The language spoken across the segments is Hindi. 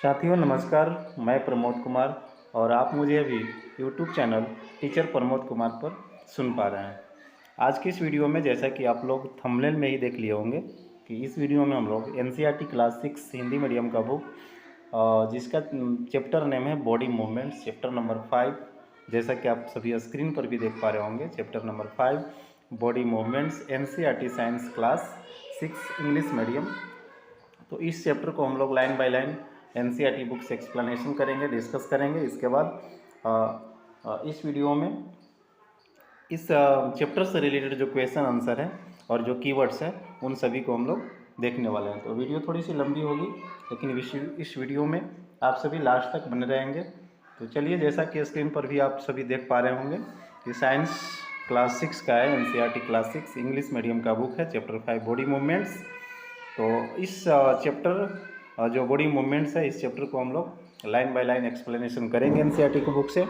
साथियों नमस्कार। मैं प्रमोद कुमार और आप मुझे अभी YouTube channel teacher Pramod Kumar पर सुन पा रहे हैं। आज की इस वीडियो में जैसा कि आप लोग थंबनेल में ही देख लिए होंगे कि इस वीडियो में हम लोग एनसीईआरटी क्लास 6 हिंदी मीडियम का बुक जिसका चैप्टर नेम है बॉडी मूवमेंट्स, चैप्टर नंबर 5। जैसा कि आप सभी स्क्रीन पर भी देख पा रहे होंगे, chapter number 5 body movements, NCERT science class 6 English medium. तो इस चैप्टर को हम लोग line by line NCERT book से एक्सप्लेनेशन करेंगे, डिस्कस करेंगे। इसके बाद इस वीडियो में इस चैप्टर से रिलेटेड जो क्वेश्चन आंसर है और जो कीवर्ड्स है उन सभी को हम लोग देखने वाले हैं। तो वीडियो थोड़ी सी लंबी होगी, लेकिन इस वीडियो में आप सभी लास्ट तक बने रहेंगे। तो चलिए, जैसा कि स्क्रीन पर भी आप सभी देख पा रहे होंगे कि साइंस क्लास 6 का है, एनसीईआरटी क्लास 6 इंग्लिश मीडियम का बुक है, चैप्टर 5 बॉडी मूवमेंट्स। तो इस चैप्टर जो बॉडी मूवमेंट्स है, इस चैप्टर को हम लोग लाइन बाय लाइन एक्सप्लेनेशन करेंगे एनसीईआरटी की बुक से।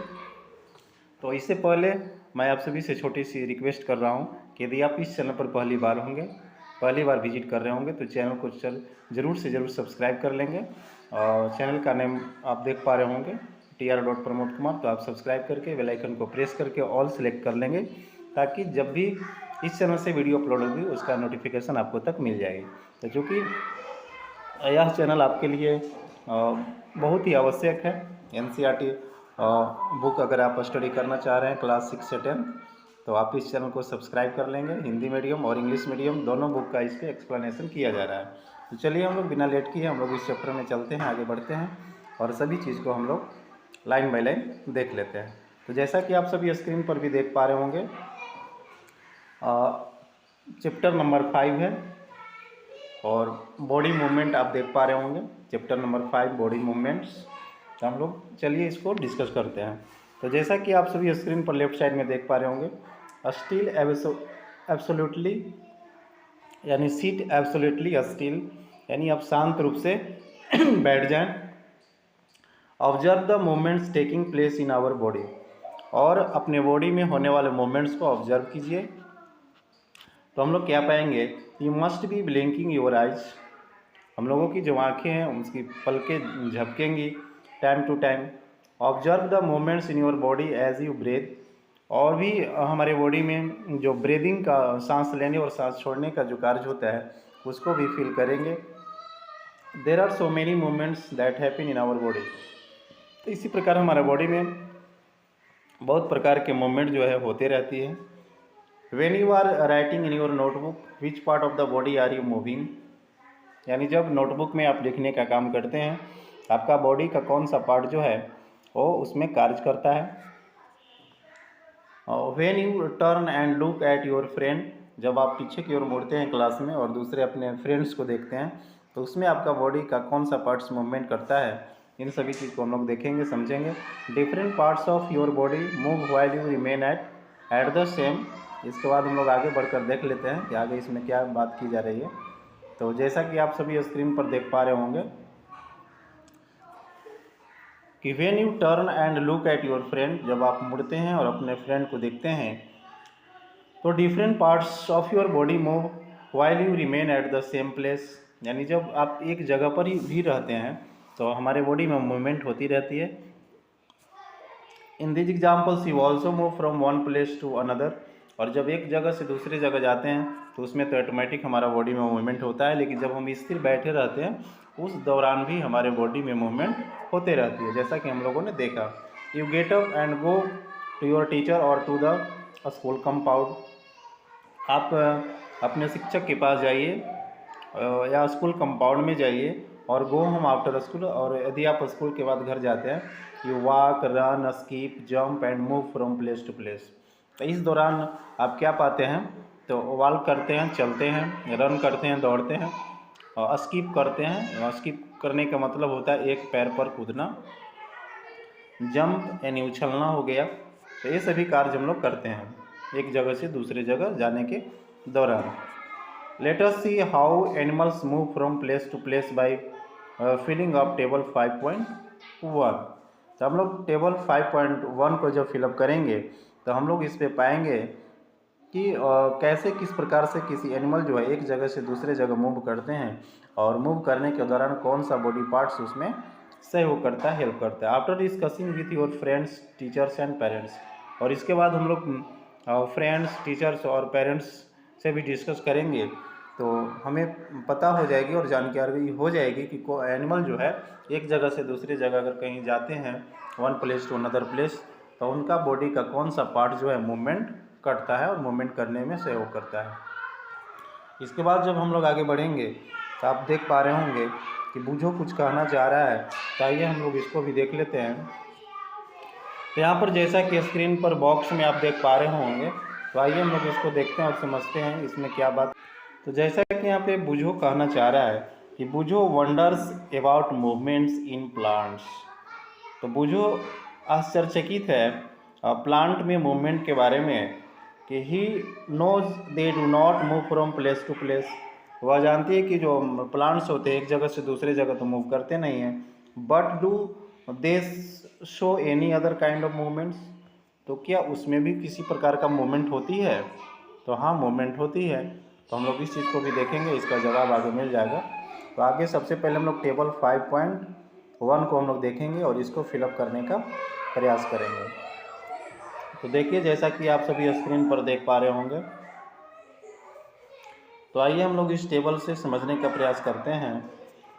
तो इससे पहले मैं आप सभी से छोटी सी रिक्वेस्ट कर रहा हूँ कि यदि आप इस चैनल पर पहली बार विजिट कर रहे होंगे तो चैनल को ज़रूर से ज़रूर सब्सक्राइब कर लेंगे। और चैनल का नेम आप देख पा रहे होंगे TR.प्रमोद कुमार। तो आप सब्सक्राइब करके बेल आइकन को प्रेस करके ऑल सेलेक्ट कर लेंगे, ताकि जब भी इस चैनल से वीडियो अपलोड होगी उसका नोटिफिकेशन आपको तक मिल जाएगी। तो चूँकि यह चैनल आपके लिए बहुत ही आवश्यक है। एनसीईआरटी बुक अगर आप स्टडी करना चाह रहे हैं क्लास 6 से 10, तो आप इस चैनल को सब्सक्राइब कर लेंगे। हिंदी मीडियम और इंग्लिश मीडियम दोनों बुक का इस पर एक्सप्लेनेशन किया जा रहा है। तो चलिए, हम लोग बिना लेट किए हम लोग इस चैप्टर में चलते हैं, आगे बढ़ते हैं और सभी चीज़ को हम लोग लाइन बाय लाइन देख लेते हैं। तो जैसा कि आप सभी स्क्रीन पर भी देख पा रहे होंगे, चैप्टर नंबर 5 है और बॉडी मूवमेंट आप देख पा रहे होंगे, चैप्टर नंबर 5 बॉडी मूवमेंट्स। तो हम लोग चलिए इसको डिस्कस करते हैं। तो जैसा कि आप सभी स्क्रीन पर लेफ्ट साइड में देख पा रहे होंगे, स्टील एब्सोल्युटली यानी सीट एब्सोल्युटली स्टील, यानी आप शांत रूप से बैठ जाएं। Observe the movements taking place in our body, और अपने बॉडी में होने वाले मूवमेंट्स को ऑब्जर्व कीजिए। तो हम लोग क्या पाएंगे, you must be blinking your eyes, हम लोगों की जो आँखें हैं उसकी पलकें झपकेंगी time to time. Observe the movements in your body as you breathe, और भी हमारे बॉडी में जो ब्रीदिंग का, सांस लेने और सांस छोड़ने का जो कार्य होता है उसको भी फील करेंगे। There are so many movements that happen in our body. तो इसी प्रकार हमारे बॉडी में बहुत प्रकार के मूवमेंट जो है होते रहती है। When you are writing in your notebook, which part of the body are you moving, यानी जब नोटबुक में आप लिखने का काम करते हैं, आपका बॉडी का कौन सा पार्ट जो है वो उसमें कार्य करता है। When U turn and look at your friend, जब आप पीछे की ओर मुड़ते हैं क्लास में और दूसरे अपने फ्रेंड्स को देखते हैं, तो उसमें आपका बॉडी का कौन सा पार्ट्स मूवमेंट करता है। इन सभी चीज़ को हम लोग देखेंगे, समझेंगे। Different parts of your body move while you remain at the same. इसके बाद हम लोग आगे बढ़कर देख लेते हैं कि आगे इसमें क्या बात की जा रही है। तो जैसा कि आप सभी स्क्रीन पर देख पा रहे होंगे कि when U turn and look at your friend, जब आप मुड़ते हैं और अपने फ्रेंड को देखते हैं, तो different parts of your body move while you remain at the same place, यानी जब आप एक जगह पर ही भी रहते हैं तो हमारे बॉडी में मूवमेंट होती रहती है। In this examples you also move from one place to another, और जब एक जगह से दूसरी जगह जाते हैं तो उसमें तो ऑटोमेटिक हमारा बॉडी में मूवमेंट होता है, लेकिन जब हम स्थिर बैठे रहते हैं उस दौरान भी हमारे बॉडी में मूवमेंट होते रहती है, जैसा कि हम लोगों ने देखा। You get up and go to your teacher or to the school compound, आप अपने शिक्षक के पास जाइए या स्कूल कंपाउंड में जाइए, और गो होम आफ्टर स्कूल, और यदि आप स्कूल के बाद घर जाते हैं, you walk, run, skip, jump and move from place to place. तो इस दौरान आप क्या पाते हैं, तो वॉक करते हैं, चलते हैं, रन करते हैं, दौड़ते हैं, और स्कीप करते हैं। स्कीप करने का मतलब होता है एक पैर पर कूदना। जंप यानी उछलना हो गया। तो ये सभी कार्य हम लोग करते हैं एक जगह से दूसरे जगह जाने के दौरान। Let us see how animals move from place to place by filling up table 5.1। तो हम लोग टेबल 5.1 को जब फिलअप करेंगे तो हम लोग इस पे पाएंगे कि कैसे किस प्रकार से किसी एनिमल जो है एक जगह से दूसरे जगह मूव करते हैं, और मूव करने के दौरान कौन सा बॉडी पार्ट्स उसमें सहयोग करता है, हेल्प करता है। After discussing with your friends, teachers and parents, और इसके बाद हम लोग फ्रेंड्स, टीचर्स और पेरेंट्स से भी डिस्कस करेंगे, तो हमें पता हो जाएगी और जानकारी हो जाएगी कि एनिमल जो है एक जगह से दूसरी जगह अगर कहीं जाते हैं, one place to another place, तो उनका बॉडी का कौन सा पार्ट जो है मूवमेंट करता है और मूवमेंट करने में सहयोग करता है। इसके बाद जब हम लोग आगे बढ़ेंगे तो आप देख पा रहे होंगे कि बूझो कुछ कहना चाह रहा है, तो आइए हम लोग इसको भी देख लेते हैं। तो यहाँ पर जैसा कि स्क्रीन पर बॉक्स में आप देख पा रहे होंगे, तो आइए हम लोग इसको देखते हैं और समझते हैं इसमें क्या बात। तो जैसा कि यहाँ पे बूझो कहना चाह रहा है कि Boojho wonders about movements in plants. तो बूझो आश्चर्यचकित है प्लांट में मूवमेंट के बारे में, कि he knows they do not move from place to place. वह जानती है कि जो प्लांट्स होते हैं एक जगह से दूसरे जगह तो मूव करते नहीं हैं, but do they show any other kind of movements. तो क्या उसमें भी किसी प्रकार का मूवमेंट होती है? तो हाँ, मूवमेंट होती है। तो हम लोग इस चीज़ को भी देखेंगे, इसका जवाब आगे मिल जाएगा। तो आगे सबसे पहले हम लोग टेबल 5.1 को हम लोग देखेंगे और इसको फिलअप करने का प्रयास करेंगे। तो देखिए, जैसा कि आप सभी स्क्रीन पर देख पा रहे होंगे, तो आइए हम लोग इस टेबल से समझने का प्रयास करते हैं।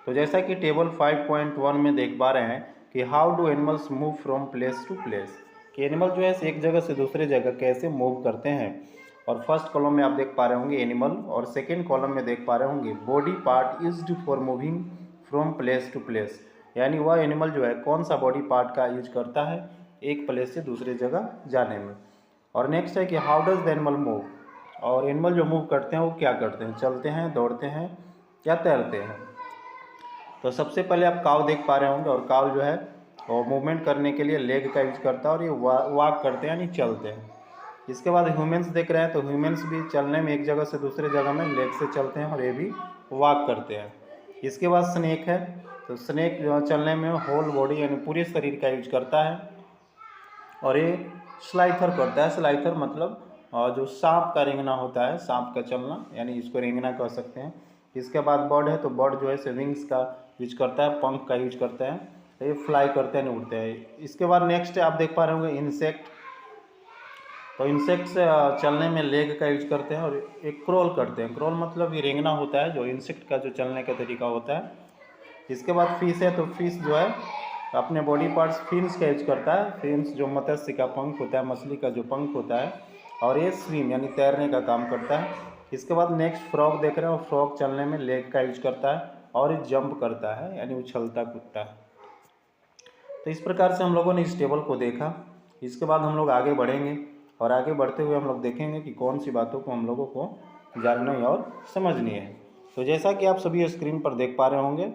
तो जैसा कि टेबल 5.1 में देख पा रहे हैं कि how do animals move from place to place, कि एनिमल जो है एक जगह से दूसरे जगह कैसे मूव करते हैं। और फर्स्ट कॉलम में आप देख पा रहे होंगे एनिमल, और सेकेंड कॉलम में देख पा रहे होंगे body part used for moving from place to place, यानी वह एनिमल जो है कौन सा बॉडी पार्ट का यूज करता है एक प्लेस से दूसरी जगह जाने में। और नेक्स्ट है कि how does the animal move, और एनिमल जो मूव करते हैं वो क्या करते हैं, चलते हैं, दौड़ते हैं या तैरते हैं। तो सबसे पहले आप काव देख पा रहे होंगे, और काव जो है वो मूवमेंट करने के लिए लेग का यूज करता है और ये वॉक करते हैं यानी चलते हैं। इसके बाद ह्यूमंस देख रहे हैं, तो ह्यूमंस भी चलने में एक जगह से दूसरे जगह में लेग से चलते हैं और ये भी वॉक करते हैं। इसके बाद स्नेक है, तो स्नेक जो चलने में होल बॉडी यानी पूरे शरीर का यूज करता है, और ये स्लाइथर करता है। स्लाइथर मतलब जो सांप का रेंगना होता है, सांप का चलना, यानी इसको रेंगना कह सकते हैं। इसके बाद बर्ड है, तो बर्ड जो है विंग्स का यूज करता है, पंख का यूज करता है, ये फ्लाई करते हैं, उड़ते हैं। इसके बाद नेक्स्ट आप देख पा रहे होंगे इंसेक्ट, तो इंसेक्ट से चलने में लेग का यूज करते हैं और एक क्रोल करते हैं। क्रोल मतलब ये रेंगना होता है, जो इंसेक्ट का जो चलने का तरीका होता है। इसके बाद फिश है, तो फिश जो है अपने बॉडी पार्ट्स फिन्स का यूज करता है। फिन्स जो मत्स्य का पंख होता है, मछली का जो पंख होता है, और ये स्विम यानी तैरने का काम करता है। इसके बाद नेक्स्ट फ्रॉग देख रहे हो, फ्रॉग चलने में लेग का यूज करता है और ये जंप करता है यानी उछलता कूदता है। तो इस प्रकार से हम लोगों ने इस टेबल को देखा। इसके बाद हम लोग आगे बढ़ेंगे और आगे बढ़ते हुए हम लोग देखेंगे कि कौन सी बातों को हम लोगों को जाननी और समझनी है। तो जैसा कि आप सभी स्क्रीन पर देख पा रहे होंगे,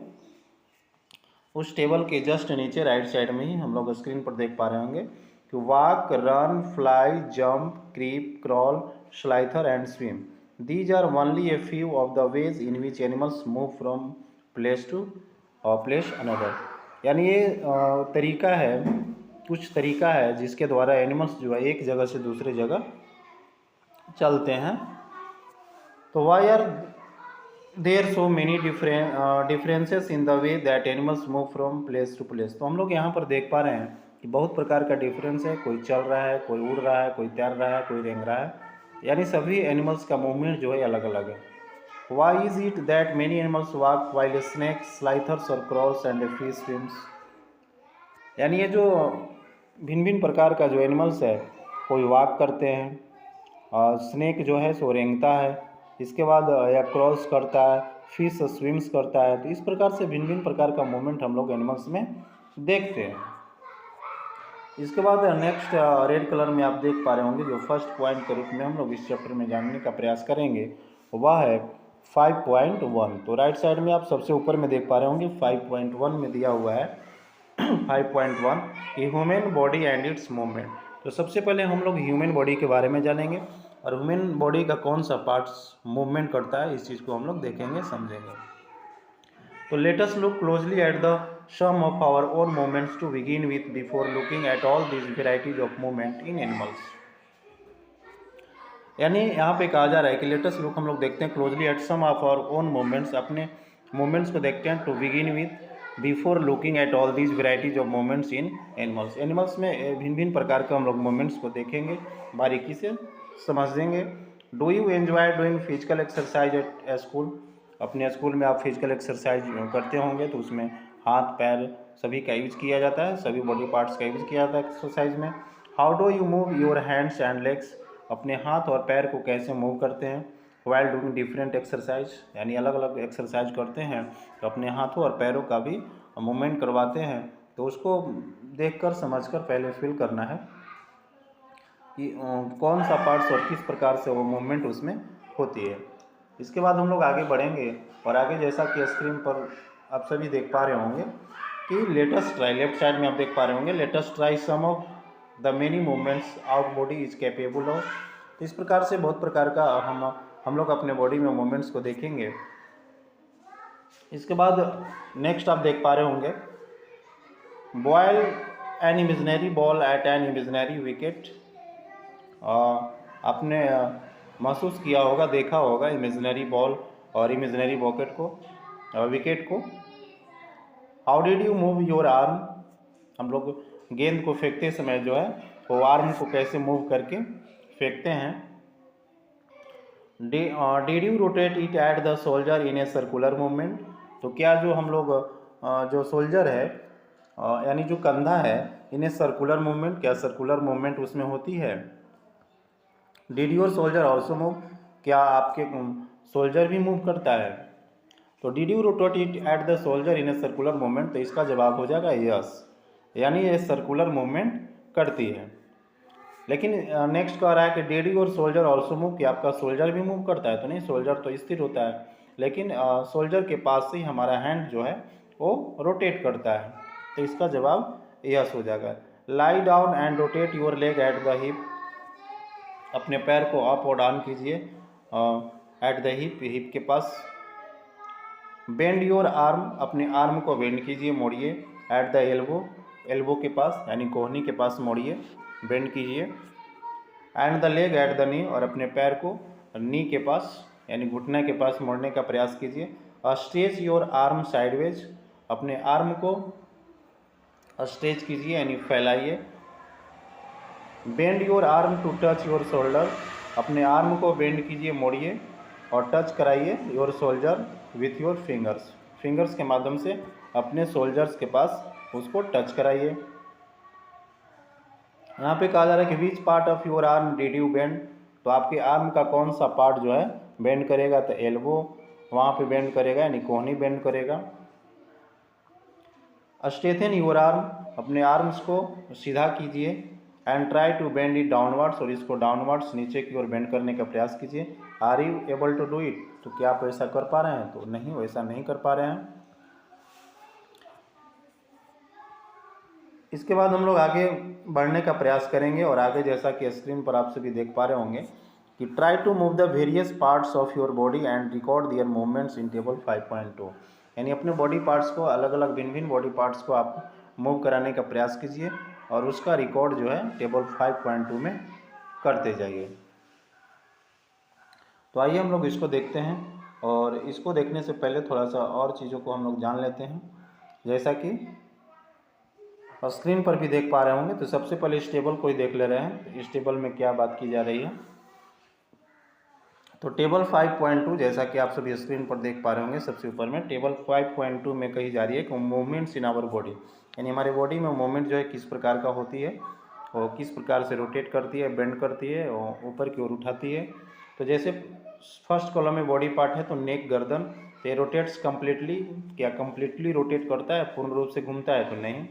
उस टेबल के जस्ट नीचे राइट साइड में ही हम लोग स्क्रीन पर देख पा रहे होंगे कि walk, run, fly, jump, creep, crawl, slither and swim, these are only a few of the ways in which animals move from place to place another. यानी ये तरीका है, कुछ तरीका है जिसके द्वारा एनिमल्स जो है एक जगह से दूसरी जगह चलते हैं। तो why are there so many differences in the way that animals move from place to place. तो हम लोग यहाँ पर देख पा रहे हैं कि बहुत प्रकार का डिफरेंस है, कोई चल रहा है, कोई उड़ रहा है, कोई तैर रहा है, कोई रेंग रहा है, यानी सभी एनिमल्स का मूवमेंट जो है अलग अलग है। Why is it that many animals walk while snakes, slithers और crawls and a fish swims, यानी ये जो भिन्न भिन्न प्रकार का जो एनिमल्स है, कोई वॉक करते हैं, स्नेक जो है सो रेंगता है, इसके बाद या क्रॉल्स करता है, फिश स्विम्स करता है। तो इस प्रकार से भिन्न भिन्न प्रकार का मूवमेंट हम लोग एनिमल्स में देखते हैं। इसके बाद नेक्स्ट रेड कलर में आप देख पा रहे होंगे, जो फर्स्ट पॉइंट के रूप में हम लोग इस चैप्टर में जानने का प्रयास करेंगे वह है 5.1। तो राइट साइड में आप सबसे ऊपर में देख पा रहे होंगे 5.1 में दिया हुआ है 5.1 कि human body and it's movement. तो सबसे पहले हम लोग ह्यूमन बॉडी के बारे में जानेंगे और ह्यूमन बॉडी का कौन सा पार्ट्स मूवमेंट करता है, इस चीज़ को हम लोग देखेंगे, समझेंगे। तो let us look closely at the some of our own movements to begin with before looking at all this varieties of movement in animals. यानी यहाँ पे कहा जा रहा है कि लेट अस लुक, हम लोग देखते हैं closely at some of our own movements, अपने मूवमेंट्स को देखते हैं, to begin with before looking at all these varieties of movements in animals. Animals में भिन्न भिन्न प्रकार के हम लोग मूवमेंट्स को देखेंगे, बारीकी से समझेंगे। Do you enjoy doing physical exercise at school? अपने स्कूल में आप फिजिकल एक्सरसाइज करते होंगे, तो उसमें हाथ पैर सभी का यूज किया जाता है, सभी बॉडी पार्ट्स का यूज किया जाता है एक्सरसाइज में। How do you move your hands and legs? अपने हाथ और पैर को कैसे मूव करते हैं वाइल डूइंग डिफरेंट एक्सरसाइज, यानी अलग अलग एक्सरसाइज करते हैं तो अपने हाथों और पैरों का भी मूवमेंट करवाते हैं। तो उसको देखकर समझकर पहले फील करना है कि कौन सा पार्ट्स और किस प्रकार से वो मूवमेंट उसमें होती है। इसके बाद हम लोग आगे बढ़ेंगे और आगे जैसा कि स्क्रीन पर आप सभी देख पा रहे होंगे कि लेटेस्ट ट्राई, लेफ्ट साइड में आप देख पा रहे होंगे, let us try some of the many movements our body is capable of. इस प्रकार से बहुत प्रकार का हम लोग अपने बॉडी में मूवमेंट्स को देखेंगे। इसके बाद नेक्स्ट आप देख पा रहे होंगे, bowl an imaginary ball at an imaginary wicket. आपने महसूस किया होगा, देखा होगा इमेजिनरी बॉल और इमेजिनरी बॉकेट को, विकेट को। How did you move your arm? हम लोग गेंद को फेंकते समय जो है वो आर्म को कैसे मूव करके फेंकते हैं। Did you rotate it at the soldier in a circular movement? तो क्या जो हम लोग जो सोल्जर है यानी जो कंधा है, इन ए सर्कुलर मूवमेंट, क्या सर्कुलर मूवमेंट उसमें होती है? Did your soldier also move? क्या आपके सोल्जर भी मूव करता है? तो did you rotate it at the soldier in a circular movement, तो इसका जवाब हो जाएगा यस, यानी ये सर्कुलर मूवमेंट करती है। लेकिन नेक्स्ट कह रहा है कि did your soldier also move? कि आपका सोल्जर भी मूव करता है? तो नहीं, सोल्जर तो स्थिर होता है, लेकिन सोल्जर के पास से ही हमारा हैंड जो है वो रोटेट करता है, तो इसका जवाब यस हो जाएगा। Lie down and rotate your leg at the hip. अपने पैर को अप और डाउन कीजिए एट द हिप, हिप के पास। बेंड योर आर्म, अपने आर्म को बेंड कीजिए, मोड़िए। एट द एल्बो, एल्बो के पास यानी कोहनी के पास मोड़िए, बेंड कीजिए। And the leg at the knee, और अपने पैर को नी के पास यानी घुटने के पास मोड़ने का प्रयास कीजिए। स्ट्रेच योर आर्म साइडवेज, अपने आर्म को स्ट्रेच कीजिए यानी फैलाइए। Bend your arm to touch your shoulder, अपने आर्म को बेंड कीजिए, मोड़िए और टच कराइए your shoulder with your fingers, fingers के माध्यम से अपने शोल्डर्स के पास उसको टच कराइए। यहाँ पे कहा जा रहा है कि विच part of your arm did you bend? तो आपके आर्म का कौन सा पार्ट जो है बेंड करेगा? तो एल्बो वहाँ पे बेंड करेगा यानी कोहनी बेंड करेगा। स्ट्रेथन योर आर्म, अपने आर्म्स को सीधा कीजिए। And try to bend it downwards, और इसको डाउनवर्ड्स नीचे की ओर बेंड करने का प्रयास कीजिए। Are you able to do it? तो क्या आप ऐसा कर पा रहे हैं? तो नहीं, वैसा नहीं कर पा रहे हैं। इसके बाद हम लोग आगे बढ़ने का प्रयास करेंगे और आगे जैसा कि स्क्रीन पर आप सभी देख पा रहे होंगे कि try to move the various parts of your body and record their movements in table 5.2, यानी अपने बॉडी पार्ट्स को अलग अलग भिन्न भिन्न बॉडी पार्ट्स को आप मूव कराने का प्रयास कीजिए और उसका रिकॉर्ड जो है टेबल 5.2 में करते जाइए। तो आइए हम लोग इसको देखते हैं, और इसको देखने से पहले थोड़ा सा और चीज़ों को हम लोग जान लेते हैं। जैसा कि स्क्रीन पर भी देख पा रहे होंगे, तो सबसे पहले इस टेबल को ही देख ले रहे हैं, तो इस टेबल में क्या बात की जा रही है। तो टेबल 5.2 जैसा कि आप सभी स्क्रीन पर देख पा रहे होंगे, सबसे ऊपर में टेबल 5.2 में कही जा रही है कि मूवमेंट्स इन आवर बॉडी, यानी हमारे बॉडी में मूवमेंट जो है किस प्रकार का होती है और किस प्रकार से रोटेट करती है, बेंड करती है और ऊपर की ओर उठाती है। तो जैसे फर्स्ट कॉलम में बॉडी पार्ट है तो नेक, गर्दन, तो ये रोटेट्स कम्प्लीटली, क्या कम्प्लीटली रोटेट करता है, पूर्ण रूप से घूमता है? तो नहीं।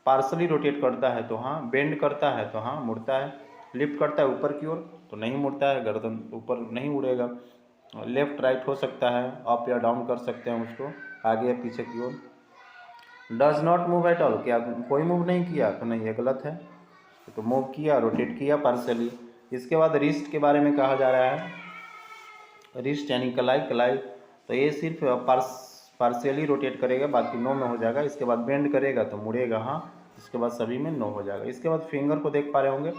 पार्सली रोटेट करता है तो हाँ। बेंड करता है तो हाँ, मुड़ता है। लिफ्ट करता है ऊपर की ओर तो नहीं मुड़ता है, गर्दन ऊपर नहीं उड़ेगा। लेफ्ट राइट हो सकता है, अप या डाउन कर सकते हैं उसको, आगे या पीछे की ओर। Does not move at all, क्या कोई मूव नहीं किया? तो नहीं, ये गलत है। तो मूव किया, रोटेट किया पार्सली। इसके बाद रिस्ट के बारे में कहा जा रहा है, रिस्ट यानी कलाई, कलाई तो ये सिर्फ पार्शियली रोटेट करेगा, बाकी नो में हो जाएगा। इसके बाद बेंड करेगा तो मुड़ेगा हाँ, इसके बाद सभी में नो हो जाएगा। इसके बाद फिंगर को देख पा रहे होंगे,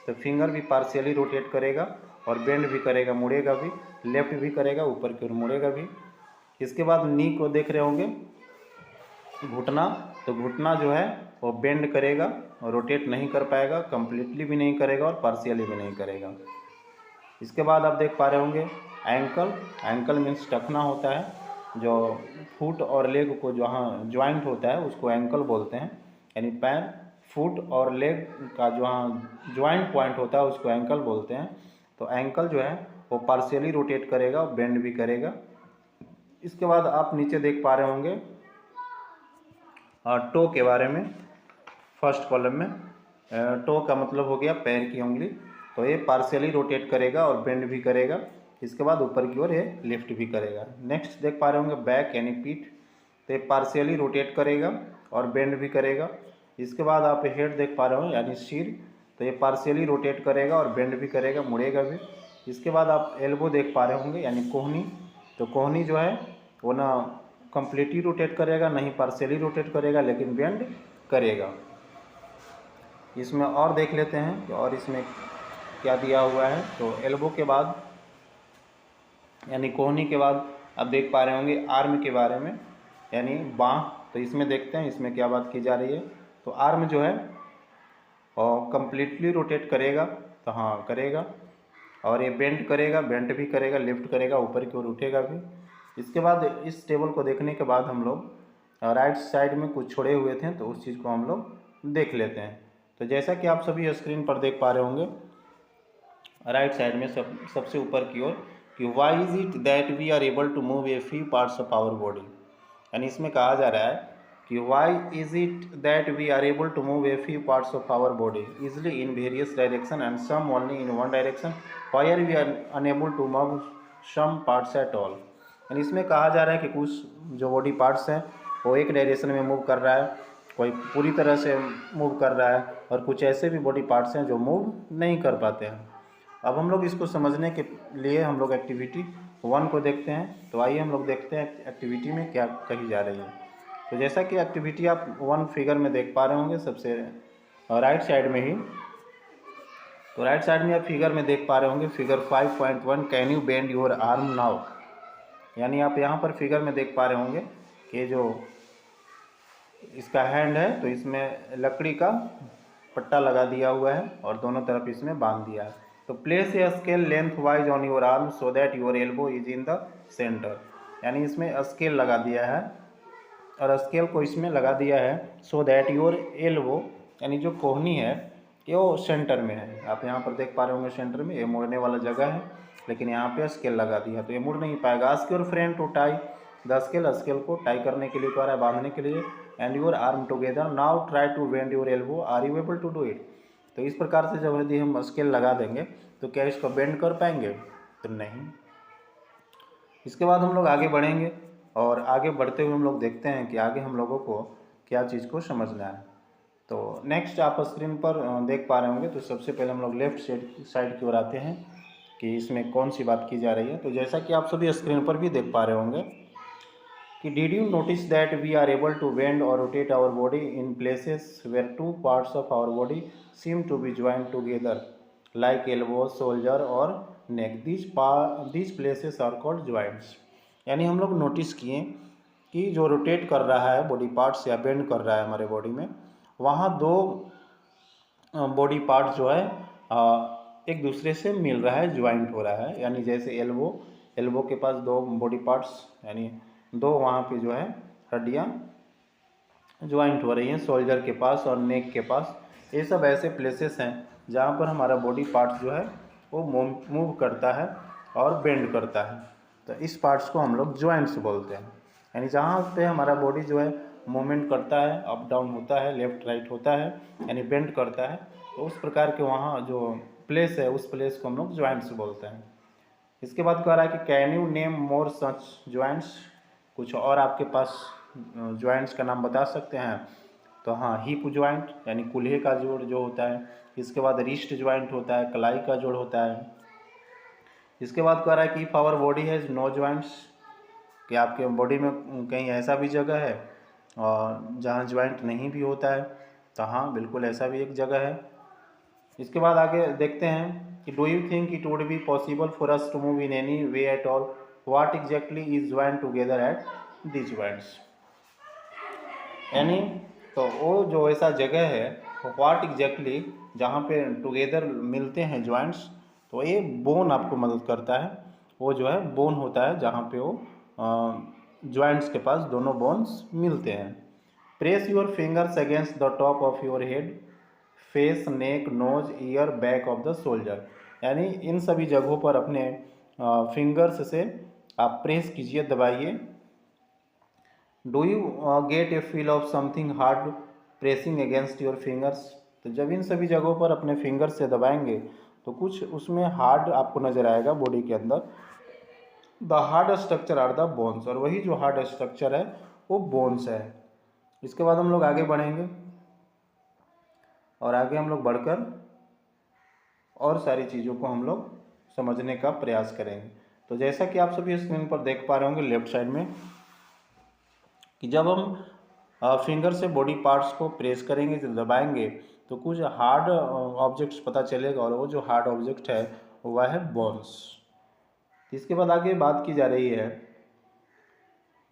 तो फिंगर भी पार्शियली रोटेट करेगा और बेंड भी करेगा, मुड़ेगा भी, लेफ्ट भी करेगा, ऊपर की ओर मुड़ेगा भी। इसके बाद नी को देख रहे होंगे, घुटना, तो घुटना जो है वो बेंड करेगा और रोटेट नहीं कर पाएगा, कंप्लीटली भी नहीं करेगा और पार्शियली भी नहीं करेगा। इसके बाद आप देख पा रहे होंगे एंकल। एंकल मीन्स टखना होता है, जो फुट और लेग को जहाँ ज्वाइंट होता है उसको एंकल बोलते हैं। यानी पैर, फुट और लेग का जहाँ ज्वाइंट पॉइंट होता है उसको एंकल बोलते हैं। तो एंकल जो है वो पार्शियली रोटेट करेगा और बेंड भी करेगा। इसके बाद आप नीचे देख पा रहे होंगे टो के बारे में। फर्स्ट कॉलम में टो का मतलब हो गया पैर की उंगली, तो ये पार्शियली रोटेट करेगा और बेंड भी करेगा। इसके बाद ऊपर की ओर ये लिफ्ट भी करेगा। नेक्स्ट देख पा रहे होंगे बैक यानी पीठ, तो ये पार्शियली रोटेट करेगा और बेंड भी करेगा। इसके बाद आप हेड देख पा रहे हो यानी सिर, तो ये पार्शियली रोटेट करेगा और बेंड भी करेगा, मुड़ेगा भी। इसके बाद आप एल्बो देख पा रहे होंगे यानी कोहनी, तो कोहनी जो है वो ना कंप्लीटली रोटेट करेगा, नहीं पार्शियली रोटेट करेगा, लेकिन बेंड करेगा। इसमें और देख लेते हैं कि और इसमें क्या दिया हुआ है। तो एल्बो के बाद यानी कोहनी के बाद आप देख पा रहे होंगे आर्म के बारे में, यानी बाँह। तो इसमें देखते हैं इसमें क्या बात की जा रही है। तो आर्म जो है और कंप्लीटली रोटेट करेगा, तो हाँ करेगा, और ये बेंड करेगा, बेंड भी करेगा, लिफ्ट करेगा, ऊपर की ओर उठेगा भी। इसके बाद इस टेबल को देखने के बाद हम लोग राइट साइड में कुछ छोड़े हुए थे, तो उस चीज़ को हम लोग देख लेते हैं। तो जैसा कि आप सभी स्क्रीन पर देख पा रहे होंगे राइट साइड में सबसे ऊपर की ओर कि why is it that we are able to move a few parts of our body. यानी इसमें कहा जा रहा है कि why is it that we are able to move a few parts of our body easily in various direction and some only in one direction why are we are unable to move some parts at all. यानी इसमें कहा जा रहा है कि कुछ जो बॉडी पार्ट्स हैं वो एक डायरेक्शन में मूव कर रहा है, कोई पूरी तरह से मूव कर रहा है, और कुछ ऐसे भी बॉडी पार्ट्स हैं जो मूव नहीं कर पाते हैं। अब हम लोग इसको समझने के लिए हम लोग एक्टिविटी 1 को देखते हैं। तो आइए हम लोग देखते हैं एक्टिविटी में क्या कही जा रही है। तो जैसा कि एक्टिविटी आप 1 फिगर में देख पा रहे होंगे सबसे राइट साइड में ही, तो राइट साइड में आप फिगर में देख पा रहे होंगे figure 5.1 can you bend your arm now. यानी आप यहाँ पर फिगर में देख पा रहे होंगे कि जो इसका हैंड है तो इसमें लकड़ी का पट्टा लगा दिया हुआ है और दोनों तरफ इसमें बांध दिया है। तो place a scale length wise on your arm so that your elbow is in the centre. यानी इसमें स्केल लगा दिया है और स्केल को इसमें लगा दिया है सो दैट योर एल्बो यानी जो कोहनी है ये वो सेंटर में है। आप यहाँ पर देख पा रहे होंगे सेंटर में, ये मुड़ने वाला जगह है, लेकिन यहाँ पे स्केल लगा दिया तो ये मुड़ नहीं पाएगा। Ask your friend to tie the scale, scale को टाई करने के लिए कह रहा है, बांधने के लिए। And your arm together now try to bend your elbow are you able to do it. तो इस प्रकार से जब यदि हम स्केल लगा देंगे तो क्या इसको बेंड कर पाएंगे? तो नहीं। इसके बाद हम लोग आगे बढ़ेंगे और आगे बढ़ते हुए हम लोग देखते हैं कि आगे हम लोगों को क्या चीज़ को समझना है। तो नेक्स्ट आप स्क्रीन पर देख पा रहे होंगे। तो सबसे पहले हम लोग लेफ्ट साइड की ओर आते हैं कि इसमें कौन सी बात की जा रही है। तो जैसा कि आप सभी स्क्रीन पर भी देख पा रहे होंगे कि did you notice that we are able to bend और rotate our body in places where two parts of our body seem to be joint together like elbow, shoulder और neck. These places are called joints. यानी हम लोग नोटिस किए कि जो रोटेट कर रहा है बॉडी पार्ट्स या बेंड कर रहा है हमारे बॉडी में, वहाँ दो बॉडी पार्ट जो है एक दूसरे से मिल रहा है, ज्वाइंट हो रहा है। यानी जैसे एल्बो के पास दो बॉडी पार्ट्स यानी दो वहाँ पे जो है हड्डियाँ ज्वाइंट हो रही हैं, शोल्डर के पास और नेक के पास। ये सब ऐसे प्लेसेस हैं जहाँ पर हमारा बॉडी पार्ट जो है वो मूव करता है और बेंड करता है। तो इस पार्ट्स को हम लोग ज्वाइंट्स बोलते हैं। यानी जहाँ पे हमारा बॉडी जो है मूवमेंट करता है, अप डाउन होता है, लेफ्ट राइट होता है, यानी बेंड करता है, तो उस प्रकार के वहाँ जो प्लेस है उस प्लेस को हम लोग ज्वाइंट्स बोलते हैं। इसके बाद कह रहा है कि can you name more such joints. कुछ और आपके पास ज्वाइंट्स का नाम बता सकते हैं? तो हाँ, हिप ज्वाइंट यानी कूल्हे का जोड़ जो होता है। इसके बाद रिस्ट ज्वाइंट होता है, कलाई का जोड़ होता है। इसके बाद कह रहा है कि if our body has no joints, कि आपके बॉडी में कहीं ऐसा भी जगह है और जहाँ ज्वाइंट नहीं भी होता है। तो हाँ, बिल्कुल ऐसा भी एक जगह है। इसके बाद आगे देखते हैं कि do you think it would be possible for us to move in any way at all, what exactly is joint together at the joints. यानी तो वो जो ऐसा जगह है, व्हाट एग्जैक्टली जहाँ पे टुगेदर मिलते हैं जॉइंट्स, तो ये बोन आपको मदद करता है। वो जो है बोन होता है जहाँ पे वो जॉइंट्स के पास दोनों बोन्स मिलते हैं। Press your fingers against the top of your head, face, neck, nose, ear, back of the shoulder. यानी इन सभी जगहों पर अपने फिंगर्स से आप प्रेस कीजिए, दबाइए। Do you get A feel of something hard pressing against your fingers? तो जब इन सभी जगहों पर अपने फिंगर से दबाएंगे तो कुछ उसमें हार्ड आपको नजर आएगा बॉडी के अंदर। The hard structure are the bones, और वही जो हार्ड स्ट्रक्चर है वो बोन्स है। इसके बाद हम लोग आगे बढ़ेंगे और आगे हम लोग बढ़कर और सारी चीज़ों को हम लोग समझने का प्रयास करेंगे। तो जैसा कि आप सभी स्क्रीन पर देख पा रहे होंगे लेफ्ट साइड में, कि जब हम फिंगर से बॉडी पार्ट्स को प्रेस करेंगे, जब दबाएंगे तो कुछ हार्ड ऑब्जेक्ट्स पता चलेगा, और वो जो हार्ड ऑब्जेक्ट है वह है बोन्स। इसके बाद आगे बात की जा रही है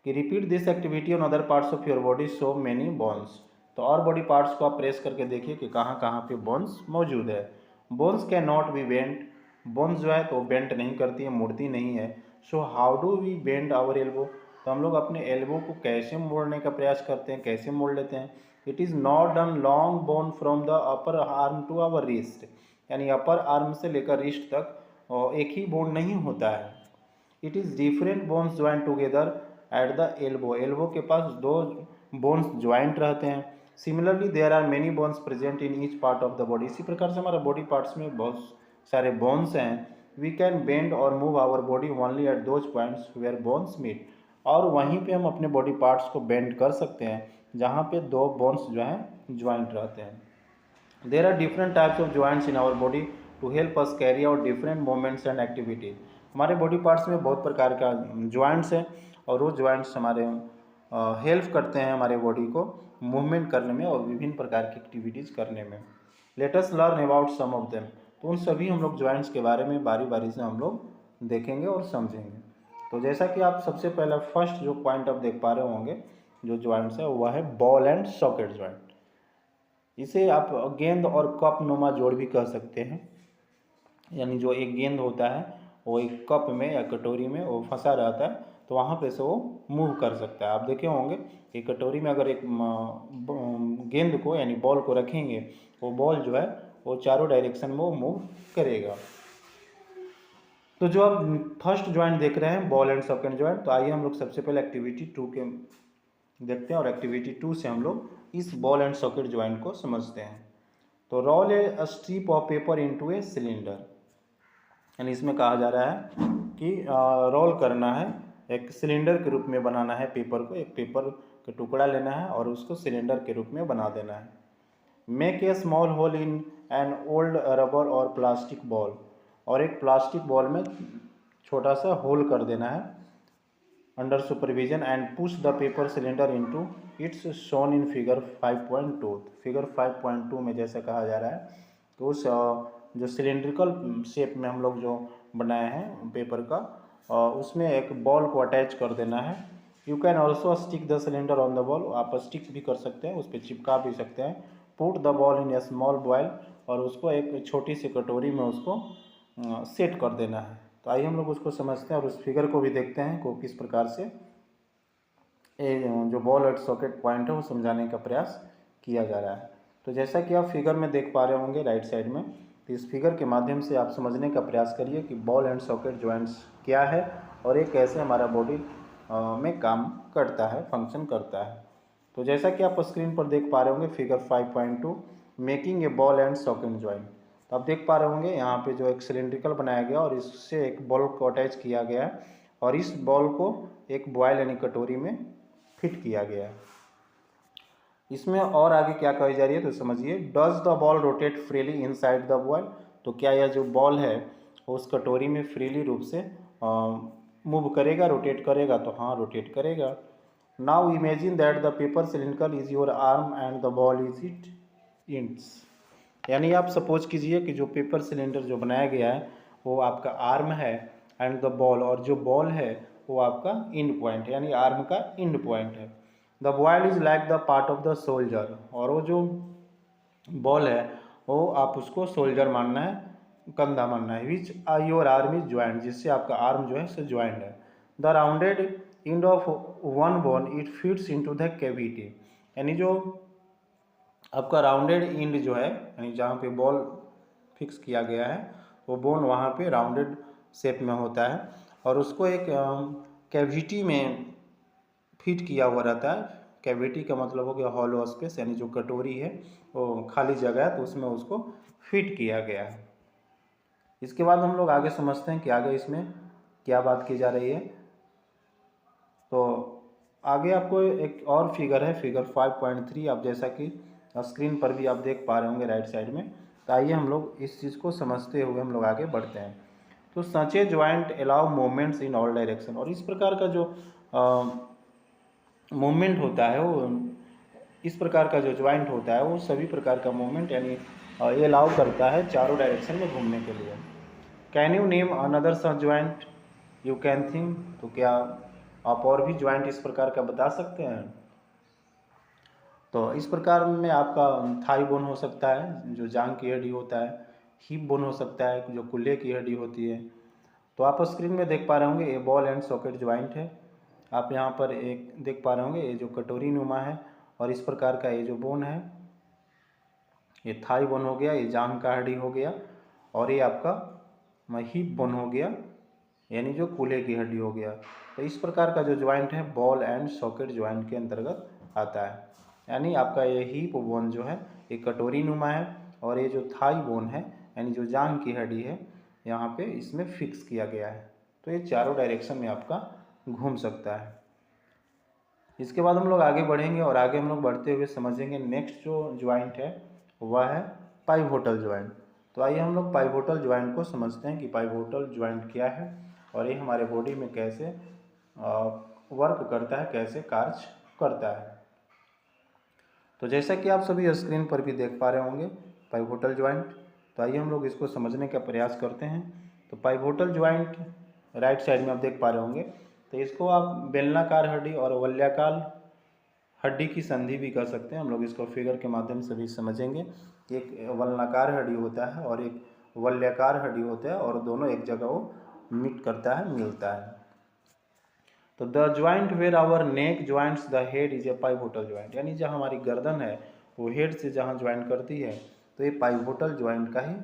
कि repeat this activity on other parts of your body so many bones. तो और बॉडी पार्ट्स को आप प्रेस करके देखिए कि कहाँ कहाँ पे बोन्स मौजूद है। Bones can not be bent, bones जो है तो बेंट नहीं करती है, मुड़ती नहीं है। So how do we bend our elbow? तो हम लोग अपने एल्बो को कैसे मोड़ने का प्रयास करते हैं, कैसे मोड़ लेते हैं? It is not done long bone from the upper arm to our wrist, यानी अपर आर्म से लेकर रिस्ट तक एक ही बोन नहीं होता है। It is different bones join together at the elbow, elbow के पास दो बोन्स ज्वाइंट रहते हैं। Similarly there are many bones present in each part of the body, इसी प्रकार से हमारे बॉडी पार्ट्स में बहुत सारे बोन्स हैं। We can bend or move our body only at those points where bones meet, और वहीं पे हम अपने बॉडी पार्ट्स को बेंड कर सकते हैं जहाँ पे दो बोन्स जो हैं ज्वाइंट रहते हैं। There are different types of joints in our body to help us carry out different movements and activities. हमारे बॉडी पार्ट्स में बहुत प्रकार का जॉइंट्स हैं, और वो जॉइंट्स हमारे हेल्प करते हैं हमारे बॉडी को मूवमेंट करने में और विभिन्न प्रकार की एक्टिविटीज़ करने में। Let us learn about some of them. तो उन सभी हम लोग जॉइंट्स के बारे में बारी बारी से हम लोग देखेंगे और समझेंगे। तो जैसा कि आप सबसे पहला फर्स्ट जो पॉइंट आप देख पा रहे होंगे जो जॉइंट्स है वह है बॉल एंड सॉकेट जॉइंट। इसे आप गेंद और कप नुमा जोड़ भी कह सकते हैं, यानी जो एक गेंद होता है वो एक कप में या कटोरी में वो फंसा रहता है, तो वहाँ पे से वो मूव कर सकता है। आप देखे होंगे कि कटोरी में अगर एक गेंद को यानी बॉल को रखेंगे, वो बॉल जो है वो चारों डायरेक्शन में वो मूव करेगा। तो जो आप फर्स्ट ज्वाइंट देख रहे हैं बॉल एंड सॉकेट ज्वाइंट, तो आइए हम लोग सबसे पहले एक्टिविटी 2 के देखते हैं, और एक्टिविटी 2 से हम लोग इस बॉल एंड सॉकेट ज्वाइंट को समझते हैं। तो roll a strip of paper into a cylinder, यानी इसमें कहा जा रहा है कि रोल करना है, एक सिलेंडर के रूप में बनाना है पेपर को, एक पेपर का टुकड़ा लेना है और उसको सिलेंडर के रूप में बना देना है। Make a small hole in an old rubber or plastic ball, और एक प्लास्टिक बॉल में छोटा सा होल कर देना है under supervision, and push the paper cylinder into its shown in figure 5.2। Figure 5.2 में जैसे कहा जा रहा है तो उस जो सिलेंड्रिकल शेप में हम लोग जो बनाए हैं पेपर का, उसमें एक बॉल को अटैच कर देना है। You can also stick the cylinder on the ball, आप स्टिक भी कर सकते हैं, उस पर चिपका भी सकते हैं। Put the ball in a small bowl, और उसको एक छोटी सी कटोरी में उसको सेट कर देना है। तो आइए हम लोग उसको समझते हैं और उस फिगर को भी देखते हैं को किस प्रकार से जो बॉल और सॉकेट पॉइंट है वो समझाने का प्रयास किया जा रहा है। तो जैसा कि आप फिगर में देख पा रहे होंगे राइट साइड में, तो इस फिगर के माध्यम से आप समझने का प्रयास करिए कि बॉल एंड सॉकेट जॉइंट्स क्या है और ये कैसे हमारा बॉडी में काम करता है, फंक्शन करता है। तो जैसा कि आप स्क्रीन पर देख पा रहे होंगे figure 5.2 making a ball and socket joint. तो आप देख पा रहे होंगे यहाँ पे जो एक सिलेंड्रिकल बनाया गया और इससे एक बॉल को अटैच किया गया है, और इस बॉल को एक बॉयल यानी कटोरी में फिट किया गया है। इसमें और आगे क्या कही जा रही है तो समझिए। Does the ball rotate freely inside the ball? तो क्या यह जो बॉल है उस कटोरी में फ्रीली रूप से मूव करेगा, रोटेट करेगा? तो हाँ, रोटेट करेगा। Now imagine that the paper cylindrical is your arm and the ball is it ends, यानी आप सपोज कीजिए कि जो पेपर सिलेंडर जो बनाया गया है वो आपका आर्म है, एंड द बॉल, और जो बॉल है वो आपका इंड पॉइंट यानी आर्म का इंड पॉइंट है। The bowl is like the part of the shoulder, और वो जो बॉल है वो आप उसको सोल्जर मानना है, कंधा मानना है। Which your arm is joint, जिससे आपका आर्म जो है सो ज्वाइंट है। The rounded end of one bone it fits into the cavity, यानी जो आपका राउंडेड एंड जो है, यानी जहाँ पे बॉल फिक्स किया गया है वो बोन वहाँ पे राउंडेड शेप में होता है, और उसको एक कैविटी में फिट किया हुआ रहता है। कैविटी का मतलब हो गया हॉलो स्पेस, यानी जो कटोरी है वो खाली जगह है तो उसमें उसको फिट किया गया है। इसके बाद हम लोग आगे समझते हैं कि आगे इसमें क्या बात की जा रही है। तो आगे आपको एक और फिगर है, फिगर 5.3, आप जैसा कि स्क्रीन पर भी आप देख पा रहे होंगे राइट साइड में। तो आइए हम लोग इस चीज़ को समझते हुए हम लोग आगे बढ़ते हैं। तो such a joint allow movements in all direction, और इस प्रकार का जो मूवमेंट होता है वो, इस प्रकार का जो ज्वाइंट होता है वो सभी प्रकार का मूवमेंट यानी ये अलाउ करता है चारों डायरेक्शन में घूमने के लिए। Can you name another such joint you can think, तो क्या आप और भी ज्वाइंट इस प्रकार का बता सकते हैं? तो इस प्रकार में आपका थाई बोन हो सकता है जो जांघ की हड्डी होता है, हिप बोन हो सकता है जो कूल्हे की हड्डी होती है। तो आप स्क्रीन में देख पा रहे होंगे ये बॉल एंड सॉकेट ज्वाइंट है। आप यहाँ पर एक देख पा रहे होंगे ये जो कटोरी नुमा है, और इस प्रकार का ये जो बोन है ये थाई बोन हो गया, ये जांघ का हड्डी हो गया, और ये आपका हिप बोन हो गया यानी जो कूल्हे की हड्डी हो गया। तो इस प्रकार का जो ज्वाइंट है बॉल एंड सॉकेट ज्वाइंट के अंतर्गत आता है। यानी आपका ये हिप बोन जो है ये कटोरी नुमा है, और ये जो थाई बोन है यानी जो जांघ की हड्डी है यहाँ पे इसमें फिक्स किया गया है। तो ये चारों डायरेक्शन में आपका घूम सकता है। इसके बाद हम लोग आगे बढ़ेंगे, और आगे हम लोग बढ़ते हुए समझेंगे नेक्स्ट जो ज्वाइंट है वह है पाइवोटल ज्वाइंट। तो आइए हम लोग पाइवोटल ज्वाइंट को समझते हैं कि पाइवोटल ज्वाइंट क्या है और ये हमारे बॉडी में कैसे वर्क करता है, कैसे कार्य करता है। तो जैसा कि आप सभी स्क्रीन पर भी देख पा रहे होंगे पाइवोटल ज्वाइंट, तो आइए हम लोग इसको समझने का प्रयास करते हैं। तो पाइवोटल ज्वाइंट राइट साइड में आप देख पा रहे होंगे, तो इसको आप बेलनाकार हड्डी और वल्याकार हड्डी की संधि भी कर सकते हैं। हम लोग इसको फिगर के माध्यम से भी समझेंगे। एक वलनाकार हड्डी होता है और एक वल्याकार हड्डी होता है, और दोनों एक जगह वो मीट करता है, मिलता है। तो the joint where our neck joints the head is a pivotal joint, यानी जहाँ हमारी गर्दन है वो हेड से जहाँ ज्वाइंट करती है तो ये पाइवोटल ज्वाइंट का ही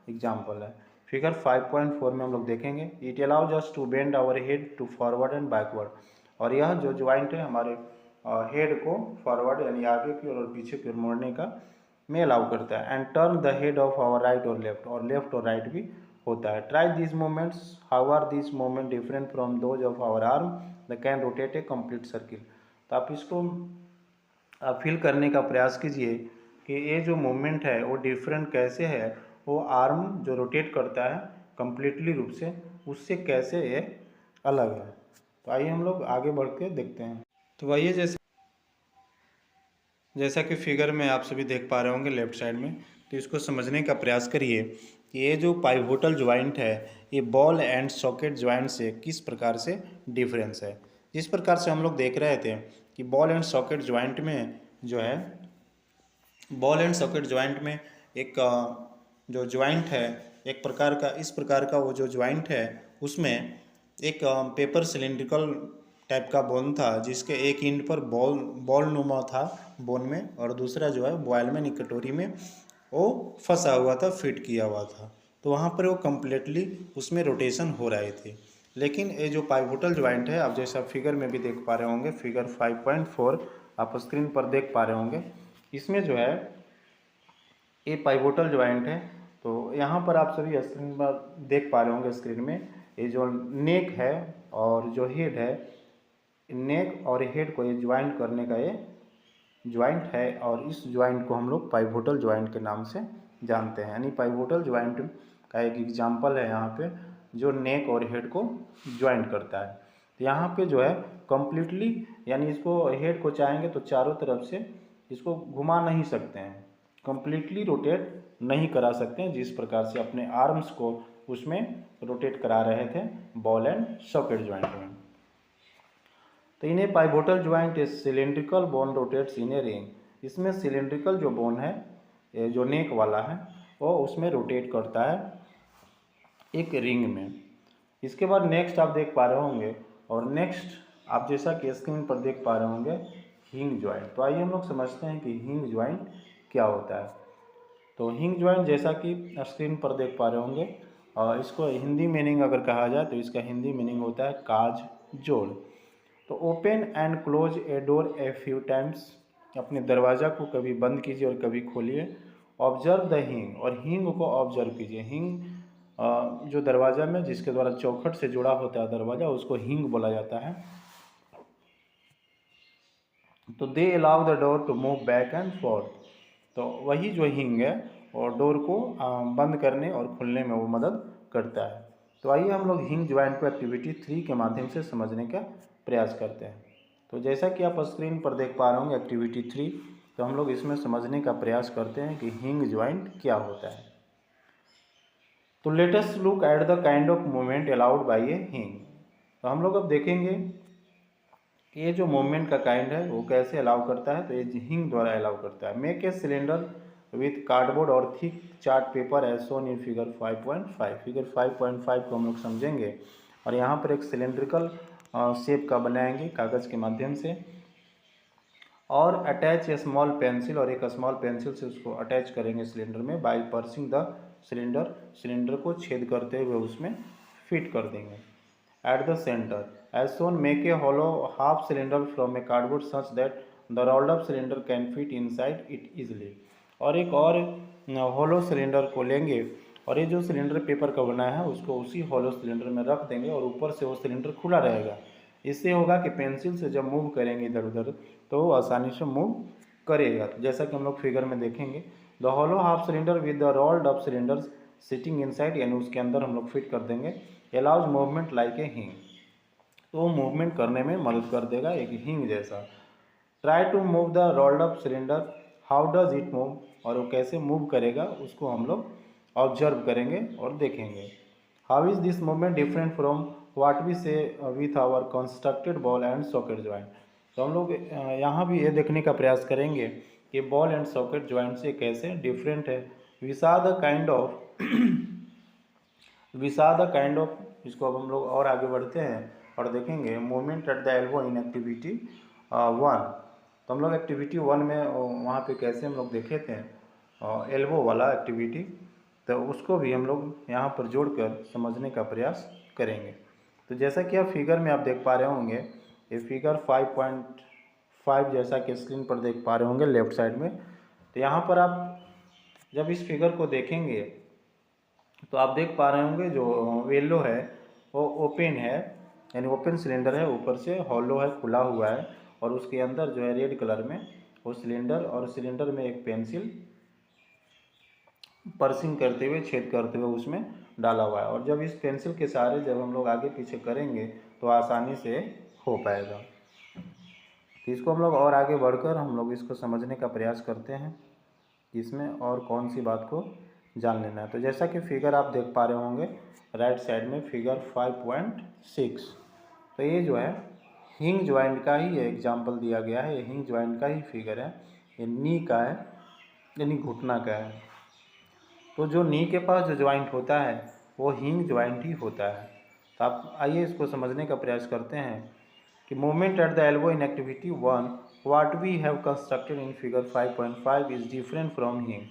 एग्जाम्पल है। फिगर 5.4 में हम लोग देखेंगे it allows us to bend our head to forward and backward, और यह जो ज्वाइंट है हमारे हेड को फॉरवर्ड यानी आगे की और पीछे की ओर मोड़ने का में अलाउ करता है। And turn the head of our right और लेफ्ट और राइट भी होता है। Try this movements, how are this movement different from those of our arm the can rotate a complete circle. तो आप इसको आप फील करने का प्रयास कीजिए कि ये जो मूवमेंट है वो डिफरेंट कैसे है, वो आर्म जो रोटेट करता है कंप्लीटली रूप से उससे कैसे ये अलग है। तो आइए हम लोग आगे बढ़ के देखते हैं। तो आइए जैसा कि फिगर में आप सभी देख पा रहे होंगे लेफ्ट साइड में, तो इसको समझने का प्रयास करिए कि ये जो पाइवोटल ज्वाइंट है ये बॉल एंड सॉकेट ज्वाइंट से किस प्रकार से डिफरेंस है। जिस प्रकार से हम लोग देख रहे थे कि बॉल एंड सॉकेट ज्वाइंट में जो है, बॉल एंड सॉकेट ज्वाइंट में एक जो ज्वाइंट है एक प्रकार का, इस प्रकार का वो जो ज्वाइंट है उसमें एक पेपर सिलेंड्रिकल टाइप का बोन था, जिसके एक एंड पर बॉल नुमा था बोन में, और दूसरा जो है बॉयल में कटोरी में वो फंसा हुआ था, फिट किया हुआ था। तो वहाँ पर वो कम्प्लीटली उसमें रोटेशन हो रहे थे। लेकिन ये जो पाइवोटल ज्वाइंट है आप जैसा फिगर में भी देख पा रहे होंगे, फिगर 5.4 आप स्क्रीन पर देख पा रहे होंगे, इसमें जो है ये पाइवोटल ज्वाइंट है। तो यहाँ पर आप सभी स्क्रीन पर देख पा रहे होंगे स्क्रीन में ये जो नेक है और जो हेड है, नेक और हेड को ये ज्वाइंट करने का ये ज्वाइंट है, और इस ज्वाइंट को हम लोग पाइवोटल ज्वाइंट के नाम से जानते हैं। यानी पाइवोटल ज्वाइंट का एक एग्जांपल है यहाँ पे जो नेक और हेड को ज्वाइंट करता है। तो यहाँ पे जो है कम्प्लीटली यानी इसको हेड को चाहेंगे तो चारों तरफ से इसको घुमा नहीं सकते हैं, कम्प्लीटली रोटेट नहीं करा सकते हैं, जिस प्रकार से अपने आर्म्स को उसमें रोटेट करा रहे थे बॉल एंड सॉकेट ज्वाइंट में। तो इन्हें pivotal joint cylindrical bone rotates in a ring. इसमें सिलेंड्रिकल जो बोन है, जो नेक वाला है, वो उसमें रोटेट करता है एक रिंग में। इसके बाद नेक्स्ट आप देख पा रहे होंगे, और नेक्स्ट आप जैसा कि स्क्रीन पर देख पा रहे होंगे, हिंग ज्वाइंट। तो आइए हम लोग समझते हैं कि हिंग ज्वाइंट क्या होता है। तो हिंग ज्वाइंट जैसा कि स्क्रीन पर देख पा रहे होंगे, और इसको हिंदी मीनिंग अगर कहा जाए तो इसका हिंदी मीनिंग होता है काज जोड़। तो open and close a door a few times, अपने दरवाज़ा को कभी बंद कीजिए और कभी खोलिए। ऑब्जर्व द हिंग, और हिंग को ऑब्जर्व कीजिए। हिंग जो दरवाज़ा में जिसके द्वारा चौखट से जुड़ा होता है दरवाज़ा, उसको हिंग बोला जाता है। तो they allow the door to move back and forth, तो वही जो हिंग है और डोर को बंद करने और खुलने में वो मदद करता है। तो आइए हम लोग हिंग ज्वाइंट को एक्टिविटी 3 के माध्यम से समझने का प्रयास करते हैं। तो जैसा कि आप स्क्रीन पर देख पा रहे होंगे एक्टिविटी 3, तो हम लोग इसमें समझने का प्रयास करते हैं कि हिंग ज्वाइंट क्या होता है। तो let us look at the kind of movement allowed by a hinge. तो हम लोग अब देखेंगे कि ये जो मूवमेंट का काइंड है वो कैसे अलाउ करता है। तो ये हिंग द्वारा अलाउ करता है। Make a cylinder with cardboard और thick chart paper as shown in figure 5.5। Figure 5.5 को हम लोग समझेंगे, और यहाँ पर एक सिलेंड्रिकल शेप का बनाएंगे कागज़ के माध्यम से, और अटैच ए स्मॉल पेंसिल, और एक स्मॉल पेंसिल से उसको अटैच करेंगे सिलेंडर में by piercing the cylinder. Cylinder को छेद करते हुए उसमें फिट कर देंगे। At the centre as shown make a hollow half cylinder from a cardboard such that the rolled up cylinder can fit inside it easily. और एक और हॉलो सिलेंडर को लेंगे, और ये जो सिलेंडर पेपर का बना है उसको उसी हॉलो सिलेंडर में रख देंगे, और ऊपर से वो सिलेंडर खुला रहेगा। इससे होगा कि पेंसिल से जब मूव करेंगे इधर उधर तो वो आसानी से मूव करेगा। तो जैसा कि हम लोग फिगर में देखेंगे, the hollow half cylinder with the rolled up cylinders sitting inside, यानी उसके अंदर हम लोग फिट कर देंगे। Allows movement like a hinge, तो वो मूवमेंट करने में मदद कर देगा एक हिंग जैसा। Try to move the rolled up cylinder, how does it move, और वो कैसे मूव करेगा उसको हम लोग ऑब्जर्व करेंगे और देखेंगे। How is this movement different from what we saw with our constructed ball and socket joint. तो हम लोग यहाँ भी ये देखने का प्रयास करेंगे कि बॉल एंड सॉकेट ज्वाइंट से कैसे डिफरेंट है। Vis-a-vis the kind of vis-a-vis the kind of, इसको अब हम लोग और आगे बढ़ते हैं और देखेंगे movement at the elbow in activity 1। तो हम लोग एक्टिविटी 1 में वहाँ पे कैसे हम लोग देखे थे एल्बो वाला एक्टिविटी, तो उसको भी हम लोग यहाँ पर जोड़कर समझने का प्रयास करेंगे। तो जैसा कि आप फिगर में आप देख पा रहे होंगे, ये फिगर 5.5 जैसा कि स्क्रीन पर देख पा रहे होंगे लेफ्ट साइड में। तो यहाँ पर आप जब इस फिगर को देखेंगे तो आप देख पा रहे होंगे जो येलो है वो ओपन है, यानी ओपन सिलेंडर है, ऊपर से हॉलो है, खुला हुआ है, और उसके अंदर जो है रेड कलर में वो सिलेंडर, और सिलेंडर में एक पेंसिल पर्सिंग करते हुए छेद करते हुए उसमें डाला हुआ है। और जब इस पेंसिल के सहारे जब हम लोग आगे पीछे करेंगे तो आसानी से हो पाएगा। तो इसको हम लोग और आगे बढ़कर हम लोग इसको समझने का प्रयास करते हैं कि इसमें और कौन सी बात को जान लेना है। तो जैसा कि फिगर आप देख पा रहे होंगे राइट साइड में फिगर 5.6, तो ये जो है हिंग ज्वाइंट का ही एग्जाम्पल दिया गया है। ये हिंग ज्वाइंट का ही फिगर है। ये नी का है, यानी घुटना का है। तो जो नी के पास जो ज्वाइंट होता है वो हिंग ज्वाइंट ही होता है। तो आप आइए इसको समझने का प्रयास करते हैं कि movement at the elbow in activity 1 what we have constructed in figure 5.5 is different from hinge.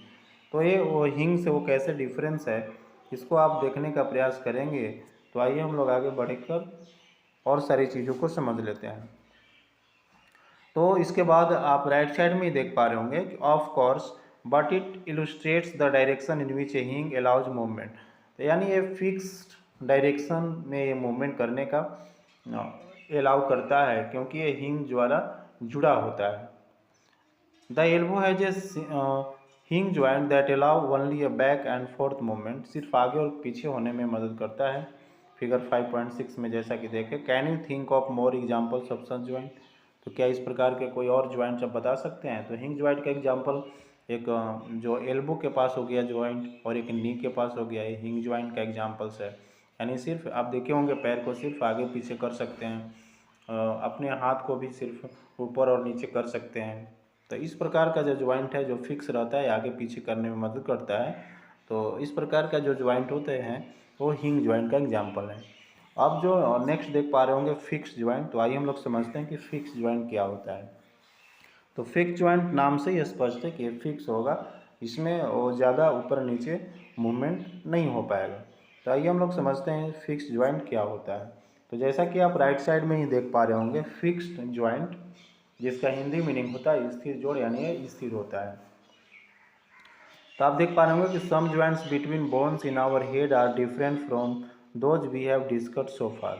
तो ये वो हिंग से वो कैसे डिफरेंस है, इसको आप देखने का प्रयास करेंगे। तो आइए हम लोग आगे बढ़कर और सारी चीज़ों को समझ लेते हैं। तो इसके बाद आप राइट साइड में ही देख पा रहे होंगे कि of course but it illustrates the direction in which a hinge allows movement. तो यानी ये फिक्स्ड डायरेक्शन में ये मूवमेंट करने का अलाउ करता है, क्योंकि ये हिंग द्वारा जुड़ा होता है। द एल्बो हैज ए हिंग joint that allow only a back and fourth movement, सिर्फ आगे और पीछे होने में मदद करता है। फिगर 5.6 में जैसा कि देखें, can you think of more examples of such joint. तो क्या इस प्रकार के कोई और ज्वाइंट्स आप बता सकते हैं। तो हिंग ज्वाइंट का एग्जाम्पल एक जो एल्बो के पास हो गया ज्वाइंट, और एक नी के पास हो गया, ये हिंग ज्वाइंट का एग्जाम्पल्स है। यानी सिर्फ आप देखे होंगे पैर को सिर्फ आगे पीछे कर सकते हैं, अपने हाथ को भी सिर्फ ऊपर और नीचे कर सकते हैं। तो इस प्रकार का जो ज्वाइंट है जो फिक्स रहता है, आगे पीछे करने में मदद करता है। तो इस प्रकार का जो ज्वाइंट होते हैं वो हिंज ज्वाइंट का एग्जाम्पल है। अब जो नेक्स्ट देख पा रहे होंगे फिक्स ज्वाइंट, तो आइए हम लोग समझते हैं कि फिक्स ज्वाइंट क्या होता है। तो फिक्स ज्वाइंट नाम से ही स्पष्ट है कि फिक्स होगा, इसमें वो ज़्यादा ऊपर नीचे मूवमेंट नहीं हो पाएगा। तो आइए हम लोग समझते हैं फिक्स ज्वाइंट क्या होता है। तो जैसा कि आप राइट साइड में ही देख पा रहे होंगे फिक्स्ड ज्वाइंट, जिसका हिंदी मीनिंग होता है स्थिर जोड़, यानी ये स्थिर होता है। तो आप देख पा रहे होंगे कि some joints between bones in our head are different from those we have discussed so far.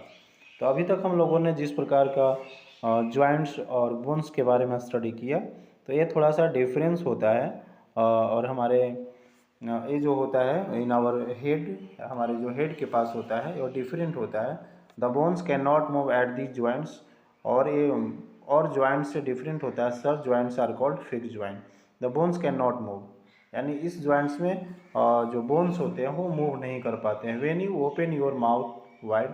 तो अभी तक हम लोगों ने जिस प्रकार का ज्वाइंट्स और बोन्स के बारे में स्टडी किया, तो ये थोड़ा सा डिफरेंस होता है। और हमारे ये जो होता है इन आवर हेड, हमारे जो हेड के पास होता है वो डिफरेंट होता है। The bones can not move at these joints, और ये और ज्वाइंट से डिफरेंट होता है। Such joints are called fix joint. The bones can not move, यानी इस ज्वाइंट्स में जो बोन्स होते हैं वो मूव नहीं कर पाते हैं। When you open your mouth wide,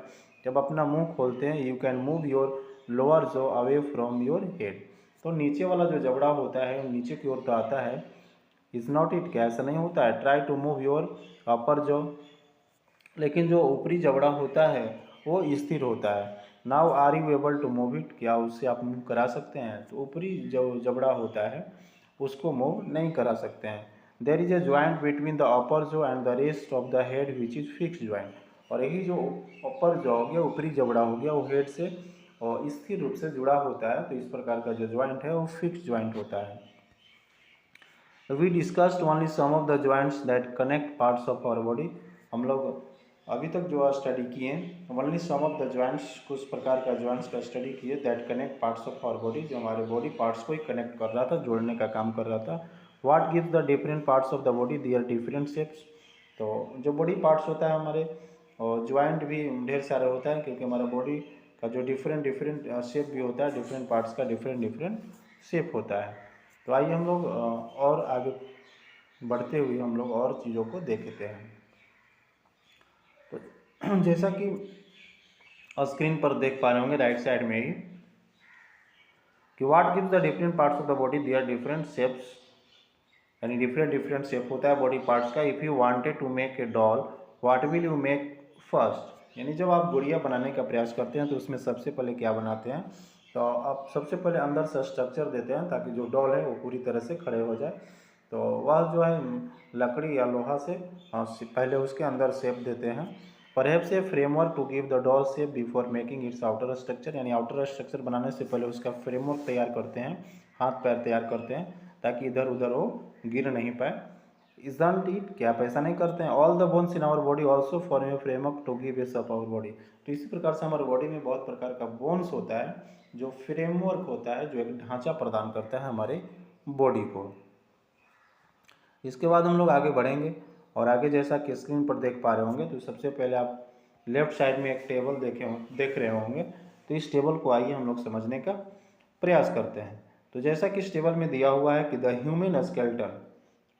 जब अपना मुंह खोलते हैं, you can move your lower jaw away from your head. तो नीचे वाला जो जबड़ा होता है वो नीचे की ओर तो आता है, इज नॉट इट, क्या ऐसा नहीं होता है। Try to move your upper jaw, लेकिन जो ऊपरी जबड़ा होता है वो स्थिर होता है। Now are you able to move it, क्या उससे आप मूव करा सकते हैं। तो ऊपरी जो जबड़ा होता है उसको मूव नहीं करा सकते हैं। There is a joint between the upper jaw and the rest of the head which is fix joint. और यही जो अपर जॉ हो गया, ऊपरी जबड़ा हो गया, वो हेड से और स्थिर रूप से जुड़ा होता है। तो इस प्रकार का जो ज्वाइंट है वो फिक्स ज्वाइंट होता है। We discussed only some of the joints that connect parts of our body। हम लोग अभी तक जो स्टडी किए हैं only some of the joints, कुछ प्रकार का ज्वाइंट्स का स्टडी किए that connect parts of our body, जो हमारे बॉडी पार्ट्स को ही कनेक्ट कर रहा था, जोड़ने का काम कर रहा था। What gives the different parts of the body their different shapes. तो जो बॉडी पार्ट्स होता है हमारे, और ज्वाइंट भी ढेर सारे होता है, क्योंकि हमारा बॉडी का जो डिफरेंट डिफरेंट शेप भी होता है, डिफरेंट पार्ट्स का डिफरेंट डिफरेंट शेप होता है। तो आइए हम लोग और आगे बढ़ते हुए हम लोग और चीज़ों को देखते हैं। तो जैसा कि स्क्रीन पर देख पा रहे होंगे राइट साइड में ही कि what gives the different parts of the body their different shapes, यानी डिफरेंट डिफरेंट शेप होता है बॉडी पार्ट्स का। If you wanted to make a doll what will you make first, यानी जब आप गुड़िया बनाने का प्रयास करते हैं तो उसमें सबसे पहले क्या बनाते हैं। तो आप सबसे पहले अंदर से स्ट्रक्चर देते हैं ताकि जो डॉल है वो पूरी तरह से खड़े हो जाए। तो वह जो है लकड़ी या लोहा से पहले उसके अंदर शेप देते हैं। Perhaps a framework to give the doll shape before making its outer structure, यानी आउटर स्ट्रक्चर बनाने से पहले उसका फ्रेमवर्क तैयार करते हैं, हाथ पैर तैयार करते हैं, ताकि इधर उधर वो गिर नहीं पाए। इजंट इट, क्या आप ऐसा नहीं करते हैं। All the bones in our body also form a framework to give a shape our body. तो इसी प्रकार से हमारे बॉडी में बहुत प्रकार का बोन्स होता है जो फ्रेमवर्क होता है, जो एक ढांचा प्रदान करता है हमारे बॉडी को। इसके बाद हम लोग आगे बढ़ेंगे, और आगे जैसा कि स्क्रीन पर देख पा रहे होंगे, तो सबसे पहले आप लेफ्ट साइड में एक टेबल देख रहे होंगे। तो इस टेबल को आइए हम लोग समझने का प्रयास करते हैं। तो जैसा कि इस टेबल में दिया हुआ है कि the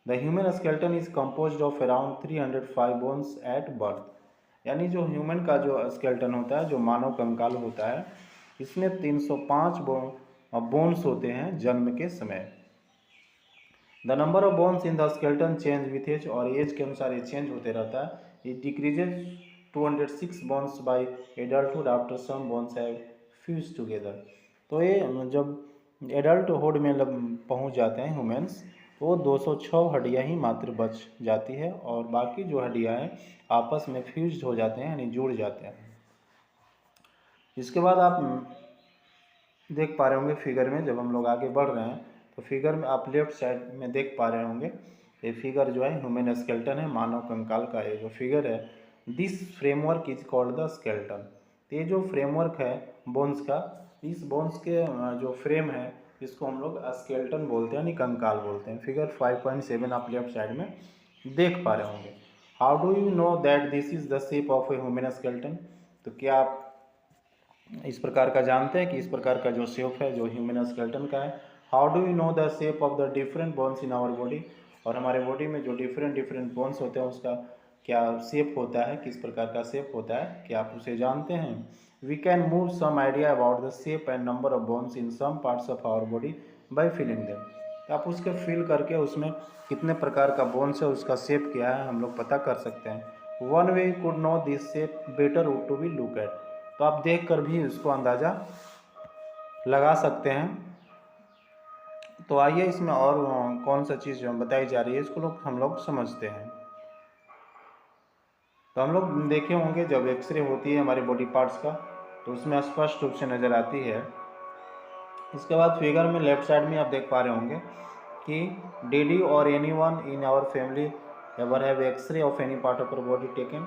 human skeleton is composed of around 305 bones at birth, यानी जो ह्यूमन का जो स्केलेटन होता है, जो मानव कंकाल होता है, इसमें 305 बोन्स होते हैं जन्म के समय। The number of bones in the skeleton change with age, और एज के अनुसार ये चेंज होते रहता है। It decreases 206 bones by adulthood after some bones have fuse together. तो ये जब एडल्टहुड में पहुंच जाते हैं ह्यूमन्स, तो 206 हड्डियाँ ही मात्र बच जाती है, और बाकी जो हड्डियाँ हैं आपस में फ्यूज हो जाते हैं, यानी जुड़ जाते हैं। इसके बाद आप देख पा रहे होंगे फिगर में, जब हम लोग आगे बढ़ रहे हैं तो फिगर में आप लेफ्ट साइड में देख पा रहे होंगे, ये फिगर जो है ह्यूमन स्केलेटन है, मानव कंकाल का ये जो फिगर है। This framework is called the skeleton. तो ये जो फ्रेमवर्क है बोन्स का, इस बोन्स के जो फ्रेम है इसको हम लोग स्केलेटन बोलते हैं, यानी कंकाल बोलते हैं। फिगर 5.7 आप लेफ्ट साइड में देख पा रहे होंगे। How do you know that this is the shape of a human skeleton. तो क्या आप इस प्रकार का जानते हैं कि इस प्रकार का जो शेप है जो ह्यूमन स्केलेटन का है। How do you know the shape of the different bones in our body, और हमारे बॉडी में जो डिफरेंट डिफरेंट बोन्स होते हैं उसका क्या शेप होता है, किस प्रकार का शेप होता है, क्या आप उसे जानते हैं। We can move some idea about the shape and number of bones in some parts of our body by feeling them. तो आप उसके फील करके उसमें कितने प्रकार का बोन्स है, उसका शेप क्या है, हम लोग पता कर सकते हैं। One way could know this shape better to be look at. तो आप देख कर भी उसको अंदाज़ा लगा सकते हैं। तो आइए इसमें और कौन सा चीज़ जो बताई जा रही है इसको हम लोग समझते हैं। तो हम लोग देखे होंगे जब एक्सरे होती है हमारे बॉडी पार्ट्स का तो उसमें स्पष्ट रूप से नज़र आती है। इसके बाद फिगर में लेफ्ट साइड में आप देख पा रहे होंगे कि did you or any one in our family ever have x ray of any part of our body taken.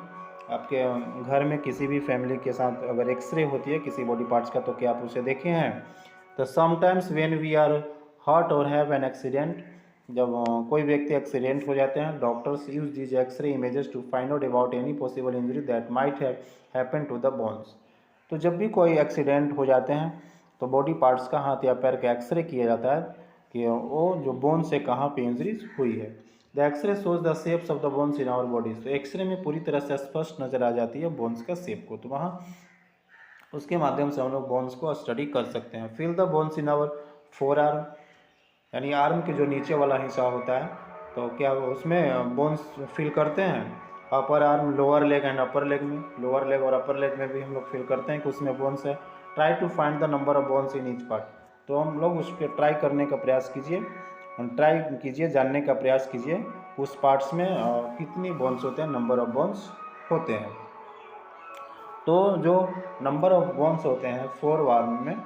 आपके घर में किसी भी फैमिली के साथ अगर एक्सरे होती है किसी बॉडी पार्ट्स का तो क्या आप उसे देखे हैं। तो sometimes when we are hurt or have an accident, जब कोई व्यक्ति एक्सीडेंट हो जाते हैं doctors use this x ray images to find out about any possible injury that might have happen to the bones. तो जब भी कोई एक्सीडेंट हो जाते हैं तो बॉडी पार्ट्स का हाथ या पैर का एक्सरे किया जाता है कि वो जो बोन से कहाँ पे इंजरीज हुई है। The x ray shows the shapes of the bones in our bodies. तो एक्सरे में पूरी तरह से स्पष्ट नज़र आ जाती है बोन्स का शेप को, तो वहाँ उसके माध्यम से हम लोग बोन्स को स्टडी कर सकते हैं। Feel the bones in our forearm, यानी आर्म के जो नीचे वाला हिस्सा होता है तो क्या उसमें बोन्स फील करते हैं। Upper arm, lower leg and upper leg में, लोअर लेग और अपर लेग में भी हम लोग फील करते हैं कि उसमें बोन्स है। Try to find the number of bones in each part. तो हम लोग उस पर ट्राई करने का प्रयास कीजिए, जानने का प्रयास कीजिए उस पार्ट्स में कितनी बोन्स होते हैं, नंबर ऑफ बोन्स होते हैं। तो जो नंबर ऑफ बोन्स होते हैं फोर आर्म में,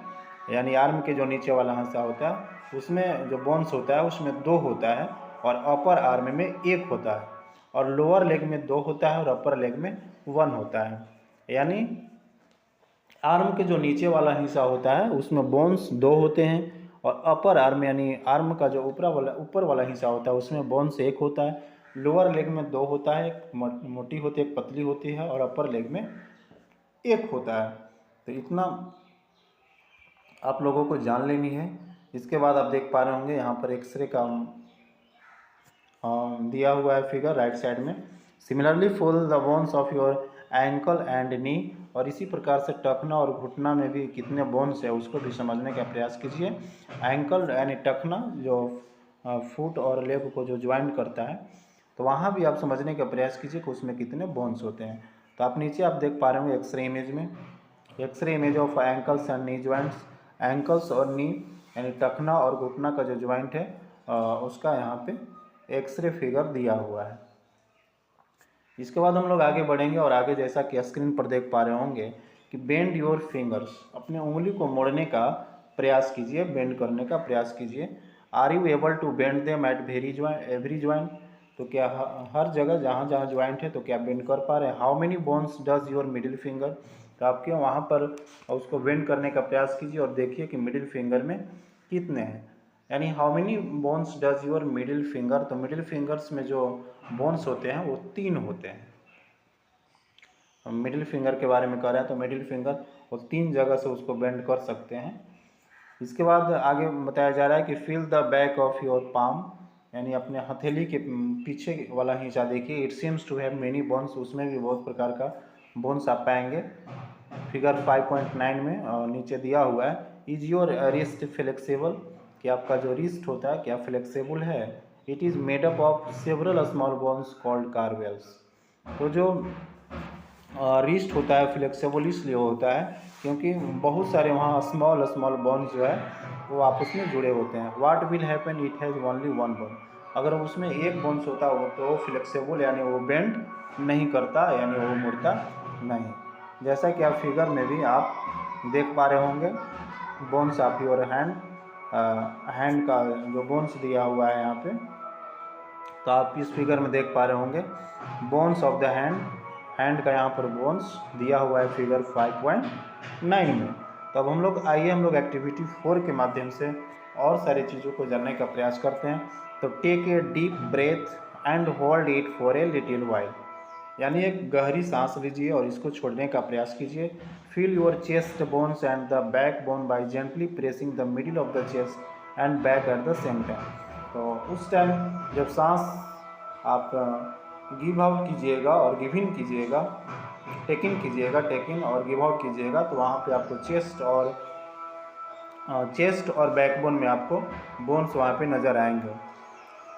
यानी आर्म के जो नीचे वाला हिस्सा होता है उसमें जो बोन्स होता है उसमें 2 होता है और अपर आर्म में 1 होता है, और लोअर लेग में 2 होता है और अपर लेग में 1 होता है। यानी आर्म के जो नीचे वाला हिस्सा होता है उसमें बोन्स 2 होते हैं और अपर आर्म यानी आर्म का जो ऊपर वाला हिस्सा होता है उसमें बोन्स 1 होता है। लोअर लेग में 2 होता है, एक मोटी होती है एक पतली होती है, और अपर लेग में 1 होता है। तो इतना आप लोगों को जान लेनी है। इसके बाद आप देख पा रहे होंगे यहाँ पर एक्सरे का दिया हुआ है फिगर राइट साइड में। Similarly fall the bones of your ankle and नी, और इसी प्रकार से टखना और घुटना में भी कितने बोन्स है उसको भी समझने का प्रयास कीजिए। एंकल यानी टखना जो फुट और लेग को जो ज्वाइंट करता है, तो वहाँ भी आप समझने का प्रयास कीजिए कि उसमें कितने बोन्स होते हैं। तो आप नीचे आप देख पा रहे होंगे एक्सरे इमेज में, x ray image of ankles and knee joints. Ankles और नी यानी टखना और घुटना का जो ज्वाइंट है उसका यहाँ पे एक्सरे फिगर दिया हुआ है। इसके बाद हम लोग आगे बढ़ेंगे और आगे जैसा कि स्क्रीन पर देख पा रहे होंगे कि बेंड योर फिंगर्स, अपने उंगली को मोड़ने का प्रयास कीजिए, बेंड करने का प्रयास कीजिए। Are you able to bend them at every joint, तो क्या हर जगह जहाँ जहाँ ज्वाइंट है तो क्या बेंड कर पा रहे हैं। How many bones does your middle finger, तो आपके वहाँ पर उसको बेंड करने का प्रयास कीजिए और देखिए कि मिडिल फिंगर में कितने हैं, यानी how many bones does your middle finger. तो मिडिल फिंगर्स में जो बोन्स होते हैं वो 3 होते हैं। हम मिडिल फिंगर के बारे में कह रहे हैं तो मिडिल फिंगर वो 3 जगह से उसको बेंड कर सकते हैं। इसके बाद आगे बताया जा रहा है कि feel the back of your palm, यानी अपने हथेली के पीछे वाला हिस्सा देखिए। It seems to have many bones, उसमें भी बहुत प्रकार का बोन्स आप पाएंगे। फिगर 5.9 में नीचे दिया हुआ है। इज योर रिस्ट फ्लेक्सिबल, कि आपका जो रिस्ट होता है क्या फ्लेक्सिबल है। It is made up of several small bones called carpals. तो जो रिस्ट होता है फ्लेक्सिबल इसलिए होता है क्योंकि बहुत सारे वहाँ स्मॉल स्मॉल बोन्स जो है वो आपस में जुड़े होते हैं। What will happen it has only 1 bone, अगर उसमें 1 बोन्स होता हो तो फ्लेक्सिबल यानी वो बेंड नहीं करता, यानी वो मुड़ता नहीं। जैसा कि आप फिगर में भी आप देख पा रहे होंगे bones of your hand, hand का जो बोन्स दिया हुआ है यहाँ पे, तो आप इस फिगर में देख पा रहे होंगे bones of the hand, hand का यहाँ पर बोन्स दिया हुआ है फिगर 5.9 में। तो अब हम लोग आइए हम लोग एक्टिविटी 4 के माध्यम से और सारी चीज़ों को जानने का प्रयास करते हैं। तो take a deep breath and hold it for a little while, यानी एक गहरी सांस लीजिए और इसको छोड़ने का प्रयास कीजिए। Feel your chest bones and the back bone by gently pressing the middle of the chest and back at the same time. तो उस टाइम जब सांस आप गिव आउट कीजिएगा और गिव इन कीजिएगा टेकिंग कीजिएगा, टेकिंग और गिव आउट कीजिएगा, तो वहाँ पे आपको चेस्ट और बैकबोन में आपको बोन्स वहाँ पे नज़र आएंगे।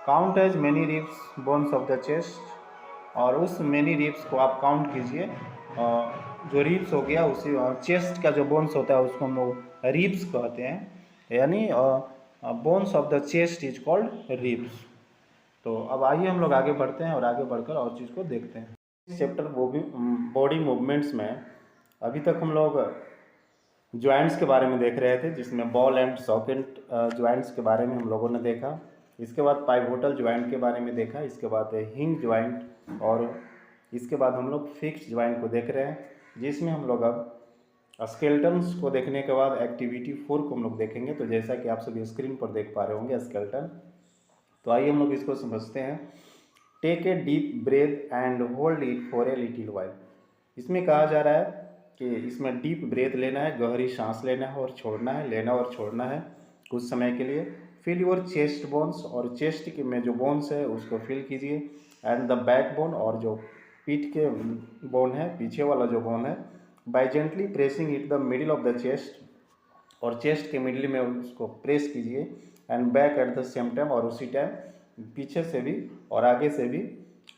Count as many ribs bones of the chest, और उस मेनी रिब्स को आप काउंट कीजिए। जो रिब्स हो गया उसी चेस्ट का जो बोन्स होता है उसको हम लोग रिब्स कहते हैं, यानी bones of the chest is called ribs. तो अब आइए हम लोग आगे बढ़ते हैं और आगे बढ़कर और चीज़ को देखते हैं। इस चैप्टर बॉडी मूवमेंट्स में अभी तक हम लोग जॉइंट्स के बारे में देख रहे थे, जिसमें बॉल एंड सॉकेट जॉइंट्स के बारे में हम लोगों ने देखा। इसके बाद पाइवोटल जॉइंट के बारे में देखा, इसके बाद हिंज जॉइंट, और इसके बाद हम लोग फिक्स जॉइंट को देख रहे हैं, जिसमें हम लोग अब स्केलेटन्स को देखने के बाद एक्टिविटी 4 को हम लोग देखेंगे। तो जैसा कि आप सभी स्क्रीन पर देख पा रहे होंगे स्केलेटन, तो आइए हम लोग इसको समझते हैं। Take a deep breath and hold it for a little while. इसमें कहा जा रहा है कि इसमें डीप ब्रेथ लेना है, गहरी सांस लेना है और छोड़ना है, लेना और छोड़ना है कुछ समय के लिए। फील योर चेस्ट बोन्स, और चेस्ट के में जो बोन्स है उसको फील कीजिए, एंड द बैक बोन, और जो पीठ के बोन है, पीछे वाला जो बोन है, by gently pressing it the middle of the chest, और चेस्ट के मिडिल में उसको प्रेस कीजिए, and back at the same time, और उसी टाइम पीछे से भी और आगे से भी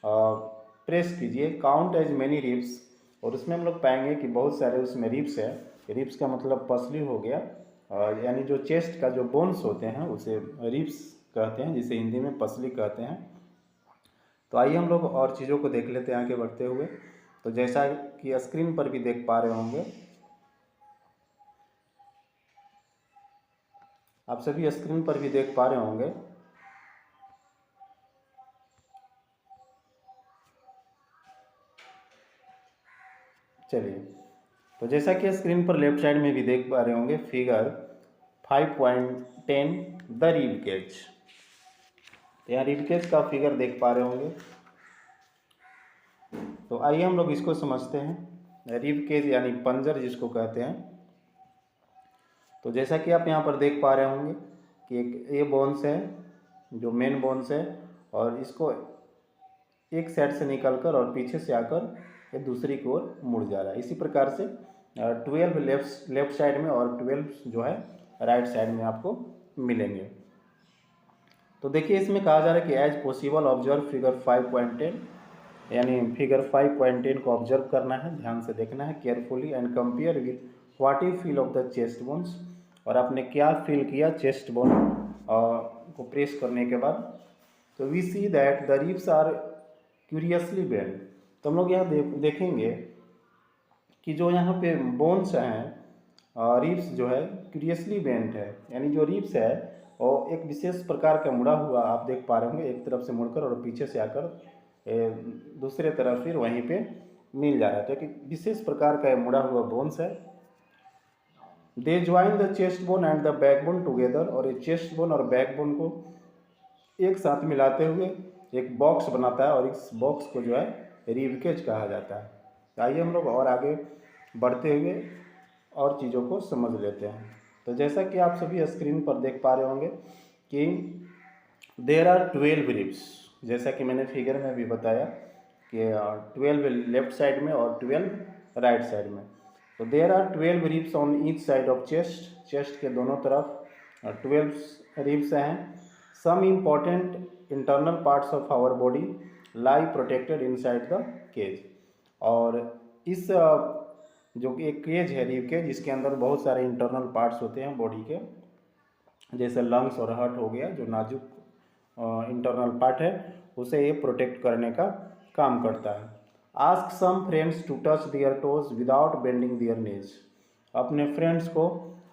प्रेस कीजिए। काउंट एज मेनी रिब्स, और उसमें हम लोग पाएंगे कि बहुत सारे उसमें रिब्स है। रिब्स का मतलब पसली हो गया, यानी जो चेस्ट का जो बोन्स होते हैं उसे रिब्स कहते हैं, जिसे हिंदी में पसली कहते हैं। तो आइए हम लोग और चीज़ों को देख लेते हैं आगे बढ़ते हुए। तो जैसा कि स्क्रीन पर भी देख पा रहे होंगे, आप सभी स्क्रीन पर भी देख पा रहे होंगे, चलिए। तो जैसा कि स्क्रीन पर लेफ्ट साइड में भी देख पा रहे होंगे फिगर 5.10 द रिब केज। तो यहाँ रिब केज का फिगर देख पा रहे होंगे। तो आइए हम लोग इसको समझते हैं। रिब केज यानी पंजर जिसको कहते हैं। तो जैसा कि आप यहाँ पर देख पा रहे होंगे कि एक ए बोन्स है जो मेन बोन्स है, और इसको एक साइड से निकलकर और पीछे से आकर ये दूसरी की ओर मुड़ जा रहा है। इसी प्रकार से 12 लेफ्ट साइड में और 12 जो है राइट साइड में आपको मिलेंगे। तो देखिए इसमें कहा जा रहा है कि एज पॉसिबल ऑब्जर्व फिगर 5.10, यानी फिगर 5.10 को ऑब्जर्व करना है, ध्यान से देखना है carefully, and compare with what you feel of the chest bones, और आपने क्या फील किया चेस्ट बोन को प्रेस करने के बाद। तो we see that the ribs are curiously bend. तो हम लोग यहाँ देखेंगे कि जो यहाँ पे बोन्स हैं, रिब्स जो है क्यूरियसली बेंड है, यानी जो रिब्स है और एक विशेष प्रकार का मुड़ा हुआ आप देख पा रहे होंगे, एक तरफ से मुड़कर और पीछे से आकर दूसरे तरफ फिर वहीं पे मिल जा रहा है। तो एक विशेष प्रकार का मुड़ा हुआ बोन्स है। They join the chest bone and the back bone together, और ये चेस्ट बोन और बैक बोन को एक साथ मिलाते हुए एक बॉक्स बनाता है, और इस बॉक्स को जो है रिब केज कहा जाता है। तो आइए हम लोग और आगे बढ़ते हुए और चीज़ों को समझ लेते हैं। तो जैसा कि आप सभी स्क्रीन पर देख पा रहे होंगे कि देयर आर 12 रिब्स, जैसा कि मैंने फिगर में भी बताया कि 12 लेफ्ट साइड में और 12 राइट साइड में। तो there are 12 ribs on each side of chest, chest के दोनों तरफ 12 रिब्स हैं। Some important internal parts of our body lie protected inside the cage, और इस जो कि एक केज है रिब केज, इसके अंदर बहुत सारे इंटरनल पार्ट्स होते हैं बॉडी के, जैसे लंग्स और हार्ट हो गया, जो नाजुक इंटरनल पार्ट है उसे ये प्रोटेक्ट करने का काम करता है। Ask some friends to touch their toes without bending their knees. अपने फ्रेंड्स को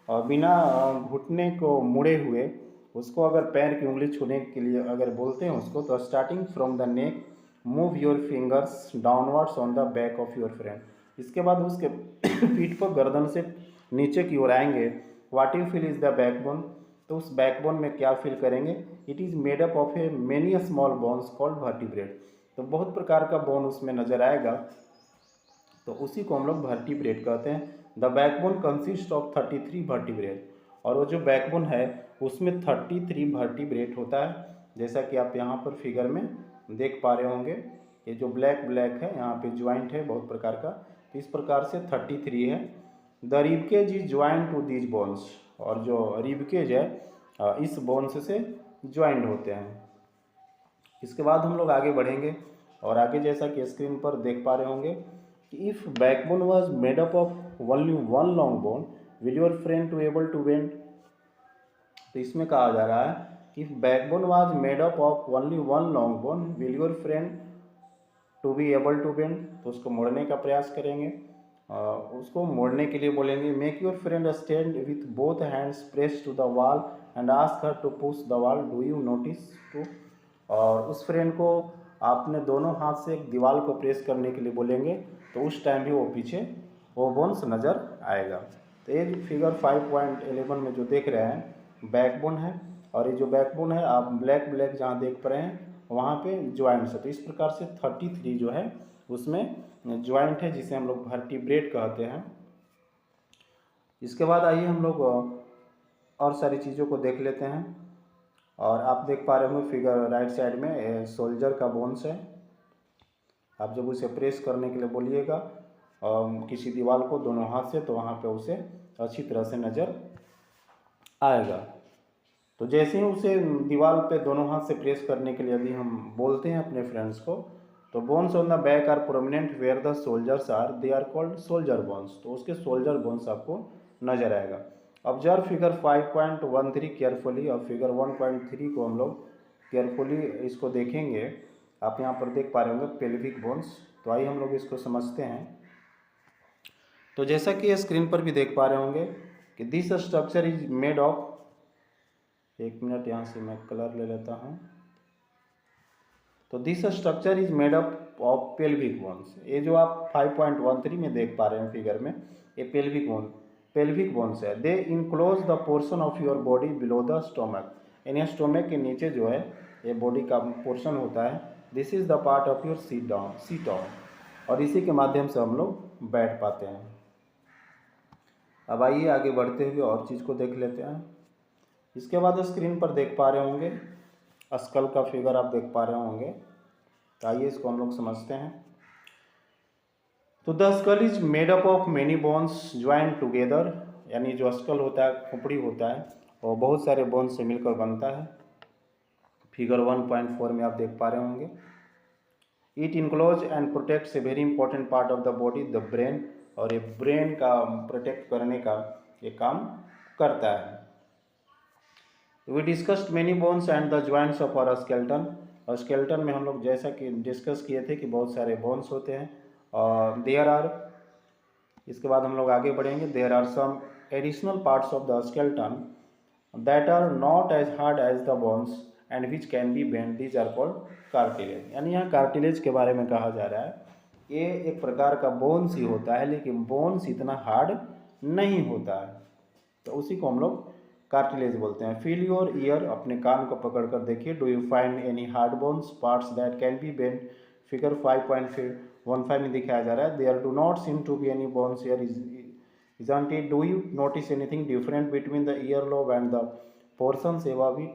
बिना घुटने को मुड़े हुए उसको अगर पैर की उंगली छूने के लिए अगर बोलते हैं उसको, तो starting from the neck move your fingers downwards on the back of your friend. इसके बाद उसके पीठ पर गर्दन से नीचे की ओर आएंगे। What you feel is the backbone, तो उस बैकबोन में क्या फील करेंगे, it is made up of A many small bones called vertebrate. तो बहुत प्रकार का बोन उसमें नजर आएगा, तो उसी को हम लोग वर्टिब्रेट कहते हैं। The backbone consist of 33 vertebrate, और वो जो बैकबोन है उसमें 33 वर्टिब्रेट होता है, जैसा कि आप यहाँ पर फिगर में देख पा रहे होंगे। ये जो ब्लैक है यहाँ पे ज्वाइंट है बहुत प्रकार का, इस प्रकार से 33 है। The ribcage is joint to these bones, और जो रिबकेज है इस बोन्स से ज्वाइंट होते हैं। इसके बाद हम लोग आगे बढ़ेंगे और आगे जैसा कि स्क्रीन पर देख पा रहे होंगे कि if backbone was made up of only one long bone will your friend to able to bend. तो इसमें कहा जा रहा है कि if backbone was made up of only one long bone will your friend to be able to bend. तो उसको मोड़ने का प्रयास करेंगे, उसको मोड़ने के लिए बोलेंगे make your friend stand with both hands press to the wall and ask her to push the wall, do you notice too. और उस फ्रेंड को आपने दोनों हाथ से एक दीवार को प्रेस करने के लिए बोलेंगे, तो उस टाइम भी वो पीछे वो बोन्स नज़र आएगा। तो ये फिगर 5.11 में जो देख रहे हैं बैकबोन है, और ये जो बैकबोन है आप ब्लैक ब्लैक जहाँ देख पा रहे हैं वहाँ पे ज्वाइंट्स है। तो इस प्रकार से 33 जो है उसमें ज्वाइंट है, जिसे हम लोग वर्टिब्रेट कहते हैं। इसके बाद आइए हम लोग और सारी चीज़ों को देख लेते हैं। और आप देख पा रहे होंगे फिगर राइट साइड में सोल्जर का बोन्स है। आप जब उसे प्रेस करने के लिए बोलिएगा किसी दीवार को दोनों हाथ से, तो वहाँ पे उसे अच्छी तरह से नज़र आएगा। तो जैसे ही उसे दीवार पे दोनों हाथ से प्रेस करने के लिए यदि हम बोलते हैं अपने फ्रेंड्स को, तो bones on the back are prominent where the soldiers are, they are called soldier bones. तो उसके सोल्जर बोन्स आपको नजर आएगा। ऑब्जर्व फिगर 5.13 केयरफुली, और फिगर 1.3 को हम लोग केयरफुली इसको देखेंगे। आप यहाँ पर देख पा रहे होंगे पेल्विक बोन्स। तो आइए हम लोग इसको समझते हैं। तो जैसा कि स्क्रीन पर भी देख पा रहे होंगे कि this structure is made of, एक मिनट यहाँ से मैं कलर ले लेता हूँ। तो this structure is made up of pelvic bones. ये जो आप 5.13 में देख पा रहे हैं फिगर में, ये पेल्विक बोन्स है। They enclose the portion of your body below the stomach, यानी स्टोमक के नीचे जो है ये बॉडी का पोर्शन होता है। This is the part of your seat on, और इसी के माध्यम से हम लोग बैठ पाते हैं। अब आइए आगे बढ़ते हुए और चीज़ को देख लेते हैं। इसके बाद स्क्रीन पर देख पा रहे होंगे स्कल का फिगर आप देख पा रहे होंगे। तो आइए इसको हम लोग समझते हैं। तो the skull is made up of many bones joint together, यानी जो स्कल होता है, खोपड़ी होता है, और बहुत सारे बोन्स से मिलकर बनता है। फिगर 1.4 में आप देख पा रहे होंगे। It enclose and protects a very important part of the body, the brain, और ये ब्रेन का प्रोटेक्ट करने का ये काम करता है। We discussed many bones and the joints of our skeleton, और स्केलेटन में हम लोग जैसा कि डिस्कस किए थे कि बहुत सारे बोन्स होते हैं। और देयर आर, इसके बाद हम लोग आगे बढ़ेंगे, there are some additional parts of the skeleton that are not as hard as the bones and which can be bend, these are called cartilage. यानी यहाँ कार्टिलेज के बारे में कहा जा रहा है। ये एक प्रकार का बोन्स ही होता है, लेकिन बोन्स इतना हार्ड नहीं होता है, तो उसी को हम लोग कार्टिलेज बोलते हैं। फील योर ईयर, अपने कान को पकड़ कर देखिए। Do you find any hard bones parts that can be bend. Figure 5.15 में दिखाया जा रहा है। There do not seem to be any bones here, isn't it? Do you notice anything different between the earlobe and the portions above it?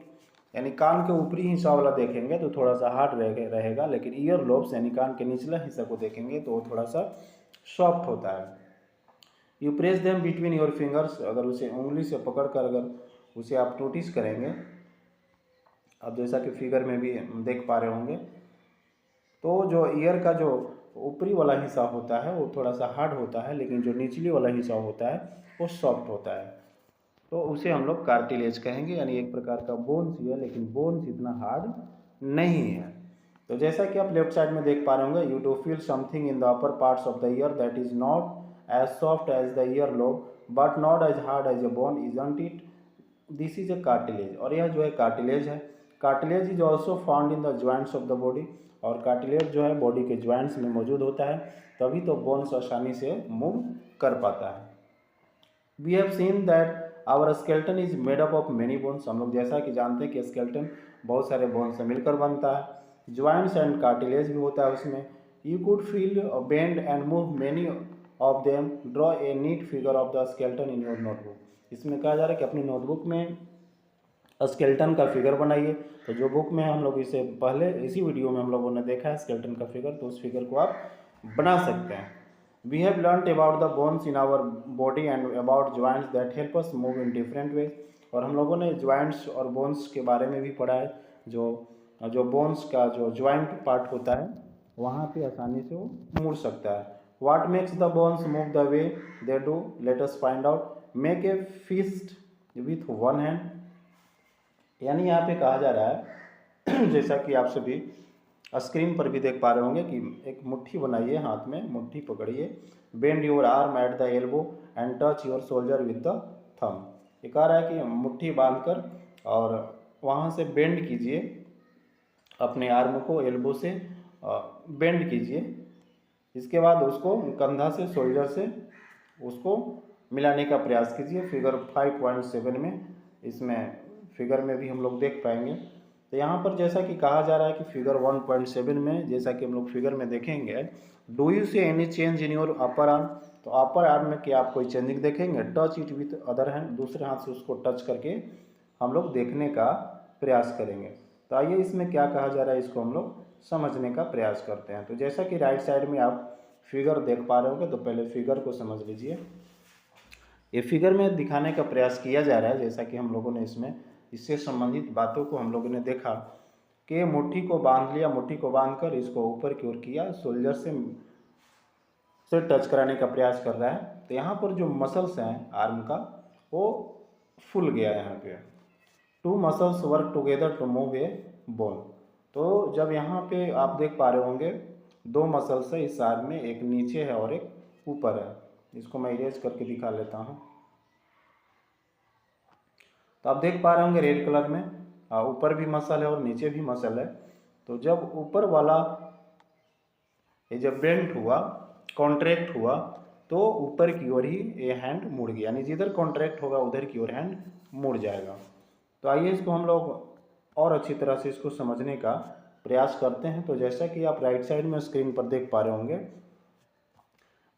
यानी कान के ऊपरी हिस्सा वाला देखेंगे तो थोड़ा सा हार्ड रहेगा, लेकिन ईयर लोब्स यानी कान के निचला हिस्सा को देखेंगे तो वो थोड़ा सा सॉफ्ट होता है। You press them between your fingers, अगर उसे उंगली से पकड़कर अगर उसे आप नोटिस करेंगे, अब जैसा कि फिगर में भी देख पा रहे होंगे, तो जो ईयर का जो ऊपरी वाला हिस्सा होता है वो थोड़ा सा हार्ड होता है, लेकिन जो निचली वाला हिस्सा होता है वो सॉफ्ट होता है। तो उसे हम लोग कार्टिलेज कहेंगे, यानी एक प्रकार का बोन्स ही है, लेकिन बोन्स इतना हार्ड नहीं है। तो जैसा कि आप लेफ्ट साइड में देख पा रहे होंगे, you do feel something in the upper parts of the ear that is not as soft as the ear lobe but not as hard as a bone, isn't it? This is a cartilage, और यह जो है कार्टिलेज है। Cartilage is also found in the joints of the body, और कार्टिलेज जो है बॉडी के ज्वाइंट्स में मौजूद होता है, तभी तो बोन्स आसानी से मूव कर पाता है। We have seen that our skeleton is made up of many bones, हम लोग जैसा कि जानते हैं कि स्केलेटन बहुत सारे बोन्स से मिलकर बनता है। ज्वाइंट्स एंड कार्टिलेज भी होता है उसमें। You could feel bend and move many of them, draw a neat figure of the skeleton in your notebook. इसमें कहा जा रहा है कि अपनी नोटबुक में स्केलेटन का फिगर बनाइए। तो जो बुक में हम लोग इसे पहले इसी वीडियो में हम लोगों ने देखा है स्केलेटन का फिगर, तो उस फिगर को आप बना सकते हैं। We have learnt about the bones in our body and about joints that help us move in different ways. और हम लोगों ने joints और bones के बारे में भी पढ़ा है। जो जो bones का जो joint part होता है वहाँ पे आसानी से वो मुड़ सकता है। What makes the bones move the way they do? Let us find out. Make a fist with one hand. यानी यहाँ पे कहा जा रहा है जैसा कि आप सभी स्क्रीन पर भी देख पा रहे होंगे कि एक मुट्ठी बनाइए, हाथ में मुट्ठी पकड़िए, bend your arm eight the elbow and touch your shoulder with the thumb. ये कह रहा है कि मुट्ठी बांधकर और वहाँ से बेंड कीजिए अपने आर्म को, एल्बो से बेंड कीजिए। इसके बाद उसको कंधा से, शोल्डर से उसको मिलाने का प्रयास कीजिए। फिगर 5.7 में, इसमें फिगर में भी हम लोग देख पाएंगे। तो यहाँ पर जैसा कि कहा जा रहा है कि फिगर 1.7 में जैसा कि हम लोग फिगर में देखेंगे, do you see any change in your upper arm? तो अपर आर्म में क्या आप कोई चेंजिंग देखेंगे? Touch it with other hand, दूसरे हाथ से उसको टच करके हम लोग देखने का प्रयास करेंगे। तो आइए इसमें क्या कहा जा रहा है इसको हम लोग समझने का प्रयास करते हैं। तो जैसा कि राइट साइड में आप फिगर देख पा रहे होंगे, तो पहले फिगर को समझ लीजिए। ये फिगर में दिखाने का प्रयास किया जा रहा है, जैसा कि हम लोगों ने इसमें इससे संबंधित बातों को हम लोगों ने देखा कि मुट्ठी को बांध लिया, मुट्ठी को बांधकर इसको ऊपर की ओर किया, शोल्डर से टच कराने का प्रयास कर रहा है। तो यहाँ पर जो मसल्स हैं आर्म का वो फूल गया है यहाँ पे। Two muscles work together to move a bone. तो जब यहाँ पे आप देख पा रहे होंगे दो मसल्स है इस आर्म में, एक नीचे है और एक ऊपर है। इसको मैं इरेज करके दिखा लेता हूँ। तो आप देख पा रहे होंगे रेड कलर में ऊपर भी मसल है और नीचे भी मसल है। तो जब ऊपर वाला ये जब बेंड हुआ, कॉन्ट्रैक्ट हुआ, तो ऊपर की ओर ही ये हैंड मुड़ गया, यानी जिधर कॉन्ट्रैक्ट होगा उधर की ओर हैंड मुड़ जाएगा। तो आइए इसको हम लोग और अच्छी तरह से इसको समझने का प्रयास करते हैं। तो जैसा कि आप राइट साइड में स्क्रीन पर देख पा रहे होंगे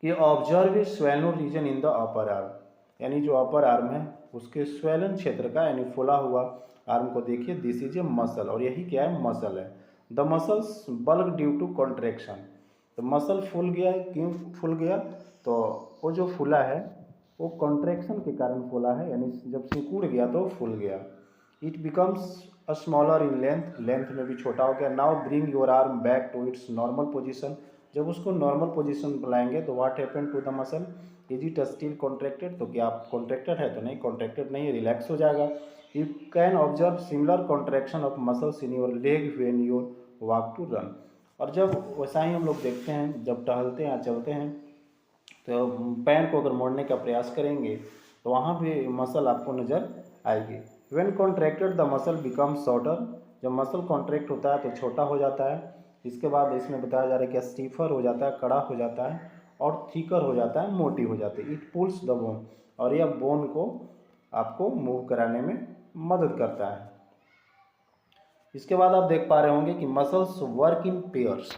कि observe swollen region in the upper arm, यानी जो अपर आर्म है उसके स्वेलन क्षेत्र का, यानी फुला हुआ आर्म को देखिए। दिस इज ए मसल, और यही क्या है? मसल है। The muscles bulk due to contraction. तो मसल फूल गया, क्यों फूल गया? तो वो जो फूला है वो कॉन्ट्रैक्शन के कारण फूला है, यानी जब सिकुड़ गया तो फूल गया। It becomes a smaller in length, length में भी छोटा हो गया। Now bring your arm back to its normal position. जब उसको नॉर्मल पोजीशन पर लाएंगे तो what happen to the muscle? Is it still contracted? तो क्या आप कॉन्ट्रैक्टेड है? तो नहीं, कॉन्ट्रैक्टेड नहीं है, रिलैक्स हो जाएगा। You can observe similar contraction of muscles in your leg when you walk to run. और जब वैसा ही हम लोग देखते हैं, जब टहलते हैं, चलते हैं, तो पैर को अगर मोड़ने का प्रयास करेंगे तो वहाँ भी मसल आपको नज़र आएगी। When contracted the muscle becomes shorter. जब मसल कॉन्ट्रैक्ट होता है तो छोटा हो जाता है। इसके बाद इसमें बताया जा रहा है कि स्टीफर हो जाता है, कड़ा हो जाता है, और थिकर हो जाता है, मोटी हो जाती है। इट पुल्स द बोन, और यह बोन को आपको मूव कराने में मदद करता है। इसके बाद आप देख पा रहे होंगे कि muscles work in pairs.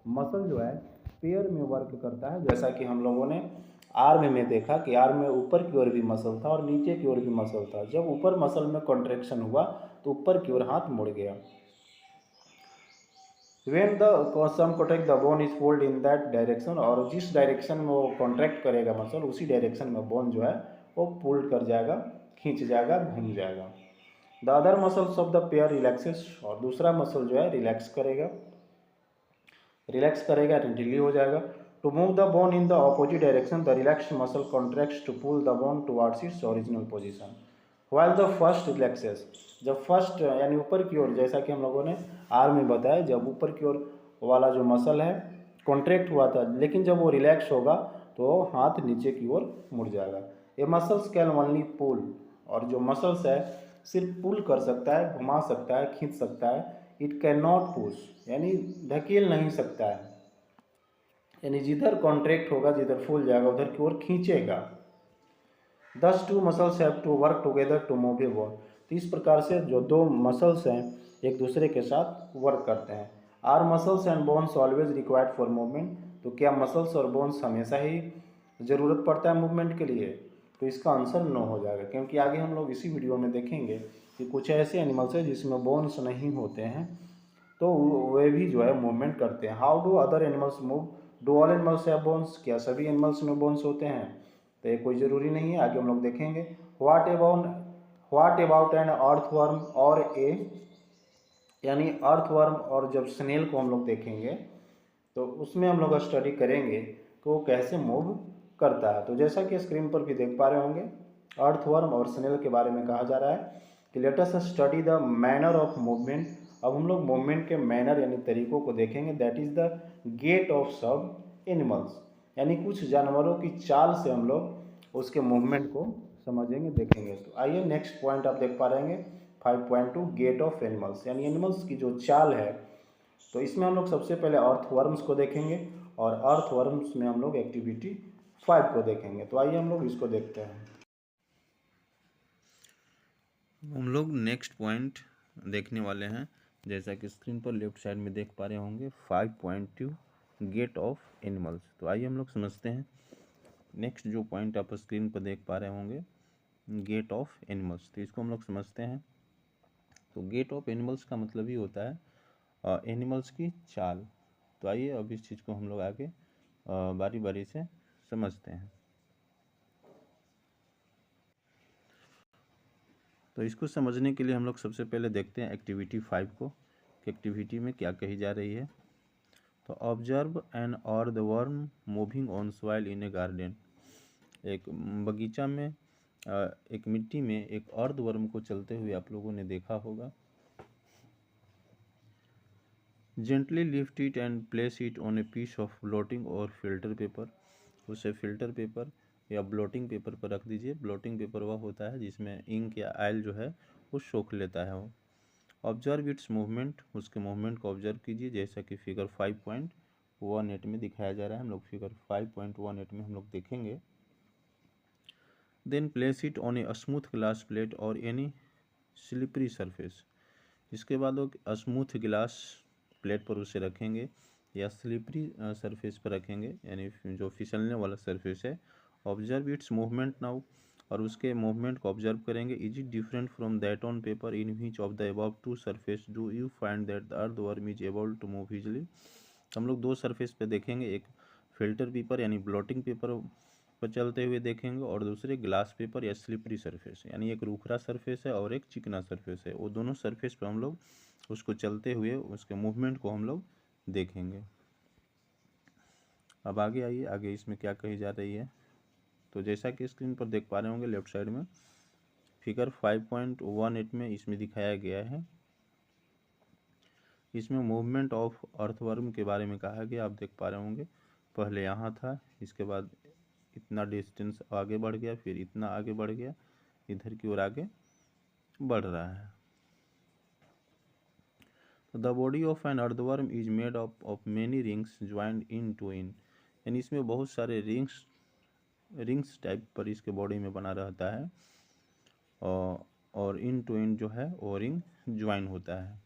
Muscle जो है पेयर में वर्क करता है, जैसा कि हम लोगों ने आर्म में देखा कि आर्म में ऊपर की ओर भी मसल था और नीचे की ओर भी मसल था। जब ऊपर मसल में कॉन्ट्रैक्शन हुआ तो ऊपर की ओर हाथ मुड़ गया। When the some contract the bone is pulled in that direction, और जिस डायरेक्शन में वो कॉन्ट्रैक्ट करेगा मसल उसी डायरेक्शन में बोन जो है वो पुल कर जाएगा, खींच जाएगा, घूम जाएगा। The other muscles of the pair relaxes, और दूसरा मसल जो है रिलैक्स करेगा, ढीली हो जाएगा। To move the bone in the opposite direction the relaxed muscle contracts to pull the bone towards its original position. While the first relaxes, जब फर्स्ट यानी ऊपर की ओर, जैसा कि हम लोगों ने आर्म में बताया, जब ऊपर की ओर वाला जो मसल है कॉन्ट्रैक्ट हुआ था, लेकिन जब वो रिलैक्स होगा तो हाथ नीचे की ओर मुड़ जाएगा। ये मसल्स कैन ओनली पुल, और जो मसल्स है सिर्फ पुल कर सकता है, घुमा सकता है, खींच सकता है। इट कैन नॉट पुश, यानी ढकेल नहीं सकता है, यानी जिधर कॉन्ट्रैक्ट होगा, जिधर फूल जाएगा उधर की ओर खींचेगा। Thus two muscles have to work together to move a bone. तो इस प्रकार से जो दो मसल्स हैं एक दूसरे के साथ वर्क करते हैं। Our muscles and bones always required for movement. तो क्या मसल्स और बोन्स हमेशा ही ज़रूरत पड़ता है मूवमेंट के लिए? तो इसका आंसर नो हो जाएगा, क्योंकि आगे हम लोग इसी वीडियो में देखेंगे कि कुछ ऐसे एनिमल्स हैं जिसमें बोन्स नहीं होते हैं तो वे भी जो है मूवमेंट करते हैं। How do other animals move? Do all animals have bones, क्या सभी एनिमल्स में बोन्स होते हैं? तो ये कोई ज़रूरी नहीं है, आगे हम लोग देखेंगे। व्हाट अबाउट एन अर्थवर्म और ए, यानी अर्थवर्म और जब स्नेल को हम लोग देखेंगे तो उसमें हम लोग स्टडी करेंगे कि वो कैसे मूव करता है। तो जैसा कि स्क्रीन पर भी देख पा रहे होंगे, अर्थवर्म और स्नेल के बारे में कहा जा रहा है कि let us study the manner of movement. अब हम लोग मूवमेंट के मैनर यानी तरीकों को देखेंगे। That is the gait of some animals, यानी कुछ जानवरों की चाल से हम लोग उसके मूवमेंट को समझेंगे, देखेंगे। तो आइए नेक्स्ट पॉइंट आप देख पा रहे हैं 5.2 गेट ऑफ एनिमल्स, यानी एनिमल्स की जो चाल है। तो इसमें हम लोग सबसे पहले अर्थवर्म्स को देखेंगे और अर्थवर्म्स में हम लोग एक्टिविटी 5 को देखेंगे। तो आइए हम लोग इसको देखते हैं। हम लोग नेक्स्ट पॉइंट देखने वाले हैं, जैसा कि स्क्रीन पर लेफ्ट साइड में देख पा रहे होंगे 5.2 गेट ऑफ एनिमल्स। तो आइए हम लोग समझते हैं नेक्स्ट जो पॉइंट आप स्क्रीन पर देख पा रहे होंगे, गेट ऑफ एनिमल्स। तो इसको हम लोग समझते हैं। तो गेट ऑफ एनिमल्स का मतलब ही होता है एनिमल्स की चाल। तो आइए अब इस चीज़ को हम लोग आगे बारी बारी से समझते हैं। तो इसको समझने के लिए हम लोग सबसे पहले देखते हैं एक्टिविटी 5 को, कि एक्टिविटी में क्या कही जा रही है। तो observe an earthworm moving on soil in a garden. एक बगीचा में एक मिट्टी में एक अर्थवर्म को चलते हुए आप लोगों ने देखा होगा। Gently lift it and place it on a piece of blotting or filter paper. उसे फिल्टर पेपर या ब्लॉटिंग पेपर पर रख दीजिए। ब्लॉटिंग पेपर वह होता है जिसमें इंक या ऑयल जो है वो सोख लेता है वो। ऑब्जर्व इट्स मूवमेंट, उसके मूवमेंट को ऑब्जर्व कीजिए, जैसा कि फिगर 5.18 में दिखाया जा रहा है। हम लोग फिगर 5.18 में हम लोग देखेंगे। Then place it on a smooth glass plate or any slippery surface. इसके बाद वो स्मूथ ग्लास प्लेट पर उसे रखेंगे या स्लिपरी सरफेस पर रखेंगे, यानी जो फिसलने वाला सरफेस है। ऑब्जर्व इट्स मूवमेंट नाउ, और उसके मूवमेंट को ऑब्जर्व करेंगे। Is it different from that on paper in which of the above two surface do you find that the earthworm is able to move easily. हम लोग दो सरफेस पे देखेंगे, एक फिल्टर पेपर यानी ब्लॉटिंग पेपर पर चलते हुए देखेंगे और दूसरे ग्लास पेपर या स्लिपरी सरफेस, यानी एक रूखरा सरफेस है और एक चिकना सरफेस है। वो दोनों सरफेस पर हम लोग उसको चलते हुए उसके मूवमेंट को हम लोग देखेंगे। अब आगे आइए, आगे इसमें क्या कही जा रही है। तो जैसा कि स्क्रीन पर देख पा रहे होंगे लेफ्ट साइड में फिगर 5.18 में इसमें दिखाया गया है। इसमें मूवमेंट ऑफ अर्थवर्म के बारे में कहा गया। आप देख पा रहे होंगे पहले यहाँ था, इसके बाद इतना डिस्टेंस आगे बढ़ गया, फिर इतना आगे बढ़ गया, इधर की ओर आगे बढ़ रहा है। The body of an earthworm is made up of many rings joined end to end, यानी इसमें बहुत सारे रिंग्स टाइप पर इसके बॉडी में बना रहता है और इन टू इन जो है वो रिंग ज्वाइन होता है।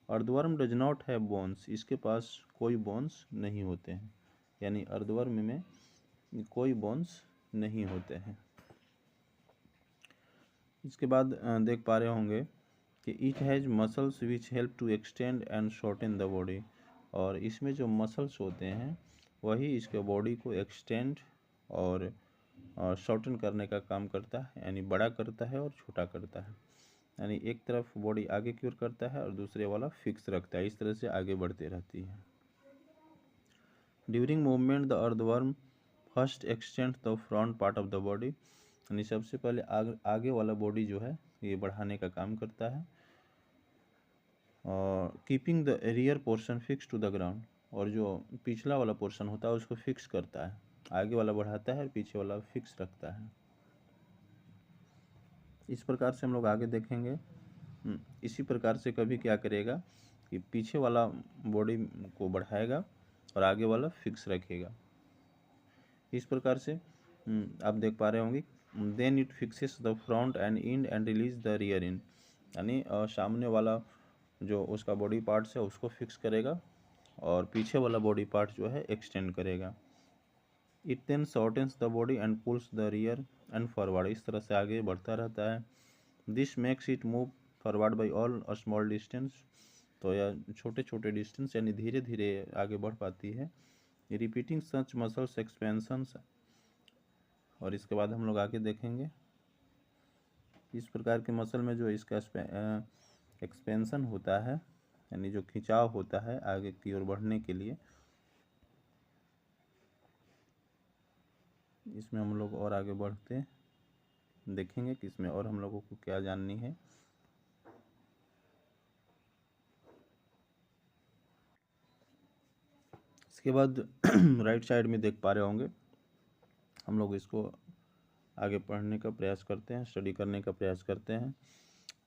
Earthworm does not have bones, इसके पास कोई बोन्स नहीं होते हैं, यानी अर्थवर्म में कोई बोन्स नहीं होते हैं। इसके बाद देख पा रहे होंगे कि it has muscles which help to extend and shorten the body, और इसमें जो मसल्स होते हैं वही इसके बॉडी को एक्सटेंड और शॉर्टन करने का काम करता है, यानी बड़ा करता है और छोटा करता है। यानी एक तरफ बॉडी आगे की ओर करता है और दूसरे वाला फिक्स रखता है, इस तरह से आगे बढ़ती रहती है। During movement the earthworm first extend the front part of the body, यानी सबसे पहले आगे वाला बॉडी जो है ये बढ़ाने का काम करता है, और keeping the rear portion fix to the ground, और जो पिछला वाला पोर्शन होता है उसको फिक्स करता है। आगे वाला बढ़ाता है और पीछे वाला फिक्स रखता है। इस प्रकार से हम लोग आगे देखेंगे। इसी प्रकार से कभी क्या करेगा कि पीछे वाला बॉडी को बढ़ाएगा और आगे वाला फिक्स रखेगा। इस प्रकार से आप देख पा रहे होंगे। Then it fixes the front end end and release the rear end, यानी सामने वाला जो उसका बॉडी पार्ट्स है उसको फिक्स करेगा और पीछे वाला बॉडी पार्ट जो है एक्सटेंड करेगा। It then shortens the body and pulls the rear end forward, इस तरह से आगे बढ़ता रहता है। This makes it move forward by all a small distance, तो यह छोटे छोटे डिस्टेंस यानी धीरे धीरे आगे बढ़ पाती है। रिपीटिंग सच मसल्स एक्सपेंशंस। और इसके बाद हम लोग आगे देखेंगे इस प्रकार के मसल में जो इसका एक्सपेंशन होता है, यानी जो खिंचाव होता है आगे की ओर बढ़ने के लिए, इसमें हम लोग और आगे बढ़ते देखेंगे कि इसमें और हम लोगों को क्या जाननी है। इसके बाद राइट साइड में देख पा रहे होंगे, हम लोग इसको आगे पढ़ने का प्रयास करते हैं, स्टडी करने का प्रयास करते हैं।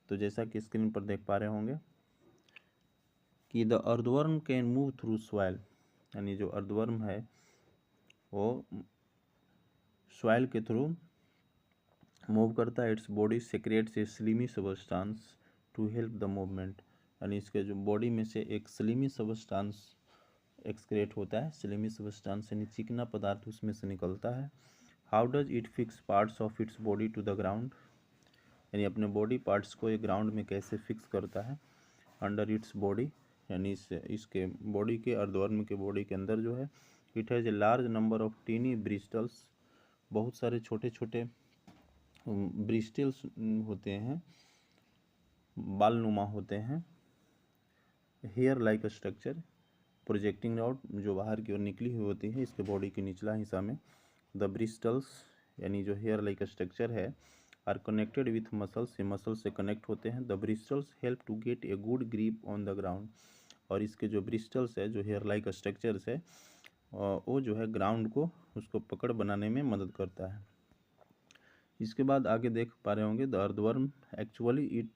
तो जैसा कि स्क्रीन पर देख पा रहे होंगे कि the earthworm can move through soil, यानी जो अर्थवर्म है वो सॉइल के थ्रू मूव करता है। Its body secretes a slimy substance to help the movement, यानी इसके जो बॉडी में से एक स्लिमी सबस्टांस एक्सक्रेट होता है। स्लिमी सबस्टांस यानी चिकना पदार्थ उसमें से निकलता है। How does it fix parts of its body to the ground, यानी अपने बॉडी पार्ट्स को ये ग्राउंड में कैसे फिक्स करता है। अंडर इट्स बॉडी, यानी इसके बॉडी के अर्धवर्म के बॉडी के अंदर जो है, it has a large number of tiny bristles, बहुत सारे छोटे छोटे ब्रिस्टल्स होते हैं, बालनुमा होते हैं। Hair like structure projecting out, जो बाहर की ओर निकली हुई होती है इसके बॉडी के निचला हिस्सा में। द ब्रिस्टल्स, यानी जो हेयर लाइक स्ट्रक्चर है, आर कनेक्टेड विथ मसल्स, ये मसल से कनेक्ट होते हैं। The bristles help to get a good grip on the ground, और इसके जो ब्रिस्टल्स है, जो हेयर लाइक स्ट्रक्चर्स है, वो जो है ग्राउंड को उसको पकड़ बनाने में मदद करता है। इसके बाद आगे देख पा रहे होंगे the earthworm actually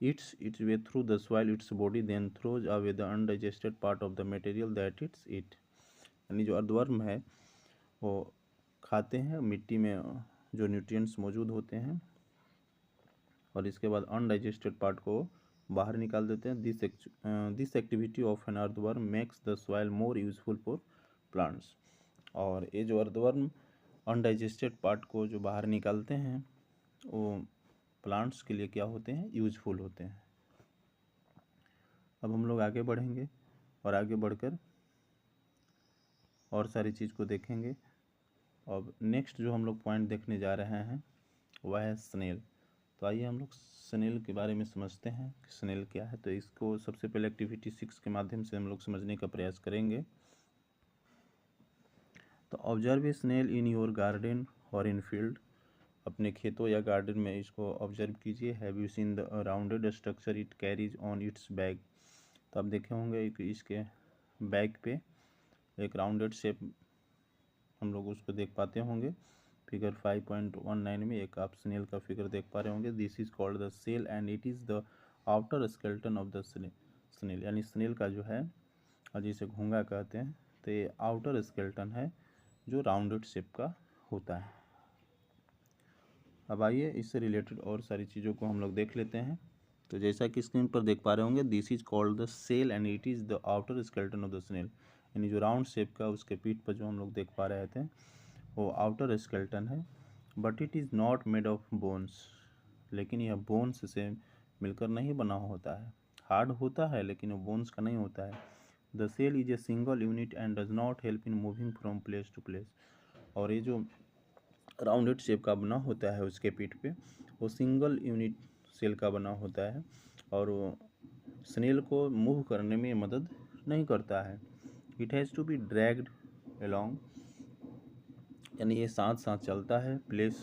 eats its way through the soil its body then throws away the undigested part of the material that it's eat, यानी जो अर्थवर्म है वो खाते हैं मिट्टी में जो न्यूट्रिएंट्स मौजूद होते हैं, और इसके बाद अनडाइजेस्टेड पार्ट को बाहर निकाल देते हैं। This activity of an earthworm makes the soil more useful for plants, और ये जो अर्थवर्म अनडाइजेस्टेड पार्ट को जो बाहर निकालते हैं वो प्लांट्स के लिए क्या होते हैं, यूजफुल होते हैं। अब हम लोग आगे बढ़ेंगे और आगे बढ़कर और सारी चीज़ को देखेंगे। अब नेक्स्ट जो हम लोग पॉइंट देखने जा रहे हैं वह है स्नेल। तो आइए हम लोग स्नेल के बारे में समझते हैं कि स्नेल क्या है। तो इसको सबसे पहले एक्टिविटी 6 के माध्यम से हम लोग समझने का प्रयास करेंगे। तो observe a snail in your garden और इन फील्ड, अपने खेतों या गार्डन में इसको ऑब्जर्व कीजिए। Have you seen the rounded structure it carries on it's back, तो आप देखे होंगे कि इसके बैक पे एक राउंडेड शेप हम लोग उसको देख पाते होंगे। फिगर 5.19 में एक आप स्नेल का फिगर देख पा रहे होंगे। This is called the shell and it is the outer skeleton of the snail, यानी स्नेल का जो है जिसे घोंगा कहते हैं, तो ये आउटर स्केल्टन है जो राउंडेड शेप का होता है। अब आइए इससे रिलेटेड और सारी चीज़ों को हम लोग देख लेते हैं। तो जैसा कि स्क्रीन पर देख पा रहे होंगे, this is called the shell and it is the outer skeleton of the snail, यानी जो राउंड शेप का उसके पीठ पर जो हम लोग देख पा रहे थे वो आउटर स्केल्टन है। But it is not made of bones, लेकिन यह बोन्स से मिलकर नहीं बना होता है। हार्ड होता है लेकिन वो बोन्स का नहीं होता है। The shell is a single unit and does not help in moving from place to place, और ये जो राउंडेड शेप का बना होता है उसके पीठ पे वो सिंगल यूनिट सेल का बना होता है, और वो स्नेल को मूव करने में मदद नहीं करता है। It has to be dragged along, यानी ये साथ साथ चलता है। Place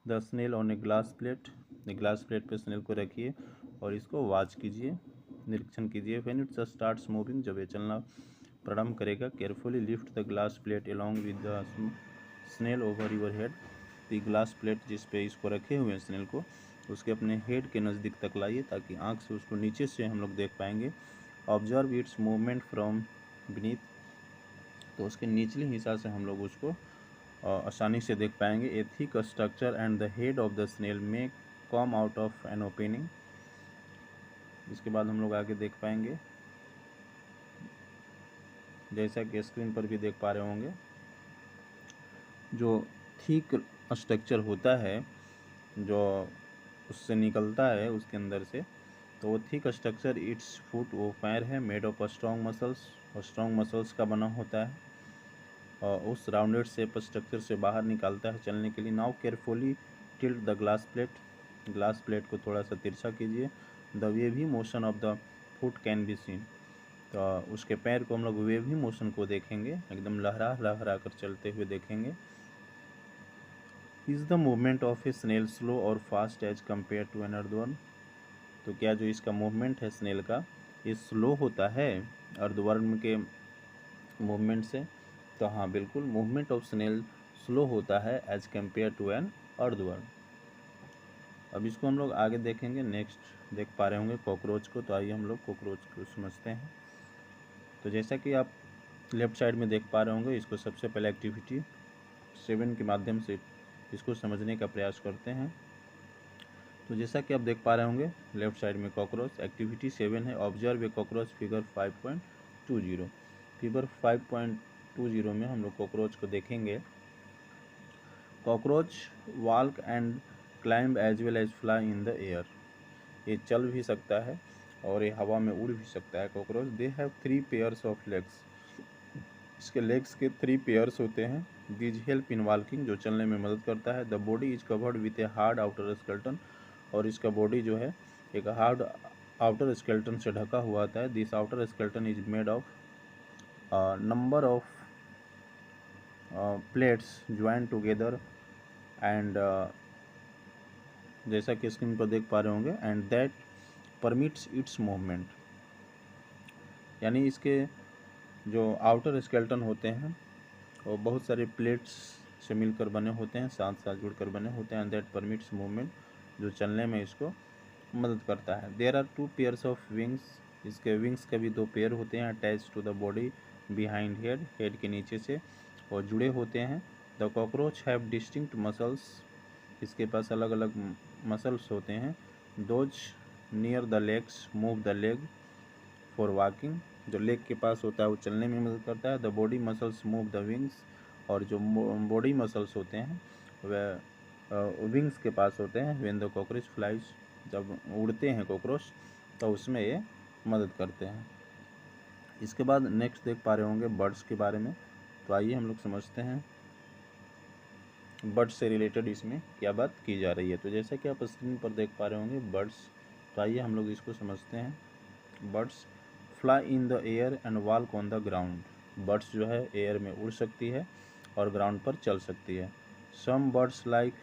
the snail on a glass plate, glass plate पे स्नेल को रखिए और इसको वॉच कीजिए, निरीक्षण कीजिए। व्हेन इट स्टार्ट्स मूविंग, जब ये चलना प्रारंभ करेगा, carefully lift the glass plate along with the snail over your head, तो ग्लास प्लेट जिस पे इसको रखे हुए हैं स्नेल को, उसके अपने हेड के नज़दीक तक लाइए ताकि आँख से उसको नीचे से हम लोग देख पाएंगे। Observe it's movement from beneath, तो उसके निचले हिस्सा से हम लोग उसको आसानी से देख पाएंगे। A thick structure and the head of the snail may come out of an opening. इसके बाद हम लोग आगे देख पाएंगे, जैसा कि स्क्रीन पर भी देख पा रहे होंगे, जो थिक स्ट्रक्चर होता है जो उससे निकलता है उसके अंदर से, तो वो थिक स्ट्रक्चर इट्स फुट, वो पैर है, मेड ऑफ स्ट्रॉन्ग मसल्स, और स्ट्रॉन्ग मसल्स का बना होता है, और उस राउंडेड शेप स्ट्रक्चर से बाहर निकालता है चलने के लिए। Now carefully tilt the glass plate, glass plate को थोड़ा सा तिरछा कीजिए। The wavy motion of the foot can be seen, तो उसके पैर को हम लोग वेवी मोशन को देखेंगे, एकदम लहरा लहरा कर चलते हुए देखेंगे। Is the movement of a snail slow और fast as compare to an earthworm, तो क्या जो इसका मूवमेंट है स्नेल का, ये स्लो होता है अर्थवर्म के मूवमेंट से? तो हाँ बिल्कुल, मूवमेंट ऑफ स्नेल स्लो होता है as compare to an earthworm. अब इसको हम लोग आगे देखेंगे। नेक्स्ट देख पा रहे होंगे कॉकरोच को, तो आइए हम लोग कॉकरोच को समझते हैं। तो जैसा कि आप लेफ्ट साइड में देख पा रहे होंगे, इसको सबसे पहले एक्टिविटी 7 के माध्यम से इसको समझने का प्रयास करते हैं। तो जैसा कि आप देख पा रहे होंगे लेफ्ट साइड में कॉकरोच, एक्टिविटी 7 है, observe a cockroach figure 5.20। Figure 5.20 में हम लोग कॉकरोच को देखेंगे। Cockroach walk and climb as well as fly in the air, ये चल भी सकता है और ये हवा में उड़ भी सकता है cockroach. They have 3 pairs of legs, इसके लेग्स के 3 पेयर्स होते हैं। दीज हेल्प इन वॉकिंग, जो चलने में मदद करता है। The body is covered with a hard outer skeleton, और इसका बॉडी जो है एक हार्ड आउटर स्केलेटन से ढका हुआ होता है। This outer skeleton is made of number of plates join together and जैसा कि स्क्रीन पर देख पा रहे होंगे, and that permits it's movement, यानी इसके जो आउटर स्केलेटन होते हैं वो बहुत सारे प्लेट्स से मिलकर बने होते हैं, साथ साथ जुड़कर बने होते हैं। एंड दैट परमिट्स मूवमेंट, जो चलने में इसको मदद करता है। There are 2 pairs of wings, इसके विंग्स के भी 2 पेयर होते हैं, attach to the body behind head, head के नीचे से और जुड़े होते हैं। The cockroach have distinct muscles, इसके पास अलग अलग मसल्स होते हैं। Those near the legs move the leg for walking, जो लेग के पास होता है वो चलने में मदद करता है। The body muscles move the wings, और जो बॉडी मसल्स होते हैं वह विंग्स के पास होते हैं। व्हेन द कॉकरोच फ्लाइज, जब उड़ते हैं कॉकरोच तो उसमें ये मदद करते हैं। इसके बाद नेक्स्ट देख पा रहे होंगे बर्ड्स के बारे में, तो आइए हम लोग समझते हैं बर्ड्स से रिलेटेड इसमें क्या बात की जा रही है। तो जैसा कि आप स्क्रीन पर देख पा रहे होंगे बर्ड्स, तो आइए हम लोग इसको समझते हैं। Birds fly in the air and walk on the ground, birds जो है एयर में उड़ सकती है और ग्राउंड पर चल सकती है। Some birds like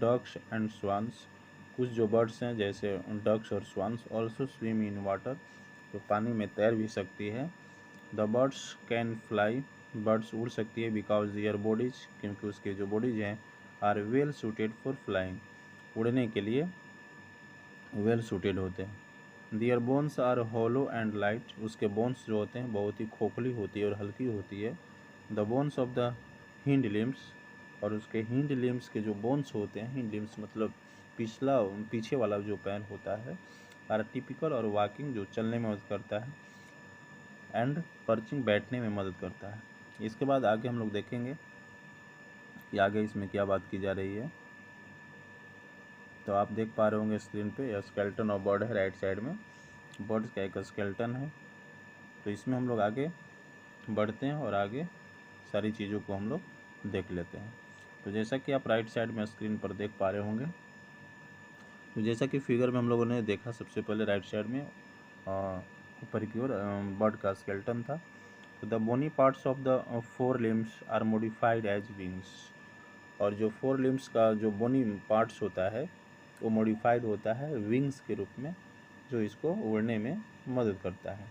ducks and swans, कुछ जो बर्ड्स हैं जैसे डक्स और swans also swim in water, जो पानी में तैर भी सकती है। The birds can fly, birds उड़ सकती है बिकॉज दियर बॉडीज, क्योंकि उसके जो बॉडीज हैं are well suited for flying, उड़ने के लिए वेल सूटेड होते हैं। Their bones are hollow and light, उसके बोन्स जो होते हैं बहुत ही खोखली होती है और हल्की होती है। The bones of the hind limbs, और उसके हिंड लिम्स के जो बोन्स होते हैं, हिंड लिम्स मतलब पीछे वाला जो पैर होता है, आर टिपिकल, और वॉकिंग जो चलने में मदद करता है, एंड पर्चिंग बैठने में मदद करता है। इसके बाद आगे हम लोग देखेंगे कि आगे इसमें क्या बात की जा रही है। तो आप देख पा रहे होंगे स्क्रीन पे यह स्केलेटन ऑफ बर्ड है, राइट साइड में बर्ड का एक स्केलेटन है। तो इसमें हम लोग आगे बढ़ते हैं और आगे सारी चीज़ों को हम लोग देख लेते हैं। तो जैसा कि आप राइट साइड में स्क्रीन पर देख पा रहे होंगे, तो जैसा कि फिगर में हम लोगों ने देखा, सबसे पहले राइट साइड में ऊपर की ओर बर्ड का स्केलेटन था। तो the bony parts of the 4 limbs are modified as wings, और जो 4 लिम्स का जो बोनी पार्ट्स होता है वो मॉडिफाइड होता है विंग्स के रूप में, जो इसको उड़ने में मदद करता है।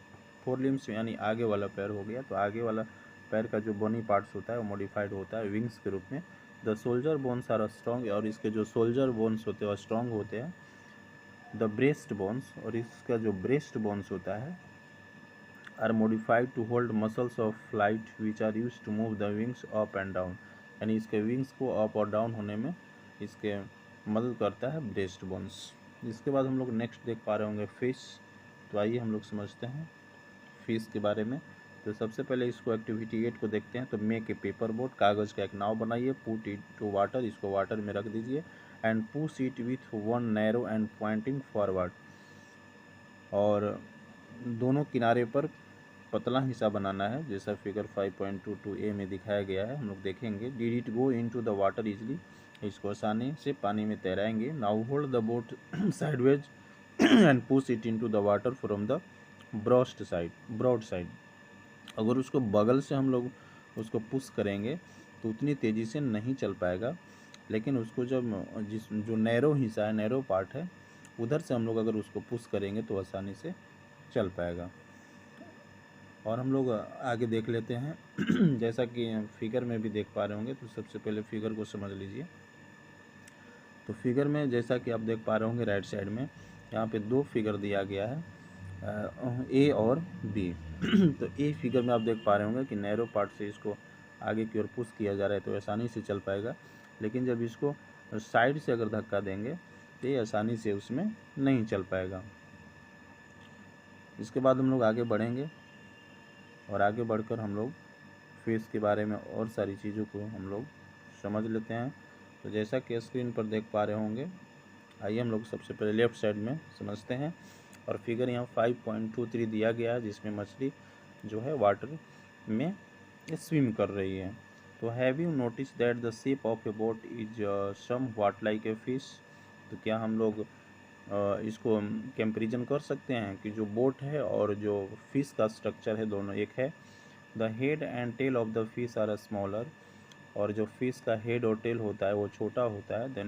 4 लिम्स यानी आगे वाला पैर हो गया, तो आगे वाला पैर का जो बोनी पार्ट्स होता है वो मॉडिफाइड होता है विंग्स के रूप में। The shoulder bones are strong, और इसके जो सोल्जर बोन्स होते हैं वो स्ट्रॉन्ग होते हैं। द ब्रेस्ट बोन्स, और इसका जो ब्रेस्ट बोन्स होता है are modified to hold muscles of flight which are use to move the wings up and down, यानी इसके विंग्स को अप और डाउन होने में इसके मदद करता है ब्रेस्ट बोन्स। इसके बाद हम लोग नेक्स्ट देख पा रहे होंगे फिश, तो आइए हम लोग समझते हैं फिश के बारे में। तो सबसे पहले इसको एक्टिविटी 8 को देखते हैं। तो मेक ए पेपर बोट, कागज़ का एक नाव बनाइए। पुट इट टू वाटर, इसको वाटर में रख दीजिए। And push it with one narrow and Poynting forward, और दोनों किनारे पर पतला हिस्सा बनाना है, जैसा फिगर 5.22a में दिखाया गया है। हम लोग देखेंगे। Did it go into the water easily, इसको आसानी से पानी में तैराएंगे। Now hold the boat sideways and push it into the water from the broad side. अगर उसको बगल से हम लोग उसको पुश करेंगे तो उतनी तेज़ी से नहीं चल पाएगा, लेकिन उसको जब जो नैरो हिस्सा है, नैरो पार्ट है, उधर से हम लोग अगर उसको पुश करेंगे तो आसानी से चल पाएगा। और हम लोग आगे देख लेते हैं। जैसा कि फिगर में भी देख पा रहे होंगे, तो सबसे पहले फिगर को समझ लीजिए। तो फिगर में जैसा कि आप देख पा रहे होंगे राइट साइड में यहाँ पे दो फिगर दिया गया है, ए और बी। तो ए फिगर में आप देख पा रहे होंगे कि नैरो पार्ट से इसको आगे की ओर पुश किया जा रहा है तो आसानी से चल पाएगा, लेकिन जब इसको साइड से अगर धक्का देंगे तो ये आसानी से उसमें नहीं चल पाएगा। इसके बाद हम लोग आगे बढ़ेंगे और आगे बढ़कर हम लोग फेस के बारे में और सारी चीज़ों को हम लोग समझ लेते हैं। तो जैसा कि स्क्रीन पर देख पा रहे होंगे, आइए हम लोग सबसे पहले लेफ़्ट साइड में समझते हैं। और फिगर यहाँ 5.23 दिया गया है, जिसमें मछली जो है वाटर में स्विम कर रही है। तो have you notice that the shape of a boat is somewhat like a fish. तो क्या हम लोग इसको कंपेरिजन कर सकते हैं कि जो बोट है और जो फिश का स्ट्रक्चर है दोनों एक है। The head and tail of the fish are smaller, और जो फिश का हेड और टेल होता है वो छोटा होता है। देन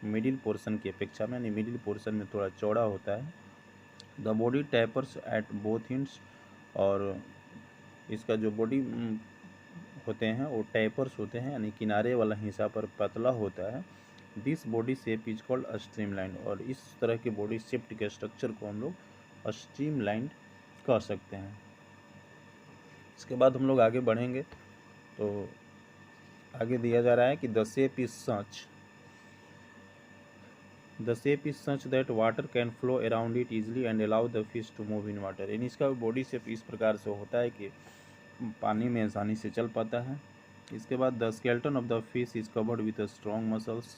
मिडिल पोर्शन की अपेक्षा में, यानी मिडिल पोर्शन में थोड़ा चौड़ा होता है। The body tapers at both ends, और इसका जो बॉडी होते हैं वो टैपर्स होते हैं, यानी किनारे वाला हिस्सा पर पतला होता है। This body shape is called streamline, और इस तरह के बॉडी शेप के स्ट्रक्चर को हम लोग स्ट्रीमलाइन कर सकते हैं। इसके बाद हम लोग आगे बढ़ेंगे तो आगे दिया जा रहा है कि the shape is such that water can flow around it easily and allow the fish to move in water. यानी इसका बॉडी शेप इस प्रकार से होता है कि पानी में आसानी से चल पाता है। इसके बाद the skeleton of the fish is covered with strong muscles,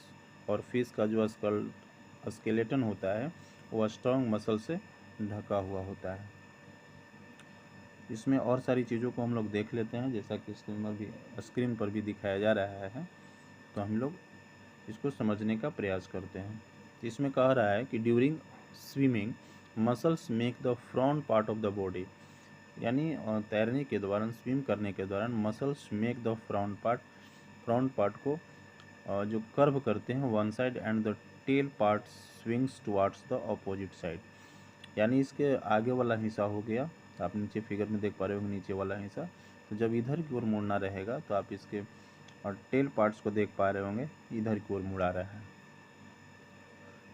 और फिश का जो स्केलेटन होता है वो स्ट्रॉन्ग मसल से ढका हुआ होता है। इसमें और सारी चीज़ों को हम लोग देख लेते हैं, जैसा कि स्क्रीन पर भी दिखाया जा रहा है, तो हम लोग इसको समझने का प्रयास करते हैं। इसमें कह रहा है कि during swimming muscles make the front part of the body, यानी तैरने के दौरान, स्विम करने के दौरान muscles make the front part को जो कर्व करते हैं one side, and the tail part swings towards the opposite side. यानी इसके आगे वाला हिस्सा हो गया, आप नीचे फिगर में देख पा रहे होंगे नीचे वाला हिस्सा, तो जब इधर की ओर मुड़ना रहेगा तो आप इसके टेल पार्ट्स को देख पा रहे होंगे इधर की ओर मुड़ा रहा है।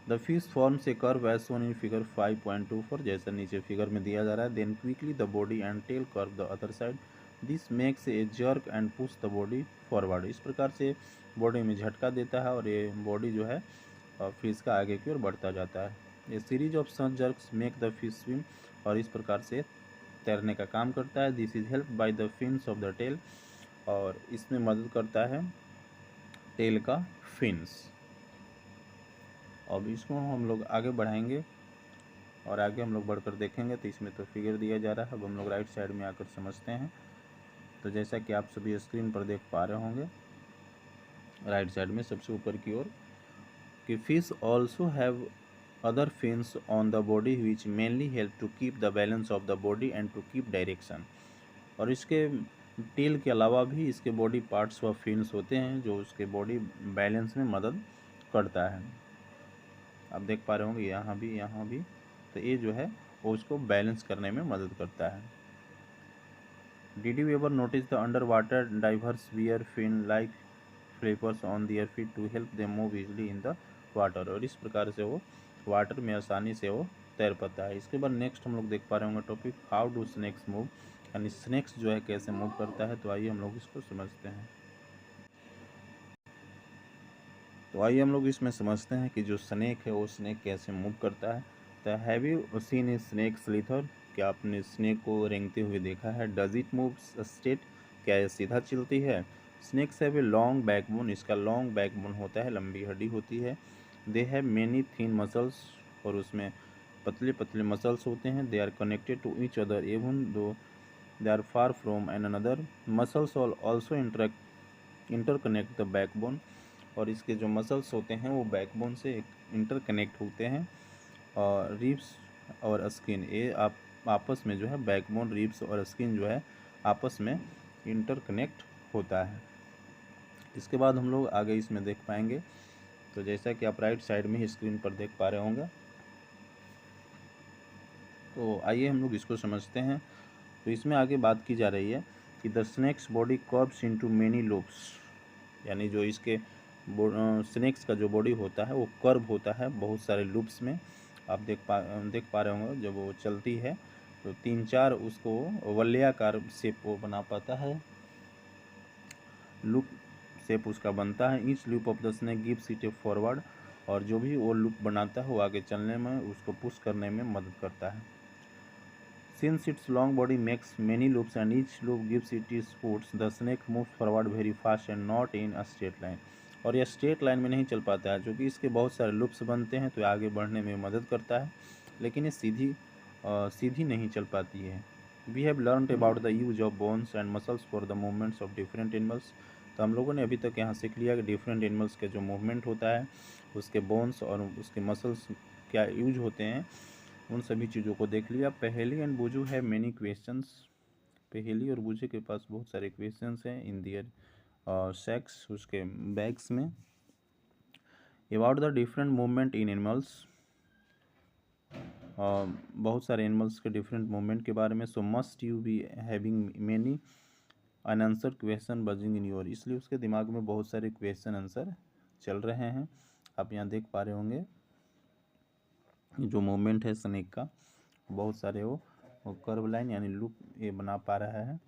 The fish forms a curve as shown in figure 5.24, जैसा नीचे फिगर में दिया जा रहा है। Then quickly the body and tail curve the other side, this makes a jerk and push the body forward. इस प्रकार से बॉडी में झटका देता है और ये बॉडी जो है फिश का आगे की ओर बढ़ता जाता है। A series of such jerks make the fish swim, और इस प्रकार से तैरने का काम करता है। This is help by the fins of the tail, और इसमें मदद करता है टेल का फिन्स। अब इसको हम लोग आगे बढ़ाएंगे और आगे हम लोग बढ़कर देखेंगे। तो इसमें तो फिगर दिया जा रहा है, अब हम लोग राइट साइड में आकर समझते हैं। तो जैसा कि आप सभी स्क्रीन पर देख पा रहे होंगे राइट साइड में सबसे ऊपर की ओर कि fish also have other fins on the body which mainly help to keep the balance of the body and to keep direction. और इसके टेल के अलावा भी इसके बॉडी पार्ट्स व फिन्स होते हैं जो उसके बॉडी बैलेंस में मदद करता है। आप देख पा रहे होंगे यहाँ भी, तो ये जो है वो उसको बैलेंस करने में मदद करता है। Did you ever notice the underwater divers wear fin like flippers on their feet to help them move easily in the water, और इस प्रकार से वो वाटर में आसानी से वो तैर पाता है। इसके बाद नेक्स्ट हम लोग देख पा रहे होंगे topic how do snakes move, यानी स्नेक्स जो है कैसे मूव करता है। तो आइए हम लोग इसको समझते हैं। तो आइए हम लोग इसमें समझते हैं कि जो स्नेक है वो स्नेक कैसे मूव करता है। तो have you seen a snake slither, क्या आपने स्नेक को रेंगते हुए देखा है। डज इट मूव स्ट्रेट, क्या ये सीधा चलती है। Snakes have a long backbone, इसका लॉन्ग बैकबोन होता है, लंबी हड्डी होती है। They have many thin muscles, और उसमें पतले पतले मसल्स होते हैं। They are connected to each other even though they are far from an another. Muscles also interconnect the backbone, और इसके जो मसल्स होते हैं वो बैकबोन से इंटरकनेक्ट होते हैं। और रिब्स और स्किन, ये आपस में जो है बैकबोन, रिब्स और स्किन जो है आपस में इंटरकनेक्ट होता है। इसके बाद हम लोग आगे इसमें देख पाएंगे। तो जैसा कि आप राइट साइड में ही स्क्रीन पर देख पा रहे होंगे, तो आइए हम लोग इसको समझते हैं। तो इसमें आगे बात की जा रही है कि the snake's body curves into many loops, यानी जो इसके स्नेक्स का जो बॉडी होता है वो कर्व होता है बहुत सारे लूप्स में। आप देख पा रहे होंगे जब वो चलती है तो 3-4 उसको वलयाकार शेप वो बना पाता है, लूप शेप उसका बनता है। Each loop of the snake gives it A forward, और जो भी वो लूप बनाता है वो आगे चलने में, उसको पुश करने में मदद करता है। Since its long body makes many loops and each loop gives it its roots, the snake moves forward very fast and not in a straight line. और यह स्ट्रेट लाइन में नहीं चल पाता है, क्योंकि इसके बहुत सारे लूप्स बनते हैं तो ये आगे बढ़ने में मदद करता है, लेकिन ये सीधी नहीं चल पाती है। We have learned about the use of bones and muscles for the movements of different animals. तो हम लोगों ने अभी तक यहाँ सीख लिया कि डिफरेंट एनिमल्स के जो मूवमेंट होता है, उसके बोन्स और उसके मसल्स क्या यूज होते हैं, उन सभी चीज़ों को देख लिया। पहेली एंड बुजू है मेनी क्वेश्चंस। पहेली और बुझे के पास बहुत सारे क्वेश्चंस हैं इन दियर सेक्स, उसके बैग्स में। About the different movement in animals, बहुत सारे एनिमल्स के डिफरेंट मूवमेंट के बारे में। So must you be having many unanswered question buzzing in your, इसलिए उसके दिमाग में बहुत सारे क्वेश्चन आंसर चल रहे हैं। आप यहाँ देख पा रहे होंगे जो मूवमेंट है स्नेक का, बहुत सारे वो कर्व लाइन यानी लूप ये बना पा रहा है।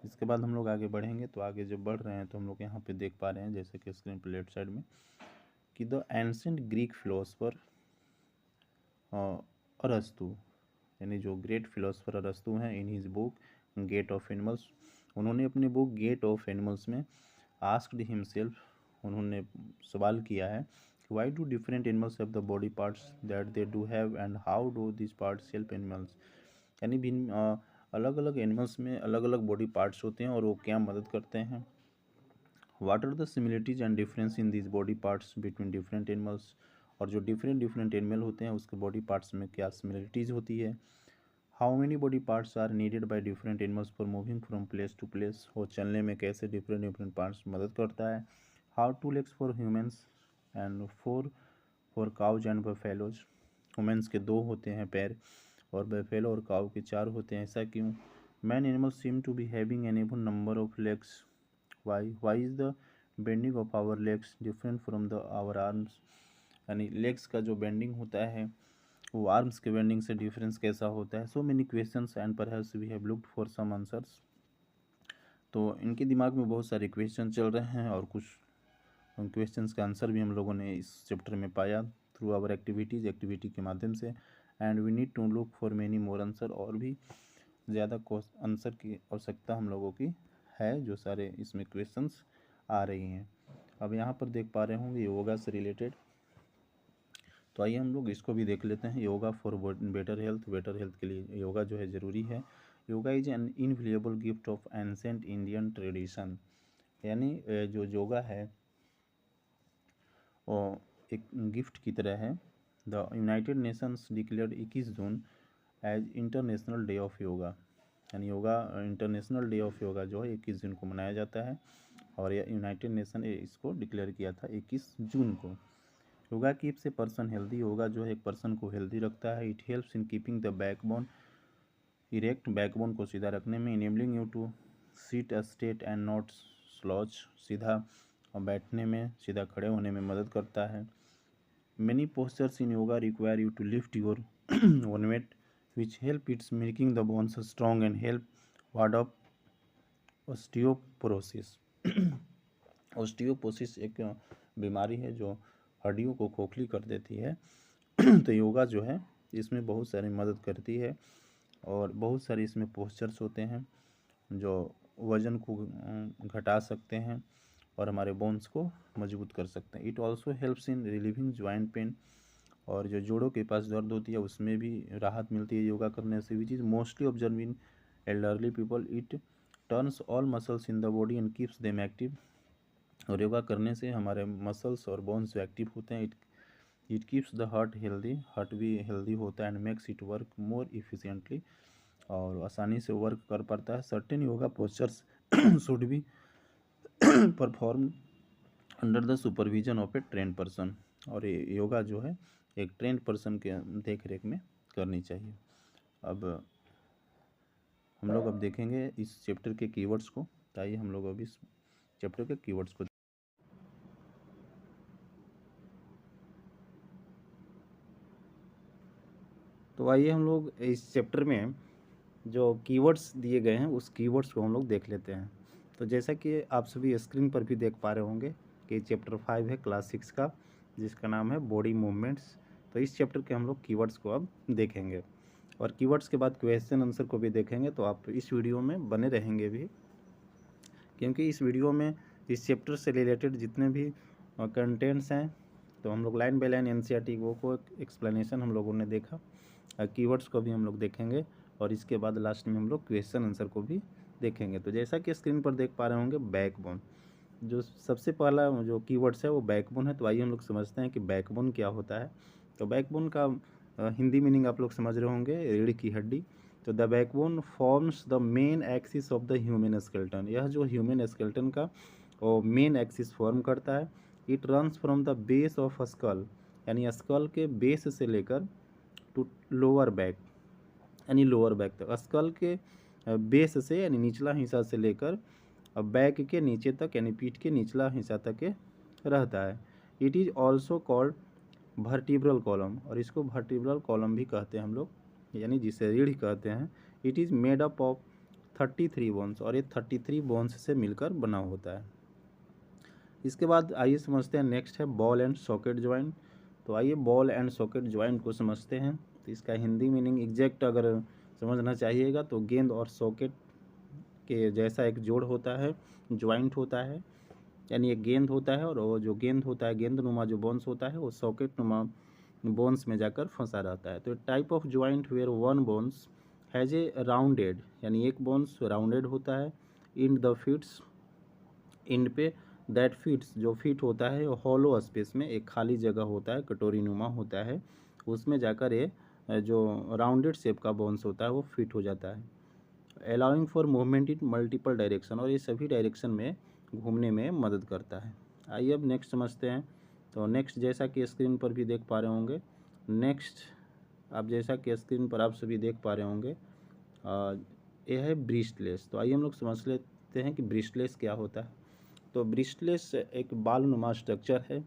इसके बाद हम लोग आगे बढ़ेंगे, तो आगे जब बढ़ रहे हैं तो हम लोग यहाँ पे देख पा रहे हैं जैसे कि स्क्रीन पर लेफ्ट साइड में कि द एंशिएंट ग्रीक फिलोसफर अरस्तु, यानी जो ग्रेट फिलोसफर अरस्तु हैं, in his book gait of animals, उन्होंने अपने बुक गेट ऑफ एनिमल्स में आस्क्ड हिमसेल्फ, उन्होंने सवाल किया है why do different animals have the body parts that they do have and how do these parts help animals, यानी भिन्न अलग अलग एनिमल्स में अलग अलग बॉडी पार्ट्स होते हैं और वो क्या मदद करते हैं। What are the similarities and difference in this body parts between different animals, और जो डिफरेंट एनिमल होते हैं उसके बॉडी पार्ट्स में क्या सिमिलरिटीज होती है। How many body parts are needed by different animals for moving from place to place, वो चलने में कैसे डिफरेंट पार्ट्स मदद करता है। How 2 legs for humans and 4 for cows and buffaloes, humans के 2 होते हैं पैर और बफेलो और काउ के 4 होते हैं, ऐसा क्यों। Many animals seem to be having an even number of legs, why is the bending of our legs different from the our arms, यानी लेग्स का जो बेंडिंग होता है वो आर्म्स के बेंडिंग से डिफरेंस कैसा होता है। So many questions and perhaps we have looked for some answers, तो इनके दिमाग में बहुत सारे क्वेश्चन चल रहे हैं और कुछ क्वेश्चंस का आंसर भी हम लोगों ने इस चैप्टर में पाया थ्रू आवर एक्टिविटी के माध्यम से। And we need to look for many more answer, और भी ज़्यादा आंसर की आवश्यकता हम लोगों की है, जो सारे इसमें क्वेश्चंस आ रही हैं। अब यहाँ पर देख पा रहे होंगे योगा से रिलेटेड, तो आइए हम लोग इसको भी देख लेते हैं। योगा फॉर बेटर हेल्थ के लिए योगा जो है ज़रूरी है। Yoga is an invaluable gift of ancient Indian tradition, यानी जो योगा है वो एक गिफ्ट की तरह है। The United Nations declared 21 June as International Day of Yoga, यानी yoga International Day of Yoga जो है 21 जून को मनाया जाता है, और यह यूनाइटेड नेशन इसको डिक्लेयर किया था 21 जून को। Yoga keeps a person healthy, yoga जो है एक पर्सन को हेल्दी रखता है। It helps in keeping the backbone erect, backbone को सीधा रखने में। Enabling you to sit straight and not slouch, सीधा और बैठने में, सीधा खड़े होने में मदद करता है। Many postures in yoga require you to lift your own weight which help its making the bones strong and help ward off osteoporosis. Osteoporosis एक बीमारी है जो हड्डियों को खोखली कर देती है। तो योगा जो है इसमें बहुत सारी मदद करती है, और बहुत सारे इसमें पोस्चर्स होते हैं जो वज़न को घटा सकते हैं और हमारे बोन्स को मजबूत कर सकते हैं। It also helps in relieving joint pain, और जो जोड़ों के पास दर्द होती है उसमें भी राहत मिलती है योगा करने से। Which is mostly observe in elderly people. It turns all muscles in the body and keeps them active. और योगा करने से हमारे मसल्स और बोन्स एक्टिव होते हैं। It keeps the heart healthy, heart भी हेल्दी होता है and makes it work more efficiently, और आसानी से वर्क कर पाता है। Certain yoga postures should be perform under the supervision of A trend person. और ये योगा जो है एक ट्रेंड पर्सन के देख रेख में करनी चाहिए। अब हम लोग अब देखेंगे इस चैप्टर के कीवर्ड्स को। तो आइए हम लोग अब इस चैप्टर के कीवर्ड्स को। तो आइए हम लोग इस चैप्टर में जो कीवर्ड्स दिए गए हैं उस कीवर्ड्स को हम लोग देख लेते हैं। तो जैसा कि आप सभी स्क्रीन पर भी देख पा रहे होंगे कि चैप्टर 5 है क्लास 6 का, जिसका नाम है बॉडी मूवमेंट्स। तो इस चैप्टर के हम लोग कीवर्ड्स को अब देखेंगे और कीवर्ड्स के बाद क्वेश्चन आंसर को भी देखेंगे। तो आप इस वीडियो में बने रहेंगे भी, क्योंकि इस वीडियो में इस चैप्टर से रिलेटेड जितने भी कंटेंट्स हैं तो हम लोग लाइन बाय लाइन एनसीईआरटी वो को एक्सप्लेनेशन हम लोगों ने देखा, कीवर्ड्स को भी हम लोग देखेंगे और इसके बाद लास्ट में हम लोग क्वेश्चन आंसर को भी देखेंगे। तो जैसा कि स्क्रीन पर देख पा रहे होंगे बैकबोन, जो सबसे पहला जो कीवर्ड्स है वो बैकबोन है। तो आइए हम लोग समझते हैं कि बैकबोन क्या होता है। तो बैकबोन का हिंदी मीनिंग आप लोग समझ रहे होंगे, रीढ़ की हड्डी। तो the backbone forms the main axis of the human skeleton. यह जो ह्यूमन स्केलेटन का वो मेन एक्सिस फॉर्म करता है। It runs from the base of skull, यानी स्कल के बेस से लेकर टू लोअर बैक, यानी लोअर बैक तक। स्कल के बेस से यानी निचला हिस्सा से लेकर बैक के नीचे तक यानी पीठ के निचला हिस्सा तक के रहता है। It is also called vertebral column, और इसको वर्टिब्रल कॉलम भी कहते हैं हम लोग, यानी जिसे रीढ़ कहते हैं। It is made up of 33 bones, और ये 33 बोन्स से मिलकर बना होता है। इसके बाद आइए समझते हैं नेक्स्ट है बॉल एंड सॉकेट ज्वाइंट। तो आइए बॉल एंड सॉकेट ज्वाइंट को समझते हैं। तो इसका हिंदी मीनिंग एग्जैक्ट अगर समझना चाहिएगा तो गेंद और सॉकेट के जैसा एक जोड़ होता है, ज्वाइंट होता है, यानी एक गेंद होता है और वो जो गेंद होता है, गेंद नुमा जो बोन्स होता है वो सॉकेट नुमा बोन्स में जाकर फंसा रहता है। तो type of joint where one bones has a rounded, यानी एक बोन्स राउंडेड होता है इन द फिट्स, इंड पे दैट फिट्स, जो फिट होता है हॉलो स्पेस में, एक खाली जगह होता है, कटोरी नुमा होता है, उसमें जाकर ये जो राउंडेड शेप का बोन्स होता है वो फिट हो जाता है। Allowing for movement in multiple direction, और ये सभी डायरेक्शन में घूमने में मदद करता है। आइए अब नेक्स्ट समझते हैं। तो नेक्स्ट जैसा कि स्क्रीन पर भी देख पा रहे होंगे, नेक्स्ट आप जैसा कि स्क्रीन पर आप सभी देख पा रहे होंगे यह है ब्रिस्टलेस। तो आइए हम लोग समझ लेते हैं कि ब्रिस्टलेस क्या होता है। तो ब्रिस्टलेस एक बाल नुमा स्ट्रक्चर है,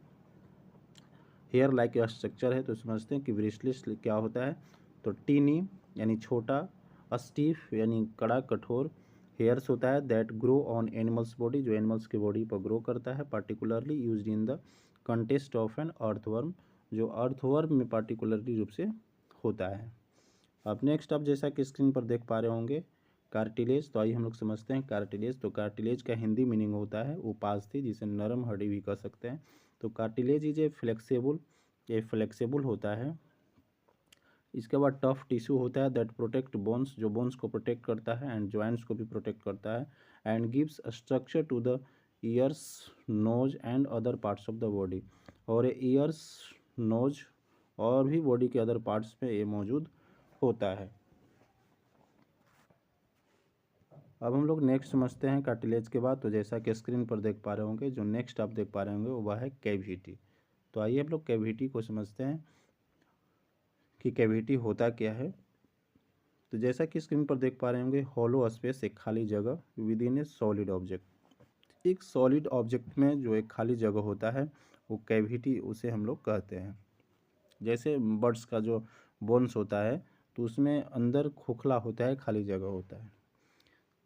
हेयर लाइक स्ट्रक्चर है। तो समझते हैं कि ब्रिस्टलेस क्या होता है। तो टीनी यानी छोटा, स्टीफ यानी कड़ा कठोर, हेयर्स होता है that grow on animals body, जो एनिमल्स की बॉडी पर ग्रो करता है, particularly used in the context of an earthworm, जो अर्थवर्म में पार्टिकुलरली रूप से होता है। अब नेक्स्ट आप जैसा कि स्क्रीन पर देख पा रहे होंगे कार्टिलेज। तो आइए हम लोग समझते हैं कार्टिलेज। तो कार्टिलेज का हिंदी मीनिंग होता है उपास्थि, जिसे नरम हड्डी भी कह सकते हैं। तो कार्टिलेज इज ए फ्लेक्सिबल, ये फ्लेक्सिबल होता है। इसके बाद टफ टिश्यू होता है दैट प्रोटेक्ट बोन्स, जो बोन्स को प्रोटेक्ट करता है एंड जॉइंट्स को भी प्रोटेक्ट करता है, and gives structure to the ears, nose and other parts of the body. और ईयर्स, नोज और भी बॉडी के अदर पार्ट्स में ये मौजूद होता है। अब हम लोग नेक्स्ट समझते हैं कार्टिलेज के बाद। तो जैसा कि स्क्रीन पर देख पा रहे होंगे, जो नेक्स्ट आप देख पा रहे होंगे वह है कैविटी। तो आइए हम लोग कैविटी को समझते हैं कि कैविटी होता क्या है। तो जैसा कि स्क्रीन पर देख पा रहे होंगे हॉलो स्पेस, एक खाली जगह with in A solid object. एक सॉलिड ऑब्जेक्ट में जो एक खाली जगह होता है वो कैविटी, उसे हम लोग कहते हैं। जैसे बर्ड्स का जो बोन्स होता है तो उसमें अंदर खोखला होता है, खाली जगह होता है।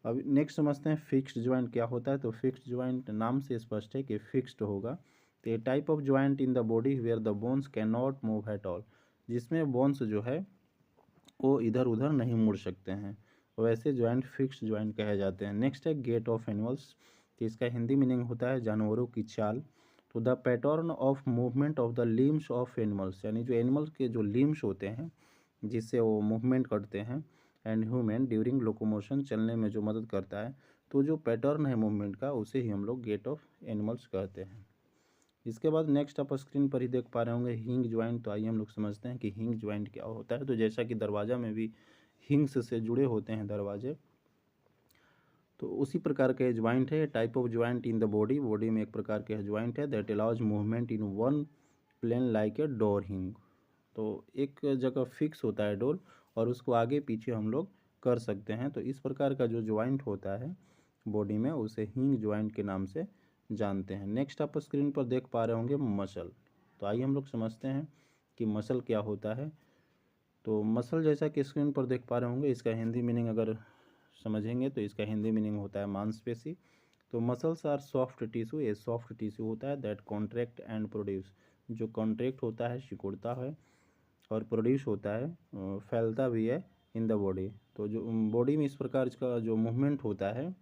अब नेक्स्ट समझते हैं फिक्स्ड ज्वाइंट क्या होता है। तो फिक्स्ड ज्वाइंट नाम से स्पष्ट है कि फिक्स्ड होगा। तो ये type of joint in the body where the bones can not move at all, जिसमें बोन्स जो है वो इधर उधर नहीं मुड़ सकते हैं, वैसे ज्वाइंट फिक्स्ड ज्वाइंट कहे जाते हैं। नेक्स्ट है गेट ऑफ एनिमल्स। तो इसका हिंदी मीनिंग होता है जानवरों की चाल। तो the pattern of movement of the limbs of animals, यानी जो एनिमल्स के जो लिम्स होते हैं जिससे वो मूवमेंट करते हैं, एंड ह्यूमन ड्यूरिंग लोकोमोशन, चलने में जो मदद करता है, तो जो पैटर्न है मूवमेंट का उसे ही हम लोग गेट ऑफ एनिमल्स कहते हैं। इसके बाद नेक्स्ट आप स्क्रीन पर ही देख पा रहे होंगे हिंग ज्वाइंट। तो आइए हम लोग समझते हैं कि हिंग ज्वाइंट क्या होता है। तो जैसा कि दरवाज़ा में भी हिंग्स से जुड़े होते हैं दरवाजे, तो उसी प्रकार के ज्वाइंट है। Type of joint in the body, body में एक प्रकार के ज्वाइंट है that allows movement in one plane like a door hinge. तो एक जगह फिक्स होता है डोर और उसको आगे पीछे हम लोग कर सकते हैं। तो इस प्रकार का जो ज्वाइंट होता है बॉडी में उसे हिंग ज्वाइंट के नाम से जानते हैं। नेक्स्ट आप स्क्रीन पर देख पा रहे होंगे मसल। तो आइए हम लोग समझते हैं कि मसल क्या होता है। तो मसल जैसा कि स्क्रीन पर देख पा रहे होंगे, इसका हिंदी मीनिंग अगर समझेंगे तो इसका हिंदी मीनिंग होता है मांसपेशी। तो मसल्स आर सॉफ्ट टिश्यू, ये सॉफ्ट टिश्यू होता है दैट कॉन्ट्रैक्ट एंड प्रोड्यूस, जो कॉन्ट्रैक्ट होता है सिकुड़ता है और प्रोड्यूस होता है फैलता भी है इन द बॉडी। तो जो बॉडी में इस प्रकार का जो मूवमेंट होता है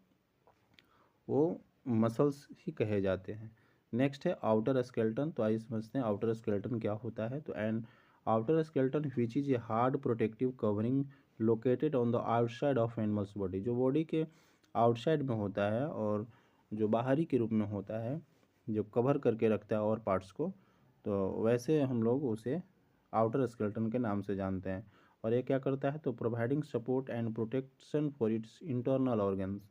वो मसल्स ही कहे जाते हैं। नेक्स्ट है आउटर स्केलेटन। तो आइए समझते हैं आउटर स्केलेटन क्या होता है। तो and outer skeleton which is a hard protective covering located on the outside of animals body, जो बॉडी के आउटसाइड में होता है और जो बाहरी के रूप में होता है, जो कवर करके रखता है और पार्ट्स को, तो वैसे हम लोग उसे आउटर स्केलेटन के नाम से जानते हैं। और ये क्या करता है, तो providing support and protection for its internal organs,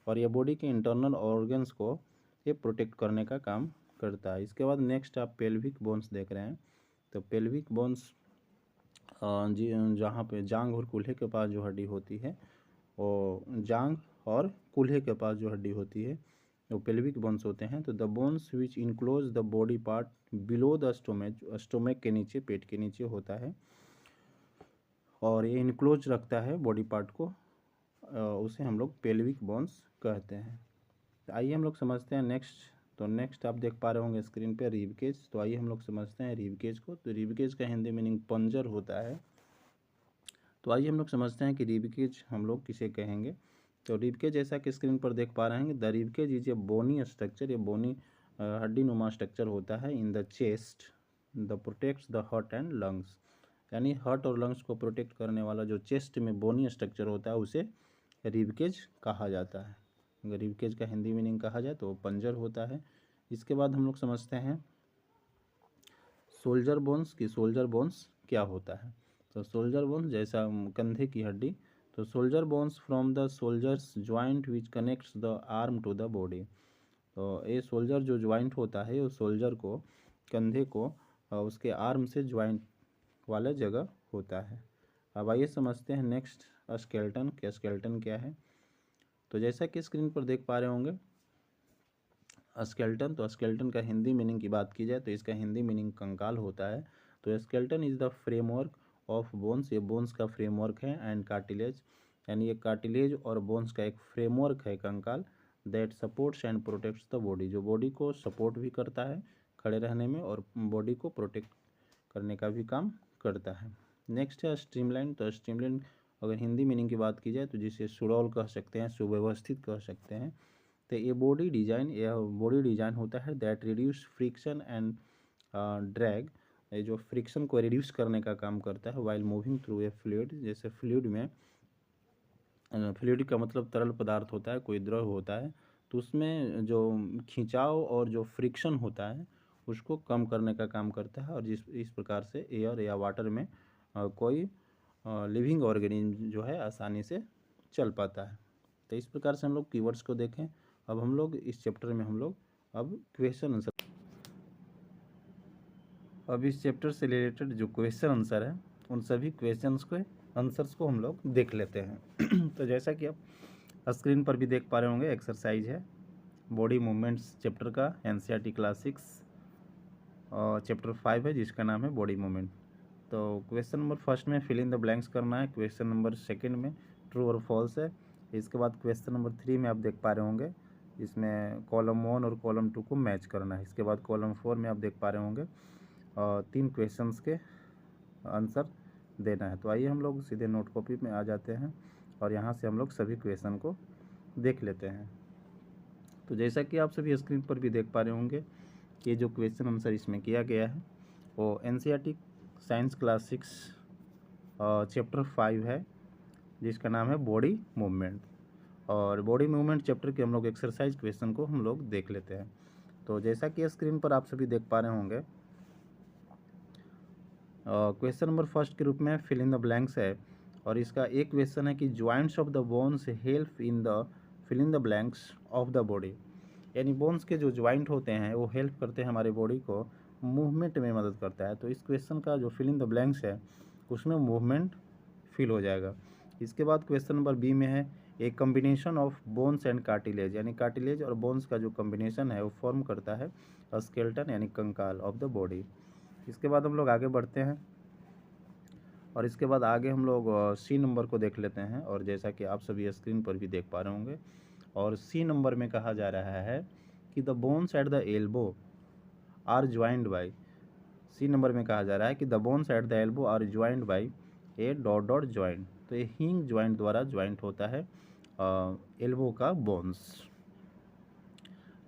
और ये बॉडी के इंटरनल ऑर्गन्स को ये प्रोटेक्ट करने का काम करता है। इसके बाद नेक्स्ट आप पेल्विक बोन्स देख रहे हैं। तो पेल्विक बोन्स जी जहाँ पे जांग और कूल्हे के पास जो हड्डी होती है, वो जांग और कूल्हे के पास जो हड्डी होती है वो पेल्विक बोन्स होते हैं। तो the bones which enclose the body part below the stomach, stomach के नीचे, पेट के नीचे होता है और ये इनक्लोज रखता है बॉडी पार्ट को, उसे हम लोग पेल्विक बोन्स कहते हैं। आइए हम लोग समझते हैं नेक्स्ट। तो नेक्स्ट आप देख पा रहे होंगे स्क्रीन पे रिबकेज। तो आइए हम लोग समझते हैं रिबकेज को। तो रिबकेज का हिंदी मीनिंग पंजर होता है। तो आइए हम लोग समझते हैं कि रिबकेज हम लोग किसे कहेंगे। तो रिबकेज जैसा कि स्क्रीन पर देख पा रहे हैं, the ribcage is a bony structure, ये बोनी हड्डी नुमा स्ट्रक्चर होता है in the chest the protects the heart and lungs, यानी हार्ट और लंग्स को प्रोटेक्ट करने वाला जो चेस्ट में बोनी स्ट्रक्चर होता है उसे रिबकेज कहा जाता है। अगर रिबकेज का हिंदी मीनिंग कहा जाए तो पंजर होता है। इसके बाद हम लोग समझते हैं सोल्जर बोन्स की, सोल्जर बोन्स क्या होता है। तो सोल्जर बोन्स जैसा कंधे की हड्डी, तो shoulder bones from the shoulders joint which connects the arm to the body. तो ये सोल्जर जो ज्वाइंट होता है वो सोल्जर को, कंधे को उसके आर्म से ज्वाइंट वाला जगह होता है। अब आइए समझते हैं नेक्स्ट स्केलेटन के, स्केलेटन क्या है। तो जैसा कि स्क्रीन पर देख पा रहे होंगे स्केलेटन, तो स्केलेटन का हिंदी मीनिंग की बात की जाए तो इसका हिंदी मीनिंग कंकाल होता है। तो skeleton is the framework of bones, ये बोन्स का फ्रेमवर्क है, एंड कार्टिलेज, यानी ये कार्टिलेज और बोन्स का एक फ्रेमवर्क है कंकाल, that supports and protects the body, जो बॉडी को सपोर्ट भी करता है खड़े रहने में और बॉडी को प्रोटेक्ट करने का भी काम करता है। नेक्स्ट है स्ट्रीमलाइन। तो स्ट्रीमलाइन अगर हिंदी मीनिंग की बात की जाए तो जिसे सुडौल कह सकते हैं, सुव्यवस्थित कह सकते हैं। तो ये बॉडी डिजाइन, यह बॉडी डिजाइन होता है that reduce friction and drag, ये जो फ्रिक्शन को रिड्यूस करने का काम करता है while moving through a fluid, जैसे फ्लूइड में, फ्लूइड का मतलब तरल पदार्थ होता है, कोई द्रव होता है, तो उसमें जो खिंचाव और जो फ्रिक्शन होता है उसको कम करने का काम करता है, और इस प्रकार से एयर या वाटर में कोई लिविंग ऑर्गेनिज्म जो है आसानी से चल पाता है। तो इस प्रकार से हम लोग कीवर्ड्स को देखें। अब हम लोग इस चैप्टर में हम लोग अब क्वेश्चन आंसर, अब इस चैप्टर से रिलेटेड जो क्वेश्चन आंसर है उन सभी क्वेश्चंस को, आंसर्स को हम लोग देख लेते हैं। तो जैसा कि आप स्क्रीन पर भी देख पा रहे होंगे एक्सरसाइज है बॉडी मूवमेंट्स चैप्टर का, एनसीईआरटी क्लास 6 और चैप्टर 5 है जिसका नाम है बॉडी मूवमेंट। तो क्वेश्चन नंबर फर्स्ट में फिल इन द ब्लैंक्स करना है, क्वेश्चन नंबर सेकंड में ट्रू और फॉल्स है। इसके बाद क्वेश्चन नंबर 3 में आप देख पा रहे होंगे इसमें कॉलम 1 और कॉलम 2 को मैच करना है। इसके बाद कॉलम 4 में आप देख पा रहे होंगे 3 क्वेश्चंस के आंसर देना है। तो आइए हम लोग सीधे नोट कॉपी में आ जाते हैं और यहाँ से हम लोग सभी क्वेश्चन को देख लेते हैं। तो जैसा कि आप सभी स्क्रीन पर भी देख पा रहे होंगे ये जो क्वेश्चन आंसर इसमें किया गया है वो एनसीईआरटी साइंस क्लास 6 चैप्टर 5 है, जिसका नाम है बॉडी मूवमेंट। और बॉडी मूवमेंट चैप्टर के हम लोग एक्सरसाइज क्वेश्चन को हम लोग देख लेते हैं। तो जैसा कि स्क्रीन पर आप सभी देख पा रहे होंगे, क्वेश्चन नंबर फर्स्ट के रूप में फिल इन द ब्लैंक्स है, और इसका एक क्वेश्चन है कि joints of the bones help in the fill in the blanks of the body, यानी बोन्स के जो जॉइंट होते हैं वो हेल्प करते हैं हमारे बॉडी को मूवमेंट में मदद करता है। तो इस क्वेश्चन का जो फिल इन द ब्लैंक्स है उसमें मूवमेंट फिल हो जाएगा। इसके बाद क्वेश्चन नंबर बी में है ए combination of bones and cartilage, यानी कार्टिलेज और बोन्स का जो कम्बिनेशन है वो फॉर्म करता है स्केलेटन यानी कंकाल ऑफ द बॉडी। इसके बाद हम लोग आगे बढ़ते हैं, और इसके बाद आगे हम लोग सी नंबर को देख लेते हैं। और जैसा कि आप सभी स्क्रीन पर भी देख पा रहे होंगे, और सी नंबर में कहा जा रहा है कि the bones at the elbow are joined by, C number में कहा जा रहा है कि the bones at the elbow are joined by a dot dot joint. तो ये हिंग ज्वाइंट द्वारा ज्वाइंट होता है एल्बो का बोन्स।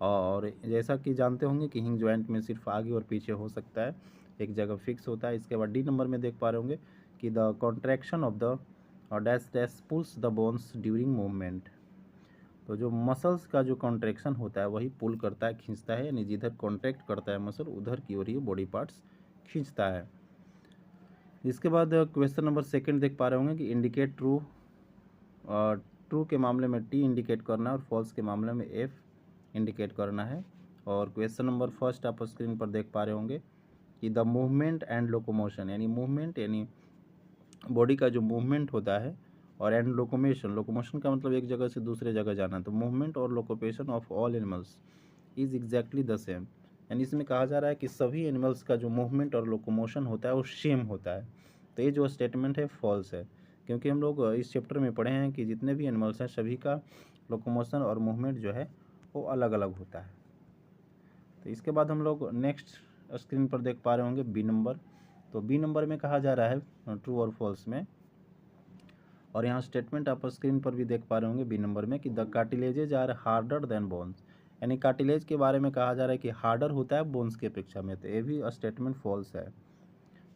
और जैसा कि जानते होंगे कि हिंग ज्वाइंट में सिर्फ आगे और पीछे हो सकता है, एक जगह फिक्स होता है। इसके बाद डी नंबर में देख पा रहे होंगे कि the contraction of the dash dash pulls the bones during movement. तो जो मसल्स का जो कॉन्ट्रैक्शन होता है वही पुल करता है, खींचता है, यानी जिधर कॉन्ट्रैक्ट करता है मसल उधर की ओर ये बॉडी पार्ट्स खींचता है। इसके बाद क्वेश्चन नंबर सेकंड देख पा रहे होंगे कि इंडिकेट ट्रू, ट्रू के मामले में टी इंडिकेट करना है और फॉल्स के मामले में एफ इंडिकेट करना है। और क्वेश्चन नंबर फर्स्ट आप स्क्रीन पर देख पा रहे होंगे कि द मूवमेंट एंड लोकोमोशन, यानी मूवमेंट यानी बॉडी का जो मूवमेंट होता है, और एंड लोकोमोशन, लोकोमोशन का मतलब एक जगह से दूसरे जगह जाना। तो मूवमेंट और locomotion of all animals is exactly the same, यानी इसमें कहा जा रहा है कि सभी एनिमल्स का जो मूवमेंट और लोकोमोशन होता है वो सेम होता है। तो ये जो स्टेटमेंट है फॉल्स है, क्योंकि हम लोग इस चैप्टर में पढ़े हैं कि जितने भी एनिमल्स हैं सभी का लोकोमोशन और मूवमेंट जो है वो अलग अलग होता है। तो इसके बाद हम लोग नेक्स्ट स्क्रीन पर देख पा रहे होंगे बी नंबर। तो बी नंबर में कहा जा रहा है ट्रू और फॉल्स में, और यहाँ स्टेटमेंट आप स्क्रीन पर भी देख पा रहे होंगे बी नंबर में कि the cartilages are harder than bones, यानी कार्टिलेज के बारे में कहा जा रहा है कि हार्डर होता है बोन्स की अपेक्षा में। तो ये भी स्टेटमेंट फॉल्स है,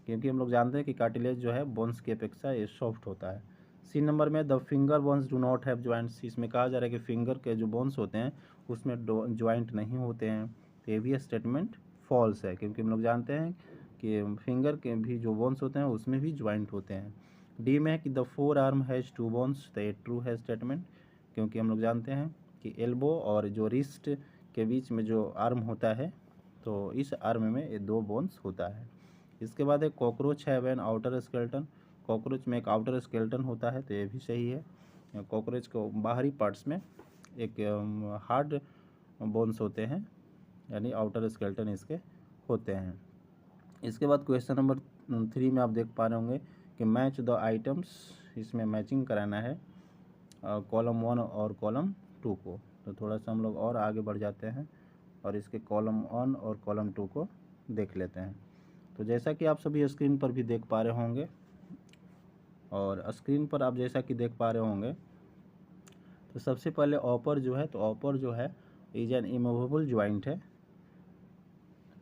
क्योंकि हम लोग जानते हैं कि कार्टिलेज जो है बोन्स की अपेक्षा ये सॉफ्ट होता है। सी नंबर में the finger bones do not have joints, इसमें कहा जा रहा है कि फिंगर के जो बोन्स होते हैं उसमें जॉइंट नहीं होते हैं। तो ये भी स्टेटमेंट फॉल्स है, क्योंकि हम लोग जानते हैं कि फिंगर के भी जो बोन्स होते हैं उसमें भी जॉइंट होते हैं। डी में है कि the forearm has two bones, तो ये ट्रू है स्टेटमेंट, क्योंकि हम लोग जानते हैं कि एल्बो और जो रिस्ट के बीच में जो आर्म होता है तो इस आर्म में ये दो बोन्स होता है। इसके बाद एक कॉकरोच है वैन आउटर स्केलेटन, कॉकरोच में एक आउटर स्केलेटन होता है, तो ये भी सही है। कॉकरोच को बाहरी पार्ट्स में एक हार्ड बोन्स होते हैं, यानी आउटर स्केलेटन इसके होते हैं। इसके बाद क्वेश्चन नंबर 3 में आप देख पा रहे होंगे कि मैच द आइटम्स, इसमें मैचिंग कराना है कॉलम 1 और कॉलम 2 को। तो थोड़ा सा हम लोग और आगे बढ़ जाते हैं और इसके कॉलम 1 और कॉलम 2 को देख लेते हैं। तो जैसा कि आप सभी स्क्रीन पर भी देख पा रहे होंगे, और स्क्रीन पर आप जैसा कि देख पा रहे होंगे, तो सबसे पहले ऑपर जो है, तो ऑपर जो है इज एन इमूवेबल ज्वाइंट है,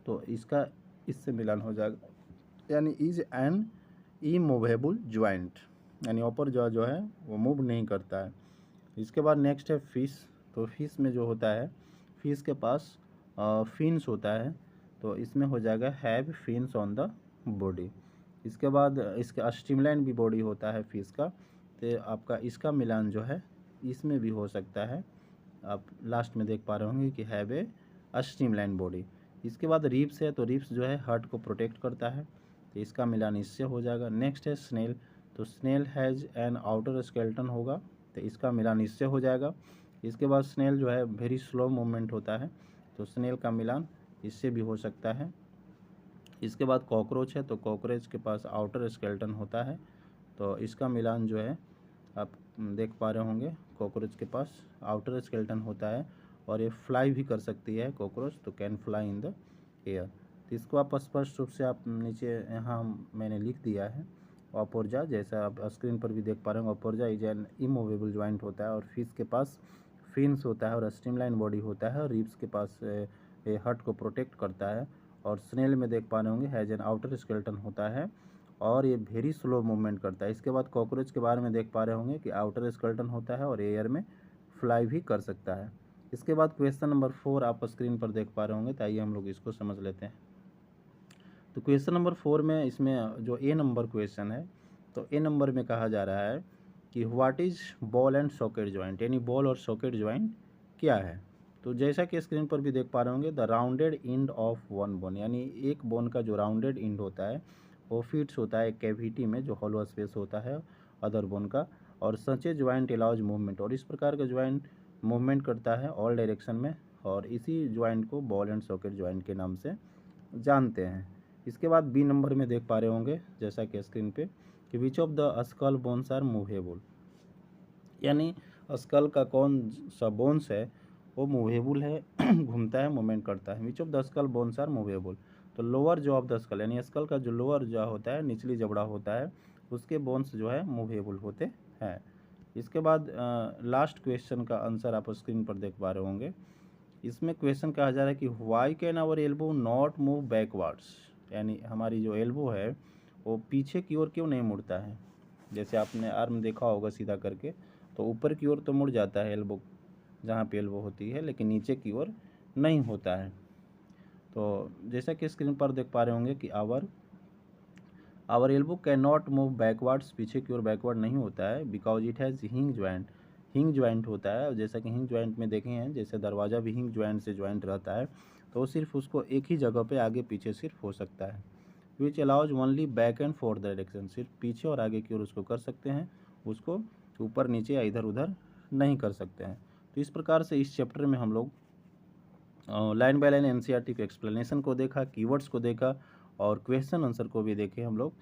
तो इसका इससे मिलान हो जाएगा, यानी इज एन इमूवेबल ज्वाइंट, यानी ऑपर जो है वो मूव नहीं करता है। इसके बाद नेक्स्ट है फिश, तो फिश में जो होता है, फिश के पास फिन्स होता है, तो इसमें हो जाएगा have fins on the body. इसके बाद इसका स्ट्रीमलाइन भी बॉडी होता है फिश का, तो आपका इसका मिलान जो है इसमें भी हो सकता है। आप लास्ट में देख पा रहे होंगे कि हैव ए स्ट्रीमलाइन बॉडी। इसके बाद रिप्स है, तो रिप्स जो है हार्ट को प्रोटेक्ट करता है, तो इसका मिलान इससे हो जाएगा। नेक्स्ट है स्नेल, तो snail has an outer skeleton होगा, तो इसका मिलान इससे हो जाएगा। इसके बाद स्नेल जो है वेरी स्लो मूवमेंट होता है, तो स्नेल का मिलान इससे भी हो सकता है। इसके बाद कॉकरोच है, तो कॉकरोच के पास आउटर स्केलेटन होता है, तो इसका मिलान जो है आप देख पा रहे होंगे, कॉकरोच के पास आउटर स्केलेटन होता है, और ये फ्लाई भी कर सकती है कॉकरोच, तो can fly in the air. तो इसको आप स्पष्ट रूप से आप नीचे यहाँ मैंने लिख दिया है। ऑपोर्जा, जैसा आप स्क्रीन पर भी देख पा रहे हैं, ऑपोर्जा इज एन इमूवेबल ज्वाइंट होता है, और फिश के पास फिन्स होता है और स्ट्रीमलाइन बॉडी होता है, और रिब्स के पास ये हर्ट को प्रोटेक्ट करता है। और स्नेल में देख पा रहे होंगे हैज़ एन आउटर स्केलेटन होता है और ये वेरी स्लो मूवमेंट करता है। इसके बाद कॉकरोच के बारे में देख पा रहे होंगे कि आउटर स्केलेटन होता है और एयर में फ्लाई भी कर सकता है। इसके बाद क्वेश्चन नंबर 4 आप स्क्रीन पर देख पा रहे होंगे, तो आइए हम लोग इसको समझ लेते हैं। तो क्वेश्चन नंबर 4 में इसमें जो ए नंबर क्वेश्चन है, तो ए नंबर में कहा जा रहा है कि what is ball and socket joint, यानी बॉल और सॉकेट जॉइंट क्या है। तो जैसा कि स्क्रीन पर भी देख पा रहे होंगे, the rounded end of one bone, यानी एक बोन का जो राउंडेड इंड होता है वो फिट्स होता है कैविटी में, जो हॉलो स्पेस होता है अदर बोन का। और सच ए ज्वाइंट अलाउज मूवमेंट, और इस प्रकार का ज्वाइंट मूवमेंट करता है ऑल डायरेक्शन में, और इसी ज्वाइंट को बॉल एंड सॉकेट ज्वाइंट के नाम से जानते हैं। इसके बाद बी नंबर में देख पा रहे होंगे जैसा कि स्क्रीन पे कि which of the skull bones are movable, यानी स्कल का कौन सा बोन्स है वो मूवेबल है, घूमता है, मूवमेंट करता है। Which of the skull bones are movable, तो lower jaw of the skull, यानी स्कल का जो लोअर जॉ होता है, निचली जबड़ा होता है, उसके बोन्स जो है मूवेबल होते हैं। इसके बाद लास्ट क्वेश्चन का आंसर आप स्क्रीन पर देख पा रहे होंगे। इसमें क्वेश्चन कहा जा रहा है कि why can our elbow not move backwards, यानी हमारी जो एल्बो है वो पीछे की ओर क्यों नहीं मुड़ता है। जैसे आपने आर्म देखा होगा सीधा करके, तो ऊपर की ओर तो मुड़ जाता है एल्बो, जहाँ पे एल्बो होती है, लेकिन नीचे की ओर नहीं होता है। तो जैसा कि स्क्रीन पर देख पा रहे होंगे कि our elbow can not move backwards, पीछे की ओर बैकवर्ड नहीं होता है, because it has hinge joint, hinge joint होता है। जैसा कि हिंग ज्वाइंट में देखे हैं, जैसे दरवाज़ा भी हिंग ज्वाइंट से ज्वाइंट रहता है, तो सिर्फ उसको एक ही जगह पे आगे पीछे सिर्फ हो सकता है। Which allows only back and fourth direction, सिर्फ पीछे और आगे की ओर उसको कर सकते हैं, उसको ऊपर नीचे या इधर उधर नहीं कर सकते हैं। तो इस प्रकार से इस चैप्टर में हम लोग लाइन बाय लाइन एनसीईआरटी के एक्सप्लेनेशन को देखा, कीवर्ड्स को देखा और क्वेश्चन आंसर को भी देखे हम लोग।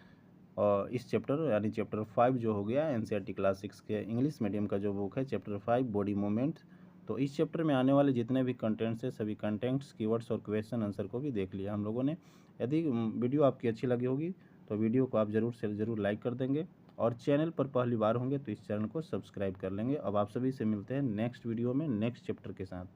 और इस चैप्टर यानी चैप्टर 5 जो हो गया एनसीईआरटी क्लास 6 के इंग्लिश मीडियम का जो बुक है चैप्टर 5 बॉडी मूवमेंट्स, तो इस चैप्टर में आने वाले जितने भी कंटेंट्स है सभी कंटेंट्स, कीवर्ड्स और क्वेश्चन आंसर को भी देख लिया हम लोगों ने। यदि वीडियो आपकी अच्छी लगी होगी तो वीडियो को आप ज़रूर से ज़रूर लाइक कर देंगे, और चैनल पर पहली बार होंगे तो इस चैनल को सब्सक्राइब कर लेंगे। अब आप सभी से मिलते हैं नेक्स्ट वीडियो में नेक्स्ट चैप्टर के साथ।